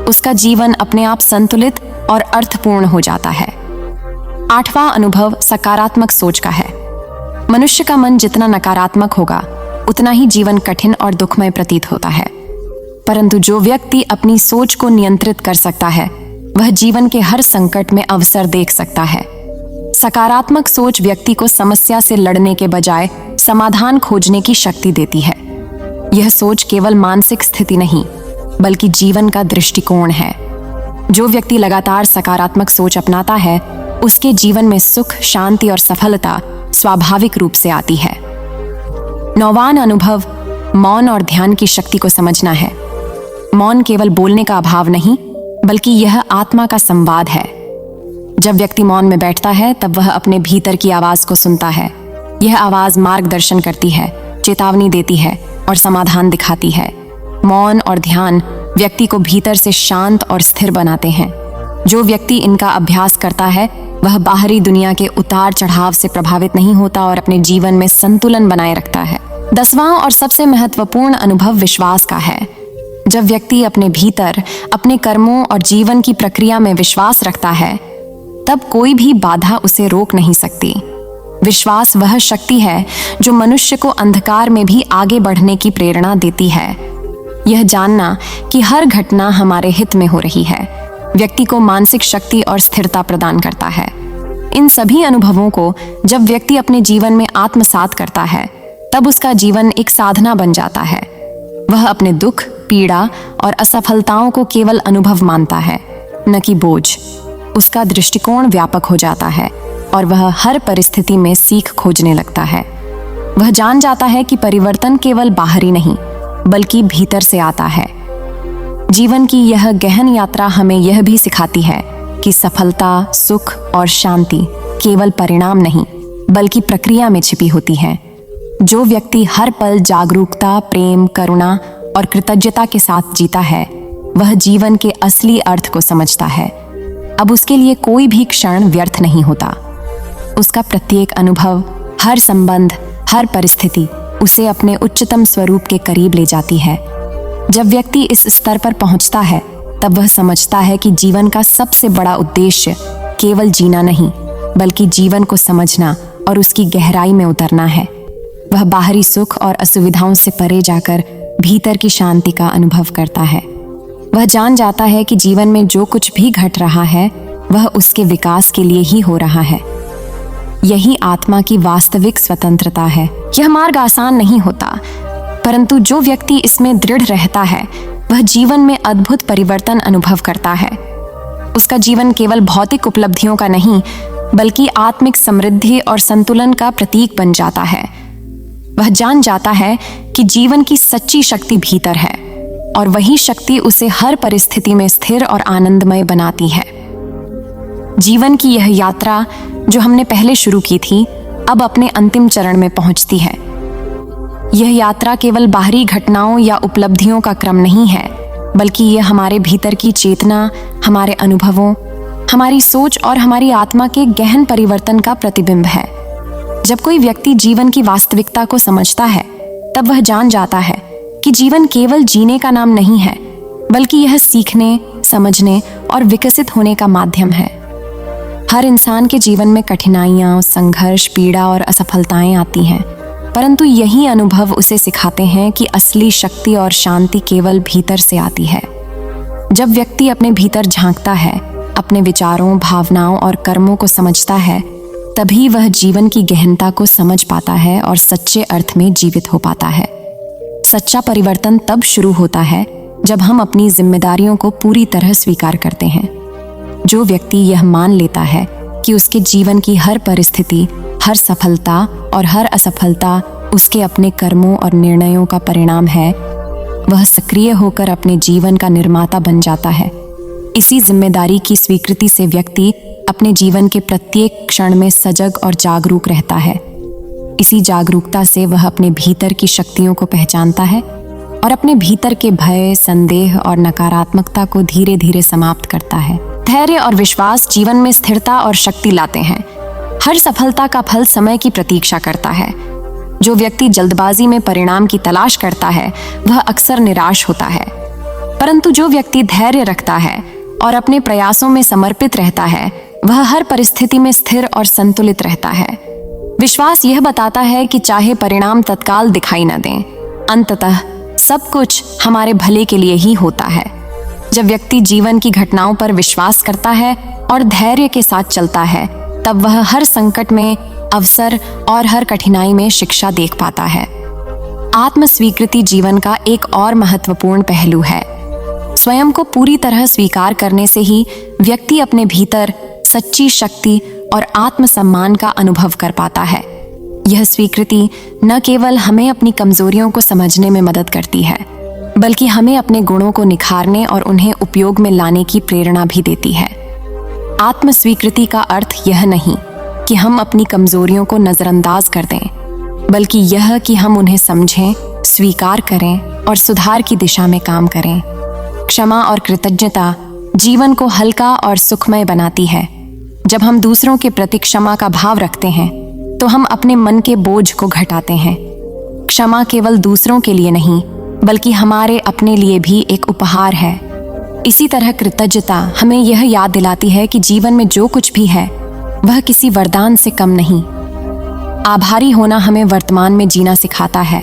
उसका जीवन अपने आप संतुलित और अर्थपूर्ण हो जाता है। आठवां अनुभव सकारात्मक सोच का है। मनुष्य का मन जितना नकारात्मक होगा, उतना ही जीवन कठिन और दुखमय प्रतीत होता है। परंतु जो व्यक्ति अपनी सोच को नियंत्रित कर सकता है, वह जीवन के हर संकट में अवसर देख सकता है। सकारात्मक सोच व्यक्ति को समस्या से लड़ने के बजाय समाधान खोजने की शक्ति देती है। यह सोच केवल मानसिक स्थिति नहीं, बल्कि जीवन का दृष्टिकोण है। जो व्यक्ति लगातार सकारात्मक सोच अपनाता है, उसके जीवन में सुख, शांति और सफलता स्वाभाविक रूप से आती है। 9वां अनुभव मौन और ध्यान की शक्ति को समझना है। मौन केवल बोलने का अभाव नहीं, बल्कि यह आत्मा का संवाद है। जब व्यक्ति मौन में बैठता है तब वह अपने भीतर की आवाज को सुनता है। यह आवाज मार्गदर्शन करती है, चेतावनी देती है और समाधान दिखाती है। मौन और ध्यान व्यक्ति को भीतर से शांत और स्थिर बनाते हैं। जो व्यक्ति इनका अभ्यास करता है वह बाहरी दुनिया के उतार चढ़ाव से प्रभावित नहीं होता और अपने जीवन में संतुलन बनाए रखता है। 10वां और सबसे महत्वपूर्ण अनुभव विश्वास का है। जब व्यक्ति अपने भीतर अपने कर्मों और जीवन की प्रक्रिया में विश्वास रखता है तब कोई भी बाधा उसे रोक नहीं सकती। विश्वास वह शक्ति है जो मनुष्य को अंधकार में भी आगे बढ़ने की प्रेरणा देती है। यह जानना कि हर घटना हमारे हित में हो रही है व्यक्ति को मानसिक शक्ति और स्थिरता प्रदान करता है। इन सभी अनुभवों को जब व्यक्ति अपने जीवन में आत्मसात करता है तब उसका जीवन एक साधना बन जाता है। वह अपने दुख, पीड़ा और असफलताओं को केवल अनुभव मानता है, न कि बोझ। उसका दृष्टिकोण व्यापक हो जाता है और वह हर परिस्थिति में सीख खोजने लगता है। वह जान जाता है कि परिवर्तन केवल बाहरी नहीं बल्कि भीतर से आता है। जीवन की यह गहन यात्रा हमें यह भी सिखाती है कि सफलता, सुख और शांति केवल परिणाम नहीं बल्कि प्रक्रिया में छिपी होती है। जो व्यक्ति हर पल जागरूकता, प्रेम, करुणा और कृतज्ञता के साथ जीता है वह जीवन के असली अर्थ को समझता है। अब उसके लिए कोई भी क्षण व्यर्थ नहीं होता। उसका प्रत्येक अनुभव, हर संबंध, हर परिस्थिति उसे अपने उच्चतम स्वरूप के करीब ले जाती है। जब व्यक्ति इस स्तर पर पहुंचता है तब वह समझता है कि जीवन का सबसे बड़ा उद्देश्य केवल जीना नहीं बल्कि जीवन को समझना और उसकी गहराई में उतरना है। वह बाहरी सुख और असुविधाओं से परे जाकर भीतर की शांति का अनुभव करता है। वह जान जाता है कि जीवन में जो कुछ भी घट रहा है वह उसके विकास के लिए ही हो रहा है। यही आत्मा की वास्तविक स्वतंत्रता है। यह मार्ग आसान नहीं होता, परंतु जो व्यक्ति इसमें दृढ़ रहता है वह जीवन में अद्भुत परिवर्तन अनुभव करता है। उसका जीवन केवल भौतिक उपलब्धियों का नहीं बल्कि आत्मिक समृद्धि और संतुलन का प्रतीक बन जाता है। वह जान जाता है कि जीवन की सच्ची शक्ति भीतर है और वही शक्ति उसे हर परिस्थिति में स्थिर और आनंदमय बनाती है। जीवन की यह यात्रा जो हमने पहले शुरू की थी अब अपने अंतिम चरण में पहुंचती है। यह यात्रा केवल बाहरी घटनाओं या उपलब्धियों का क्रम नहीं है बल्कि यह हमारे भीतर की चेतना, हमारे अनुभवों, हमारी सोच और हमारी आत्मा के गहन परिवर्तन का प्रतिबिंब है। जब कोई व्यक्ति जीवन की वास्तविकता को समझता है तब वह जान जाता है कि जीवन केवल जीने का नाम नहीं है बल्कि यह सीखने, समझने और विकसित होने का माध्यम है। हर इंसान के जीवन में कठिनाइयां, संघर्ष, पीड़ा और असफलताएं आती हैं, परंतु यही अनुभव उसे सिखाते हैं कि असली शक्ति और शांति केवल भीतर से आती है। जब व्यक्ति अपने भीतर झांकता है, अपने विचारों, भावनाओं और कर्मों को समझता है, तभी वह जीवन की गहनता को समझ पाता है और सच्चे अर्थ में जीवित हो पाता है। सच्चा परिवर्तन तब शुरू होता है जब हम अपनी जिम्मेदारियों को पूरी तरह स्वीकार करते हैं। जो व्यक्ति यह मान लेता है कि उसके जीवन की हर परिस्थिति, हर सफलता और हर असफलता उसके अपने कर्मों और निर्णयों का परिणाम है, वह सक्रिय होकर अपने जीवन का निर्माता बन जाता है। इसी जिम्मेदारी की स्वीकृति से व्यक्ति अपने जीवन के प्रत्येक क्षण में सजग और जागरूक रहता है। इसी जागरूकता से वह अपने भीतर की शक्तियों को पहचानता है और अपने भीतर के भय, संदेह और नकारात्मकता को धीरे धीरे समाप्त करता है। धैर्य और विश्वास जीवन में स्थिरता और शक्ति लाते हैं। हर सफलता का फल समय की प्रतीक्षा करता है। जो व्यक्ति जल्दबाजी में परिणाम की तलाश करता है वह अक्सर निराश होता है, परंतु जो व्यक्ति धैर्य रखता है और अपने प्रयासों में समर्पित रहता है वह हर परिस्थिति में स्थिर और संतुलित रहता है। विश्वास यह बताता है कि चाहे परिणाम तत्काल दिखाई न दें, अंततः सब कुछ हमारे भले के लिए ही होता है। जब व्यक्ति जीवन की घटनाओं पर विश्वास करता है और धैर्य के साथ चलता है तब वह हर संकट में अवसर और हर कठिनाई में शिक्षा देख पाता है। आत्म स्वीकृति जीवन का एक और महत्वपूर्ण पहलू है। स्वयं को पूरी तरह स्वीकार करने से ही व्यक्ति अपने भीतर सच्ची शक्ति और आत्मसम्मान का अनुभव कर पाता है। यह स्वीकृति न केवल हमें अपनी कमजोरियों को समझने में मदद करती है, बल्कि हमें अपने गुणों को निखारने और उन्हें उपयोग में लाने की प्रेरणा भी देती है। आत्म स्वीकृति का अर्थ यह नहीं कि हम अपनी कमजोरियों को नजरअंदाज कर दें, बल्कि यह कि हम उन्हें समझें, स्वीकार करें और सुधार की दिशा में काम करें। क्षमा और कृतज्ञता जीवन को हल्का और सुखमय बनाती है। जब हम दूसरों के प्रति क्षमा का भाव रखते हैं तो हम अपने मन के बोझ को घटाते हैं। क्षमा केवल दूसरों के लिए नहीं, बल्कि हमारे अपने लिए भी एक उपहार है। इसी तरह कृतज्ञता हमें यह याद दिलाती है कि जीवन में जो कुछ भी है वह किसी वरदान से कम नहीं। आभारी होना हमें वर्तमान में जीना सिखाता है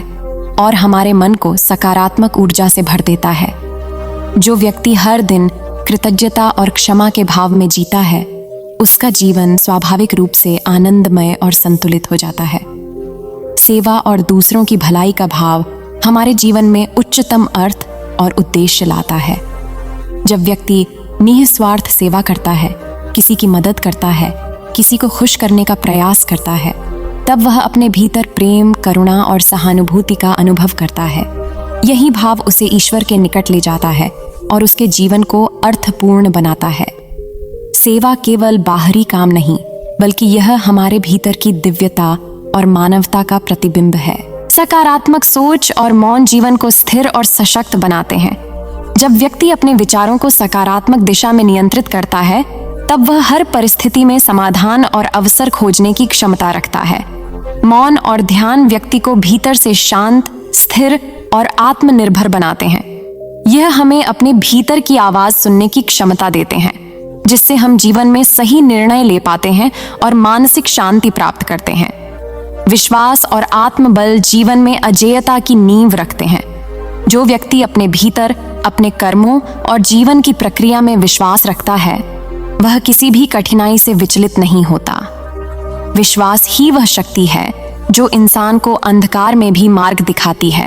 और हमारे मन को सकारात्मक ऊर्जा से भर देता है। जो व्यक्ति हर दिन कृतज्ञता और क्षमा के भाव में जीता है, उसका जीवन स्वाभाविक रूप से आनंदमय और संतुलित हो जाता है। सेवा और दूसरों की भलाई का भाव हमारे जीवन में उच्चतम अर्थ और उद्देश्य लाता है। जब व्यक्ति निस्वार्थ सेवा करता है, किसी की मदद करता है, किसी को खुश करने का प्रयास करता है, तब वह अपने भीतर प्रेम, करुणा और सहानुभूति का अनुभव करता है। यही भाव उसे ईश्वर के निकट ले जाता है और उसके जीवन को अर्थपूर्ण बनाता है। सेवा केवल बाहरी काम नहीं, बल्कि यह हमारे भीतर की दिव्यता और मानवता का प्रतिबिंब है। सकारात्मक सोच और मौन जीवन को स्थिर और सशक्त बनाते हैं। जब व्यक्ति अपने विचारों को सकारात्मक दिशा में नियंत्रित करता है, तब वह हर परिस्थिति में समाधान और अवसर खोजने की क्षमता रखता है। मौन और ध्यान व्यक्ति को भीतर से शांत, स्थिर और आत्मनिर्भर बनाते हैं। यह हमें अपने भीतर की आवाज सुनने की क्षमता देते हैं, जिससे हम जीवन में सही निर्णय ले पाते हैं और मानसिक शांति प्राप्त करते हैं। विश्वास और आत्मबल जीवन में अजेयता की नींव रखते हैं। जो व्यक्ति अपने भीतर, अपने कर्मों और जीवन की प्रक्रिया में विश्वास रखता है, वह किसी भी कठिनाई से विचलित नहीं होता। विश्वास ही वह शक्ति है जो इंसान को अंधकार में भी मार्ग दिखाती है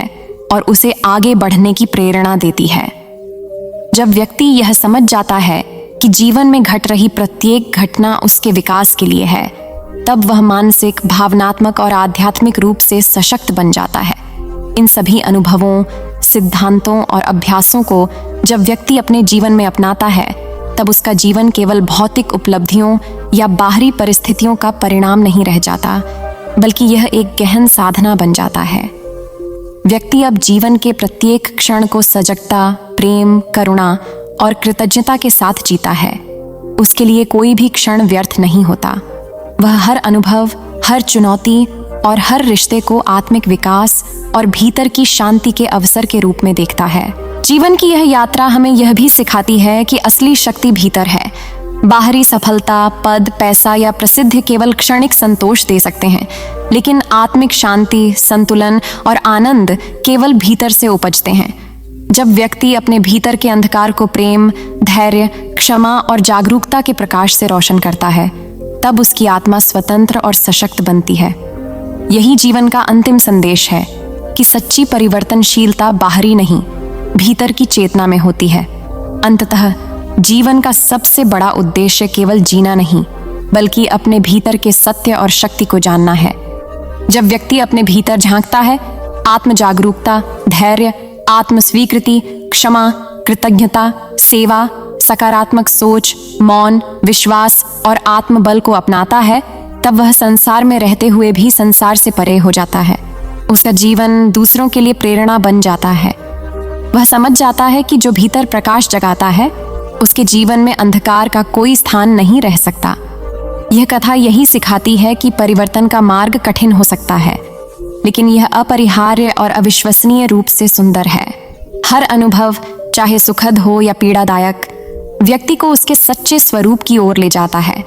और उसे आगे बढ़ने की प्रेरणा देती है। जब व्यक्ति यह समझ जाता है कि जीवन में घट रही प्रत्येक घटना उसके विकास के लिए है, तब वह मानसिक, भावनात्मक और आध्यात्मिक रूप से सशक्त बन जाता है। इन सभी अनुभवों, सिद्धांतों और अभ्यासों को जब व्यक्ति अपने जीवन में अपनाता है, तब उसका जीवन केवल भौतिक उपलब्धियों या बाहरी परिस्थितियों का परिणाम नहीं रह जाता, बल्कि यह एक गहन साधना बन जाता है। व्यक्ति अब जीवन के प्रत्येक क्षण को सजगता, प्रेम, करुणा और कृतज्ञता के साथ जीता है। उसके लिए कोई भी क्षण व्यर्थ नहीं होता। वह हर अनुभव, हर चुनौती और हर रिश्ते को आत्मिक विकास और भीतर की शांति के अवसर के रूप में देखता है। जीवन की यह यात्रा हमें यह भी सिखाती है कि असली शक्ति भीतर है। बाहरी सफलता, पद, पैसा या प्रसिद्धि केवल क्षणिक संतोष दे सकते हैं, लेकिन आत्मिक शांति, संतुलन और आनंद केवल भीतर से उपजते हैं। जब व्यक्ति अपने भीतर के अंधकार को प्रेम, धैर्य, क्षमा और जागरूकता के प्रकाश से रोशन करता है, तब उसकी आत्मा स्वतंत्र और सशक्त बनती है। यही जीवन का अंतिम संदेश है कि सच्ची परिवर्तनशीलता बाहरी नहीं, भीतर की चेतना में होती है। अंततः जीवन का सबसे बड़ा उद्देश्य केवल जीना नहीं, बल्कि अपने भीतर के सत्य और शक्ति को जानना है। जब व्यक्ति अपने भीतर झांकता है, आत्म जागरूकता, धैर्य, आत्म स्वीकृति, क्षमा, कृतज्ञता, सेवा, सकारात्मक सोच, मौन, विश्वास और आत्मबल को अपनाता है, तब वह संसार में रहते हुए भी संसार से परे हो जाता है। उसका जीवन दूसरों के लिए प्रेरणा बन जाता है। वह समझ जाता है कि जो भीतर प्रकाश जगाता है, उसके जीवन में अंधकार का कोई स्थान नहीं रह सकता। यह कथा यही सिखाती है कि परिवर्तन का मार्ग कठिन हो सकता है, लेकिन यह अपरिहार्य और अविश्वसनीय रूप से सुंदर है। हर अनुभव, चाहे सुखद हो या पीड़ादायक, व्यक्ति को उसके सच्चे स्वरूप की ओर ले जाता है।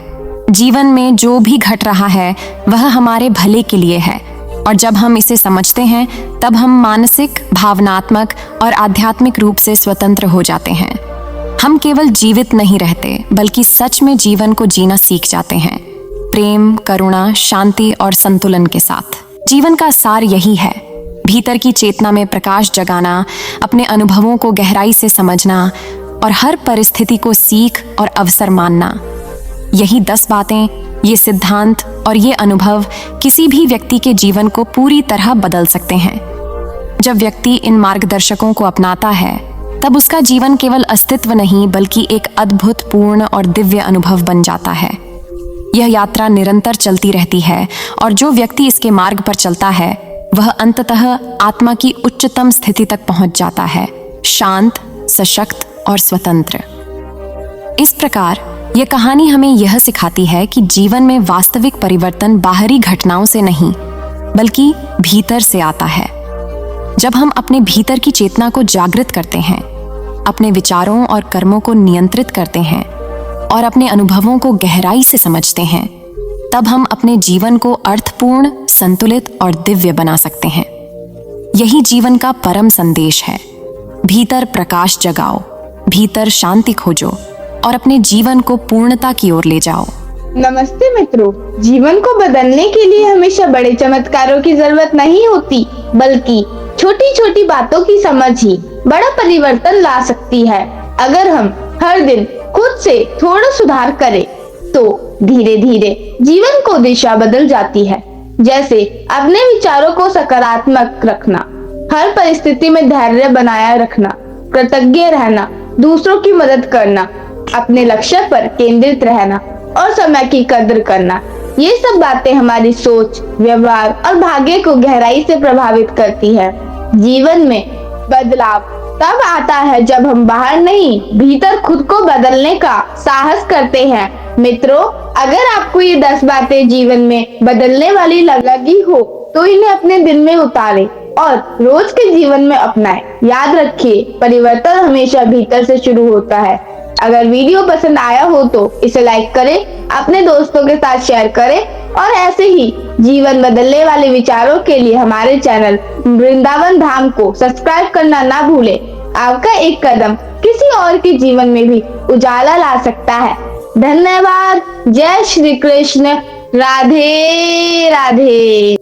जीवन में जो भी घट रहा है वह हमारे भले के लिए है, और जब हम इसे समझते हैं, तब हम मानसिक, भावनात्मक और आध्यात्मिक रूप से स्वतंत्र हो जाते हैं। हम केवल जीवित नहीं रहते, बल्कि सच में जीवन को जीना सीख जाते हैं, प्रेम, करुणा, शांति और संतुलन के साथ। जीवन का सार यही है, भीतर की चेतना में प्रकाश जगाना, अपने अनुभवों को गहराई से समझना और हर परिस्थिति को सीख और अवसर मानना। यही 10 बातें ये सिद्धांत और ये अनुभव किसी भी व्यक्ति के जीवन को पूरी तरह बदल सकते हैं। जब व्यक्ति इन मार्गदर्शकों को अपनाता है, तब उसका जीवन केवल अस्तित्व नहीं बल्कि एक अद्भुत, पूर्ण और दिव्य अनुभव बन जाता है। यह यात्रा निरंतर चलती रहती है और जो व्यक्ति इसके मार्ग पर चलता है वह अंततः आत्मा की उच्चतम स्थिति तक पहुंच जाता है, शांत, सशक्त और स्वतंत्र। इस प्रकार यह कहानी हमें यह सिखाती है कि जीवन में वास्तविक परिवर्तन बाहरी घटनाओं से नहीं बल्कि भीतर से आता है। जब हम अपने भीतर की चेतना को जागृत करते हैं, अपने विचारों और कर्मों को नियंत्रित करते हैं और अपने अनुभवों को गहराई से समझते हैं, तब हम अपने जीवन को अर्थपूर्ण, संतुलित और दिव्य बना सकते हैं। यही जीवन का परम संदेश है। भीतर प्रकाश जगाओ, भीतर शांति खोजो और अपने जीवन को पूर्णता की ओर ले जाओ। नमस्ते मित्रों, जीवन को बदलने के लिए हमेशा बड़े चमत्कारों की जरूरत नहीं होती, बल्कि छोटी छोटी बातों की समझ ही बड़ा परिवर्तन ला सकती है। अगर हम हर दिन खुद से थोड़ा सुधार करें, तो धीरे धीरे जीवन को दिशा बदल जाती है। जैसे अपने विचारों को सकारात्मक रखना, हर परिस्थिति में धैर्य बनाए रखना, कृतज्ञ रहना, दूसरों की मदद करना, अपने लक्ष्य पर केंद्रित रहना और समय की कदर करना। ये सब बातें हमारी सोच, व्यवहार और भाग्य को गहराई से प्रभावित करती है। जीवन में बदलाव तब आता है जब हम बाहर नहीं, भीतर खुद को बदलने का साहस करते हैं। मित्रों, अगर आपको ये 10 बातें जीवन में बदलने वाली लगी हो, तो इन्हें अपने दिल में उतारें और रोज के जीवन में अपनाएं। याद रखिए, परिवर्तन हमेशा भीतर से शुरू होता है। अगर वीडियो पसंद आया हो तो इसे लाइक करें, अपने दोस्तों के साथ शेयर करें और ऐसे ही जीवन बदलने वाले विचारों के लिए हमारे चैनल वृंदावन धाम को सब्सक्राइब करना ना भूलें। आपका एक कदम किसी और के जीवन में भी उजाला ला सकता है। धन्यवाद। जय श्री कृष्ण। राधे राधे।